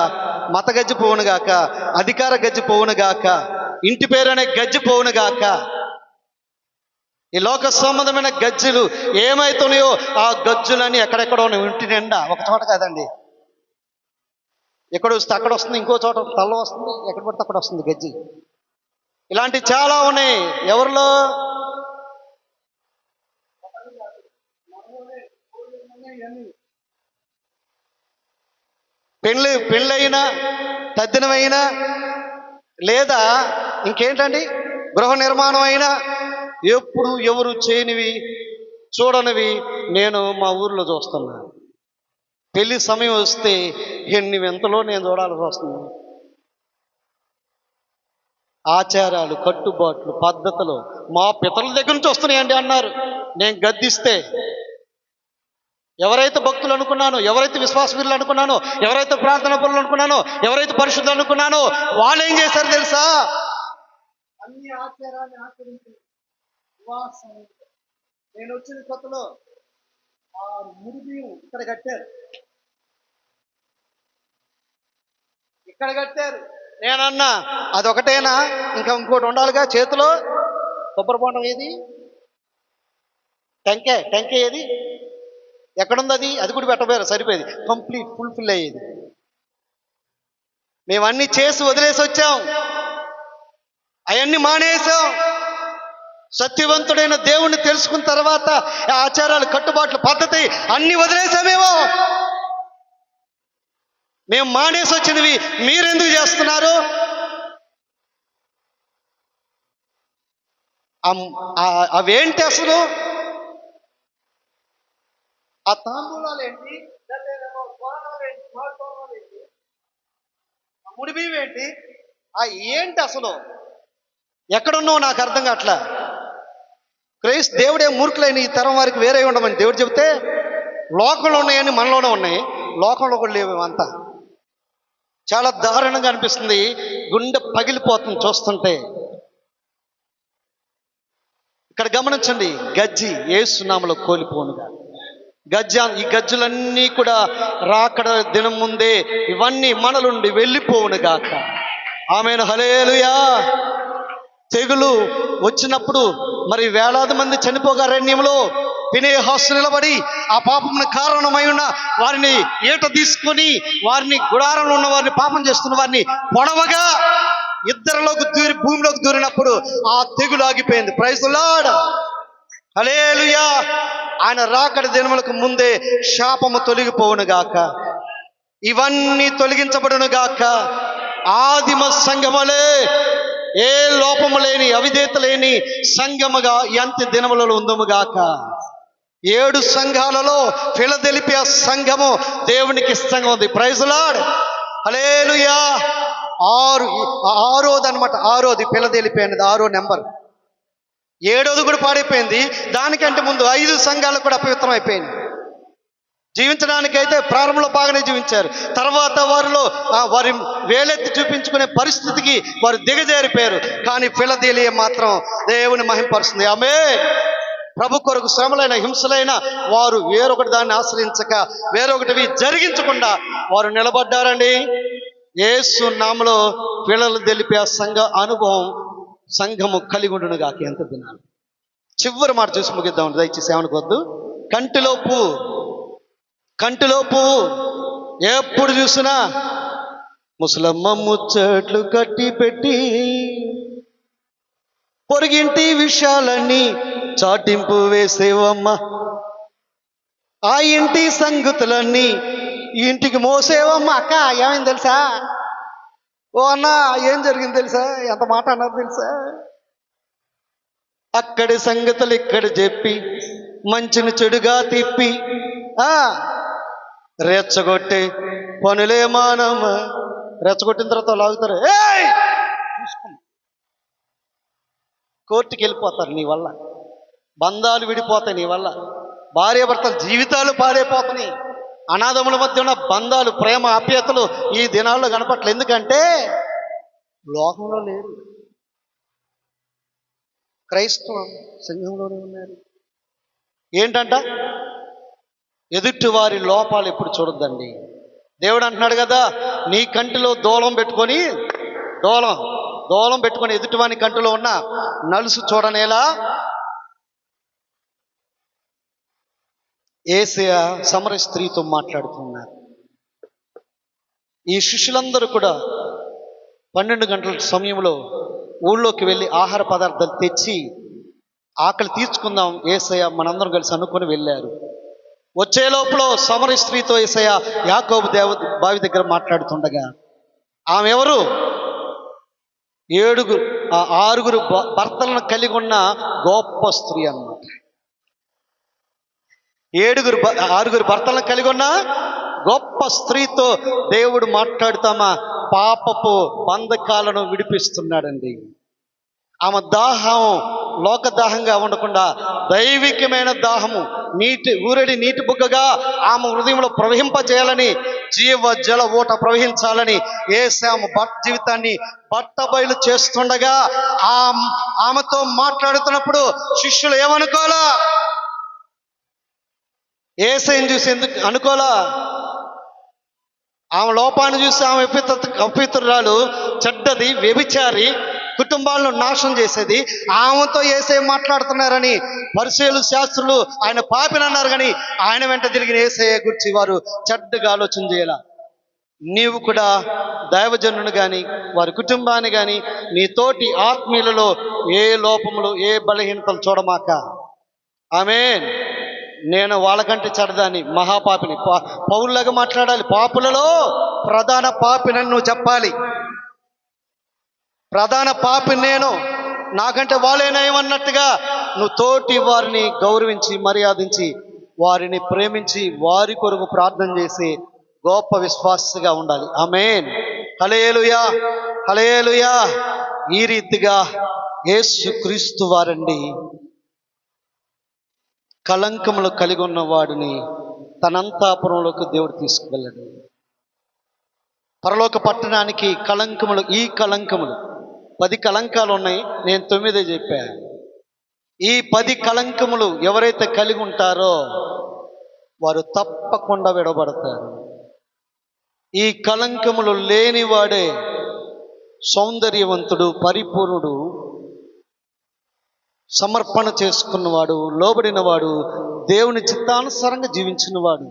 మత గజ్జి పోవునుగాక, అధికార గజ్జి పోవునుగాక, ఇంటి పేరు అనే గజ్జి పోవునుగాక. ఈ లోక సంబంధమైన గజ్జులు ఏమైతున్నాయో ఆ గజ్జులని ఎక్కడెక్కడో ఇంటి నిండా, ఒక చోట కాదండి, ఎక్కడ వస్తే అక్కడ వస్తుంది, ఇంకో చోట తల్ల వస్తుంది, ఎక్కడ పడితే అక్కడ వస్తుంది గజ్జి. ఇలాంటివి చాలా ఉన్నాయి. ఎవరిలో? పెళ్ళైనా తద్దినమైనా లేదా ఇంకేంటండి గృహ నిర్మాణం అయినా ఎప్పుడు ఎవరు చేయనివి చూడనివి నేను మా ఊర్లో చూస్తున్నా. పెళ్లి సమయం వస్తే ఎన్ని వింతలో నేను చూడాల్సి వస్తుంది. ఆచారాలు, కట్టుబాట్లు, పద్ధతులు మా పితరుల దగ్గర నుంచి వస్తున్నాయండి అన్నారు. నేను గద్దిస్తే ఎవరైతే భక్తులు అనుకున్నానో, ఎవరైతే విశ్వాసవీరులు అనుకున్నానో, ఎవరైతే ప్రార్థన పరులు అనుకున్నానో, ఎవరైతే పరిశుద్ధులు అనుకున్నానో వాళ్ళు ఏం చేశారు తెలుసా? అన్ని ఆచారాన్ని ఆచరించి నేను వచ్చిన కొత్తలో ఆ ముడి ఇక్కడ కట్టారు, ఇక్కడ కట్టారు. నేనన్నా అదొకటేనా, ఇంకా ఇంకోటి ఉండాలిగా చేతిలో. కొబ్బరి బొండం ఏది? టెంకే ఏది? ఎక్కడుంది అది? అది కూడా పెట్టబోయారు, సరిపోయేది, కంప్లీట్ ఫుల్ఫిల్ అయ్యేది. మేము అన్ని చేసి వదిలేసి వచ్చాం, అవన్నీ మానేసాం. సత్యవంతుడైన దేవుణ్ణి తెలుసుకున్న తర్వాత ఆచారాలు, కట్టుబాట్లు, పద్ధతి అన్ని వదిలేసామేమో. మేము మానేసి వచ్చినవి మీరెందుకు చేస్తున్నారు? అవేంటి అసలు? ఆ తాంబూలాలు ఏంటి? ముడి బియ్యం ఏంటి? ఏంటి అసలు? ఎక్కడున్నావు నాకు అర్థం కావట్లా. దేవుడే మూర్ఖులైన ఈ తరం వారికి వేరే ఉండమని దేవుడు చెబితే లోకంలో ఉన్నాయని మనలోనే ఉన్నాయి, లోకంలో కూడా లేవు. అంతా చాలా దారుణంగా అనిపిస్తుంది, గుండె పగిలిపోతుంది చూస్తుంటే. ఇక్కడ గమనించండి, గజ్జి యేసు నామములో కోల్పోనుగా. ఈ గజ్జులన్నీ కూడా రాకడ దినం ముందే ఇవన్నీ మనలుండి వెళ్ళిపోవునుగాక. ఆమేన్, హల్లెలూయా. తెగులు వచ్చినప్పుడు మరి వేలాది మంది చనిపోగా అరణ్యంలో ఫినెహాసు నిలబడి ఆ పాపమున కారణమై ఉన్న వారిని ఈట తీసుకొని వారిని గుడారంలో ఉన్న వారిని, పాపం చేస్తున్న వారిని పొడవగా ఇద్దరిలోకి దూరి భూమిలోకి దూరినప్పుడు ఆ తెగులు ఆగిపోయింది. ప్రైజ్ ది లార్డ్, హల్లెలూయా. ఆయన రాకడ దినములకు ముందే శాపము తొలగిపోవునుగాక. ఇవన్నీ తొలగించబడును గాక. ఆదిమ సంఘములే ఏ లోపము లేని అవిధేత లేని సంఘముగా ఈ అంత్య దినములలో ఉందము గాక. 7 సంఘాలలో ఫిలదెల్ఫియా సంఘము దేవునికి ఇష్టంగా ఉంది. ప్రైజ్ లార్డ్, హల్లెలూయా. ఆరోది అనమాట, ఆరోది ఫిలదెల్ఫియా అనేది 6వ నెంబర్. 7వది కూడా పాడైపోయింది. దానికంటే ముందు 5 సంఘాలు కూడా అపవిత్రం అయిపోయింది. జీవించడానికైతే ప్రారంభంలో బాగానే జీవించారు, తర్వాత వారి వేలెత్తి చూపించుకునే పరిస్థితికి వారు దిగజారిపోయారు. కానీ ఫిలదెల్ఫియా మాత్రం దేవుని మహింపరుస్తుంది. ఆమేన్. ప్రభు కొరకు శ్రమలైన హింసలైన వారు వేరొకటి దాన్ని ఆశ్రయించక వేరొకటివి జరిగించకుండా వారు నిలబడ్డారండి. యేసు నామములో ఫిలదెల్ఫియా సంఘ అనుభవం సంఘము కలిగి ఉండును గాక. ఎంత దినాలు. చివరి మాట చూసి ముగిద్దాం దయచేసి, ఏమనుకోవద్దు. కంటిలో పువ్వు ఎప్పుడు చూసినా ముసలమ్మ ముచ్చట్లు కట్టి పెట్టి పొరిగింటి విషయాలన్నీ చాటింపు వేసేవమ్మ. ఆ ఇంటి సంగతులన్నీ ఈ ఇంటికి మోసేవమ్మ. అక్క ఏమైంది తెలుసా? ఓ అన్న ఏం జరిగింది తెలుసా? ఎంత మాట అన్నారు తెలుసా? అక్కడి సంగతులు ఇక్కడ చెప్పి మంచిని చెడుగా తిప్పి రెచ్చగొట్టే పనులే మానమ్మ. రెచ్చగొట్టిన తర్వాత లాగుతారు, కోర్టుకి వెళ్ళిపోతారు నీ వల్ల, బంధాలు విడిపోతాయి నీ వల్ల, భార్యాభర్తల జీవితాలు పాడైపోతున్నాయి, అనాథముల మధ్య ఉన్న బంధాలు ప్రేమ ఆప్యాయతలు ఈ దినాల్లో కనపట్లేదు. ఎందుకంటే లోకంలో లేరు, క్రైస్తవం సంఘంలోనే ఉన్నారు. ఏంటంట? ఎదుటి వారి లోపాలు ఎప్పుడు చూడొద్దండి. దేవుడు అంటున్నాడు కదా, నీ కంటిలో దూలం పెట్టుకొని ఎదుటివాని కంటిలో ఉన్న నలుసు చూడనేలా. యేసయ్య సమర స్త్రీతో మాట్లాడుతున్నారు. ఈ శిష్యులందరూ కూడా 12 గంటల సమయంలో ఊళ్ళోకి వెళ్ళి ఆహార పదార్థాలు తెచ్చి ఆకలి తీర్చుకుందాం యేసయ్య మనందరం కలిసి అనుకొని వెళ్ళారు. వచ్చే లోపల సమర స్త్రీతో యేసయ్య యాకోబు బావి దగ్గర మాట్లాడుతుండగా, ఆమె ఎవరు? 6 భర్తలను కలిగి ఉన్న గొప్ప స్త్రీ అన్నమాట. 6 భర్తలను కలిగి ఉన్న గొప్ప స్త్రీతో దేవుడు మాట్లాడుతామా పాపపు బంధకాలను విడిపిస్తున్నాడండి. ఆమె దాహం లోక దాహంగా ఉండకుండా దైవికమైన దాహము, ఊరడి నీటి బుగ్గగా ఆమె హృదయంలో ప్రవహింపజేయాలని, జీవ జల ఊట ప్రవహించాలని యేసు జీవితాన్ని బట్టబయలు చేస్తుండగా ఆమెతో మాట్లాడుతున్నప్పుడు శిష్యులు ఏమనుకోలా? యేసయ్యను చూసి ఎందుకు అనుకోలా? ఆమె లోపాన్ని చూసి ఆమె అపవిత్రురాలు, చెడ్డది, వ్యభిచారి, కుటుంబాలను నాశనం చేసేది. ఆమెతో యేసయ్య మాట్లాడుతున్నారని పరిసయ్యులు శాస్త్రులు ఆయన పాపిని అన్నారు. కానీ ఆయన వెంట తిరిగిన యేసయ్య గురించి వారు చెడ్డగా ఆలోచన చేయాల. నీవు కూడా దైవజనుని కానీ వారి కుటుంబాన్ని కానీ నీ తోటి ఆత్మీయులలో ఏ లోపములు ఏ బలహీనతలు చూడమాక. ఆమేన్. నేను వాళ్ళకంటే చెడ్డదాన్ని, మహాపాపిని, పౌరులాగా మాట్లాడాలి. పాపులలో ప్రధాన పాపిని నువ్వు చెప్పాలి. ప్రధాన పాపి నేను, నాకంటే వాళ్ళేనేమన్నట్టుగా నువ్వు తోటి వారిని గౌరవించి మర్యాదించి వారిని ప్రేమించి వారి కొరకు ప్రార్థన చేసి గొప్ప విశ్వాసగా ఉండాలి. ఆమేన్. హల్లెలూయా, హల్లెలూయా. ఈ రీతిగా యేసుక్రీస్తు వారండి కళంకములు కలిగి ఉన్న వాడిని తనంతాపురంలోకి దేవుడు తీసుకువెళ్ళాడు. పరలోక పట్టణానికి కళంకములు, ఈ కళంకములు 10 కళంకాలు ఉన్నాయి, నేను 9 చెప్పాను. ఈ 10 కళంకములు ఎవరైతే కలిగి ఉంటారో వారు తప్పకుండా విడబడతారు. ఈ కళంకములు లేనివాడే సౌందర్యవంతుడు, పరిపూర్ణుడు, సమర్పణ చేసుకున్నవాడు, లోబడినవాడు, దేవుని చిత్తానుసారంగా జీవించినవాడు,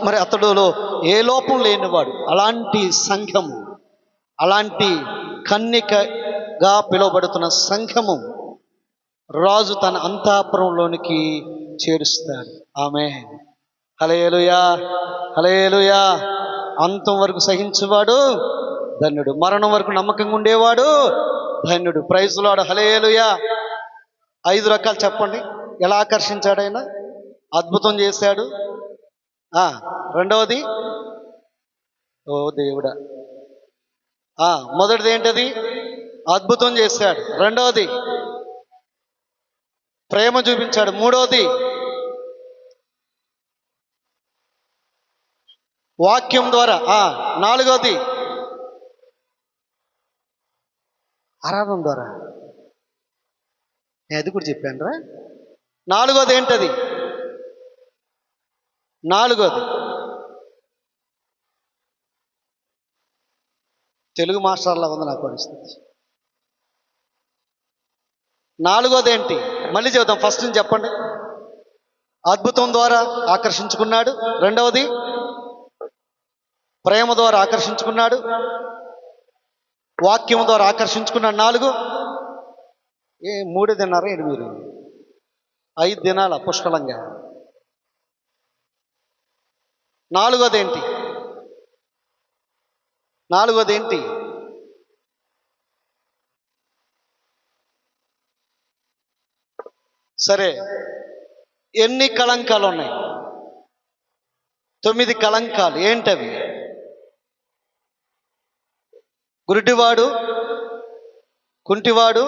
మరి అతడులో ఏ లోపం లేనివాడు. అలాంటి సంఘము, అలాంటి కన్యకగా పిలువబడుతున్న సంఘము రాజు తన అంతఃపురంలోనికి చేరుస్తాడు. ఆమేన్. హల్లెలూయా, హల్లెలూయా. అంతం వరకు సహించువాడు ధన్యుడు, మరణం వరకు నమ్మకంగా ఉండేవాడు ధన్యుడు. ప్రైజ్ లార్డ్, హల్లెలూయా. 5 రకాలు చెప్పండి. ఎలా ఆకర్షించాడు ఆయన? అద్భుతం చేశాడు. రెండవది, ఓ దేవుడా, మొదటిది ఏంటది? అద్భుతం చేశాడు. రెండవది, ప్రేమ చూపించాడు. మూడవది, వాక్యం ద్వారా. నాలుగవది, ఆరాధన ద్వారా. నేను అది కూడా చెప్పాను రా. నాలుగోది ఏంటది? నాలుగోది, తెలుగు మాస్టర్లా ఉంది నా పరిస్థితి. నాలుగోది ఏంటి? మళ్ళీ చెబుతాం, ఫస్ట్ నుంచి చెప్పండి. అద్భుతం ద్వారా ఆకర్షించుకున్నాడు. రెండవది, ప్రేమ ద్వారా ఆకర్షించుకున్నాడు. వాక్యం ద్వారా ఆకర్షించుకున్నాడు. 4, 3 తిన్నారా? 8, 5 దినాల పుష్కలంగా. నాలుగోది ఏంటి? నాలుగోది ఏంటి? సరే, ఎన్ని కళంకాలు ఉన్నాయి? 9 కళంకాలు. ఏంటవి? గురుడివాడు, కుంటివాడు,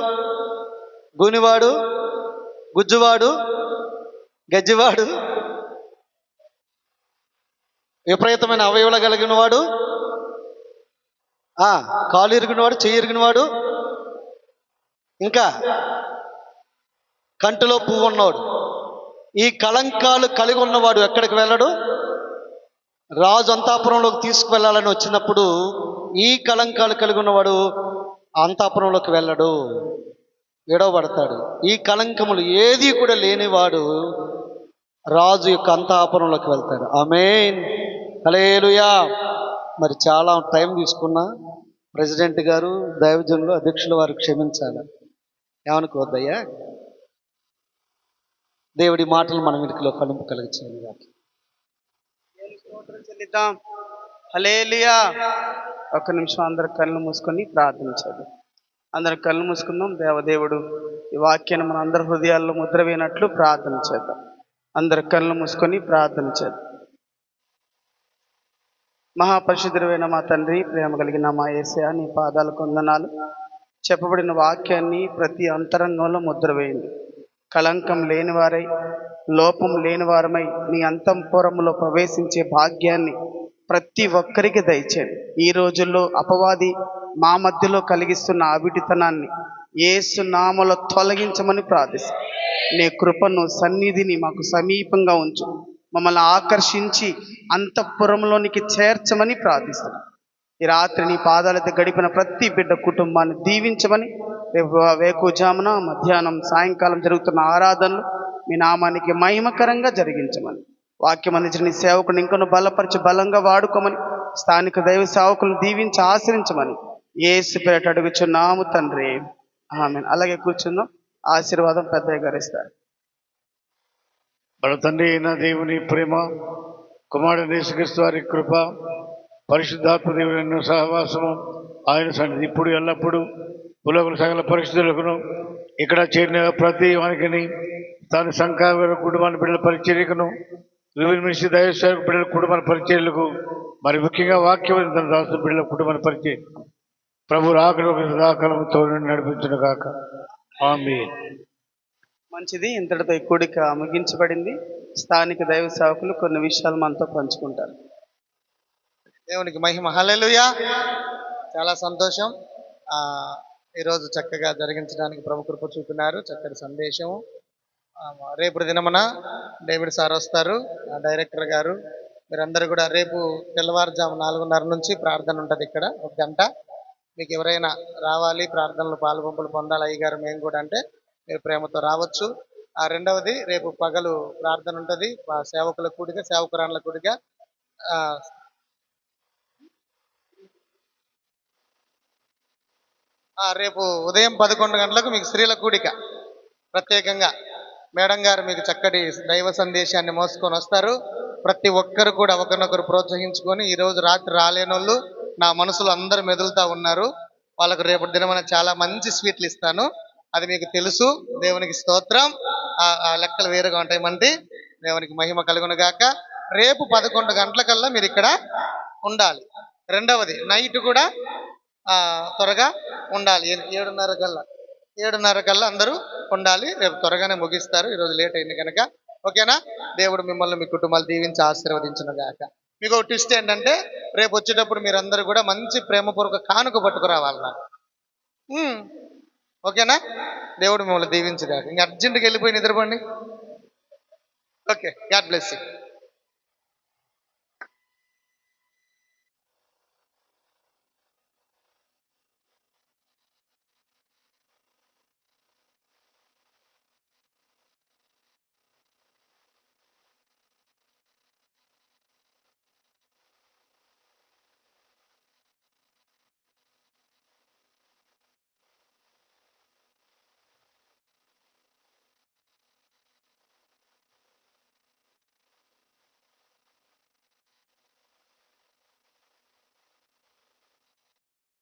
గూనివాడు, గుజ్జువాడు, గజ్జివాడు, విపరీతమైన అవయవాలు కలిగిన వాడు, కాలు ఇరిగినవాడు, చెయ్యి ఇరిగినవాడు, ఇంకా కంటిలో పువ్వు ఉన్నవాడు. ఈ కళంకాలు కలిగి ఉన్నవాడు ఎక్కడికి వెళ్ళడు? రాజు అంతఃపురంలోకి తీసుకువెళ్ళాలని వచ్చినప్పుడు ఈ కళంకాలు కలిగి ఉన్నవాడు అంతఃపురంలోకి వెళ్ళడు, విడవబడతాడు. ఈ కళంకములు ఏది కూడా లేనివాడు రాజు యొక్క అంతఃపురంలోకి వెళ్తాడు. ఆమేన్, హల్లెలూయా. మరి చాలా టైం తీసుకున్నా ప్రెసిడెంట్ గారు, దైవజనులు, అధ్యక్షుల వారు క్షమించాలి. ఏమనుకోవద్దయ్యా. దేవుడి మాటలు మన వెనుకలో ఫలింపు కలిగించాలి. చెల్లిద్దాం. హల్లెలూయా. ఒక్క నిమిషం అందరు కళ్ళు మూసుకొని ప్రార్థించాలి. అందరు కళ్ళు మూసుకుందాం. దేవదేవుడు ఈ వాక్యాన్ని మన అందరి హృదయాల్లో ముద్ర వేయనట్లు ప్రార్థన చేద్దాం. అందరు కళ్ళు మూసుకొని ప్రార్థన చేద్దాం. మహాపరిశుద్ధుడైన మా తండ్రి, ప్రేమ కలిగిన మా యేసయ్య, నీ పాదాలకు వందనాలు. చెప్పబడిన వాక్యాన్ని ప్రతి అంతరంగంలో ముద్ర వేయండి. కళంకం లేనివారై, లోపం లేనివారమై నీ అంతఃపురములో ప్రవేశించే భాగ్యాన్ని ప్రతి ఒక్కరికి దయచేయండి. ఈ రోజుల్లో అపవాది మా మధ్యలో కలిగిస్తున్న అవిటితనాన్ని యేసు నామములో తొలగించమని ప్రార్థిస్తాం. నీ కృపను, సన్నిధిని మాకు సమీపంగా ఉంచు. మమ్మల్ని ఆకర్షించి అంతఃపురంలోనికి చేర్చమని ప్రార్థిస్తున్నాం. ఈ రాత్రి నీ పాదాలతో గడిపిన ప్రతి బిడ్డ కుటుంబాన్ని దీవించమని, రేపు వేకుజామున, మధ్యాహ్నం, సాయంకాలం జరుగుతున్న ఆరాధనలు మీ నామానికి మహిమకరంగా జరిగించమని, వాక్యం అందించిన నీ సేవకుని ఇంకొన్ని బలపరిచి బలంగా వాడుకోమని, స్థానిక దైవ సేవకులను దీవించి ఆశ్రయించమని యేసు పేరిట అడుగుచున్నాము తండ్రి, ఆమేన్. అలాగే కూర్చుందాం. ఆశీర్వాదం పెద్దయ్య గారు ఇస్తారు. మన తండ్రి అయిన దేవుని ప్రేమ, కుమారుడు యేసుక్రీస్తు వారి కృప, పరిశుద్ధాత్మ దేవుని సహవాసము, ఆయన సన్నిధి ఇప్పుడు ఎల్లప్పుడూ భూలోకముల సకల పరిస్థితులకును ఇక్కడ చేరిన ప్రతి వానికి, తాను సంఘ కుటుంబాన్ని బిడ్డల పరిచర్యకును, వివిధ మినిస్ట్రీ దైవ సేవక బిడ్డల కుటుంబాల పరిచర్యలకు, మరి ముఖ్యంగా వాక్యం తన రాష్ట్ర బిడ్డల కుటుంబాల పరిచయం ప్రభు రాకడ సదాకాలంతో నడిపించును గాక. ఆమేన్. మంచిది. ఇంతటితో ఈ కూడిక ముగించబడింది. స్థానిక దైవ సేవకులు కొన్ని విషయాలు మనతో పంచుకుంటారు. దేవునికి మహిమ. హల్లెలూయా. చాలా సంతోషం. ఈరోజు చక్కగా జరిగించడానికి ప్రభు కృప చూపినారు. చక్కటి సందేశం. రేపు దినమున డేవిడ్ సార్ వస్తారు, డైరెక్టర్ గారు. మీరందరూ కూడా రేపు తెల్లవారుజాము 4:30 నుంచి ప్రార్థన ఉంటుంది ఇక్కడ 1 గంట. మీకు ఎవరైనా రావాలి, ప్రార్థనలు పాలుపంపులు పొందాలి అయ్యగారు మేము కూడా అంటే మీరు ప్రేమతో రావచ్చు. రెండవది, రేపు పగలు ప్రార్థన ఉంటుంది, సేవకుల కూడిక, సేవకురాళ్ళ కూడిక. రేపు ఉదయం 11 గంటలకు మీకు స్త్రీల కూడిక ప్రత్యేకంగా మేడం గారు మీకు చక్కటి దైవ సందేశాన్ని మోసుకొని వస్తారు. ప్రతి ఒక్కరు కూడా ఒకరినొకరు ప్రోత్సహించుకొని ఈరోజు రాత్రి రాలేనోళ్ళు నా మనసులో అందరూ మెదులుతా ఉన్నారు. వాళ్ళకు రేపటి దినమైన చాలా మంచి స్వీట్లు ఇస్తాను. అది మీకు తెలుసు. దేవునికి స్తోత్రం. ఆ లెక్కలు వేరుగా ఉంటాయి. మంది దేవునికి మహిమ కలుగును గాక. రేపు 11 గంటలకల్లా మీరు ఇక్కడ ఉండాలి. రెండవది నైట్ కూడా త్వరగా ఉండాలి. 7:30 కల్లా అందరూ ఉండాలి. రేపు త్వరగానే ముగిస్తారు. ఈరోజు లేట్ అయింది కనుక. ఓకేనా? దేవుడు మిమ్మల్ని మీ కుటుంబాలు దీవించి ఆశీర్వదించును గాక. మీకు ఒక ట్విస్ట్ ఏంటంటే రేపు వచ్చేటప్పుడు మీరందరూ కూడా మంచి ప్రేమపూర్వక కానుక పట్టుకురావాలి నాకు. ఓకేనా? దేవుడు మిమ్మల్ని దీవించుగాక. ఇంకా అర్జెంటుగా వెళ్ళిపోయి నిద్రపోండి. Okay, God bless you.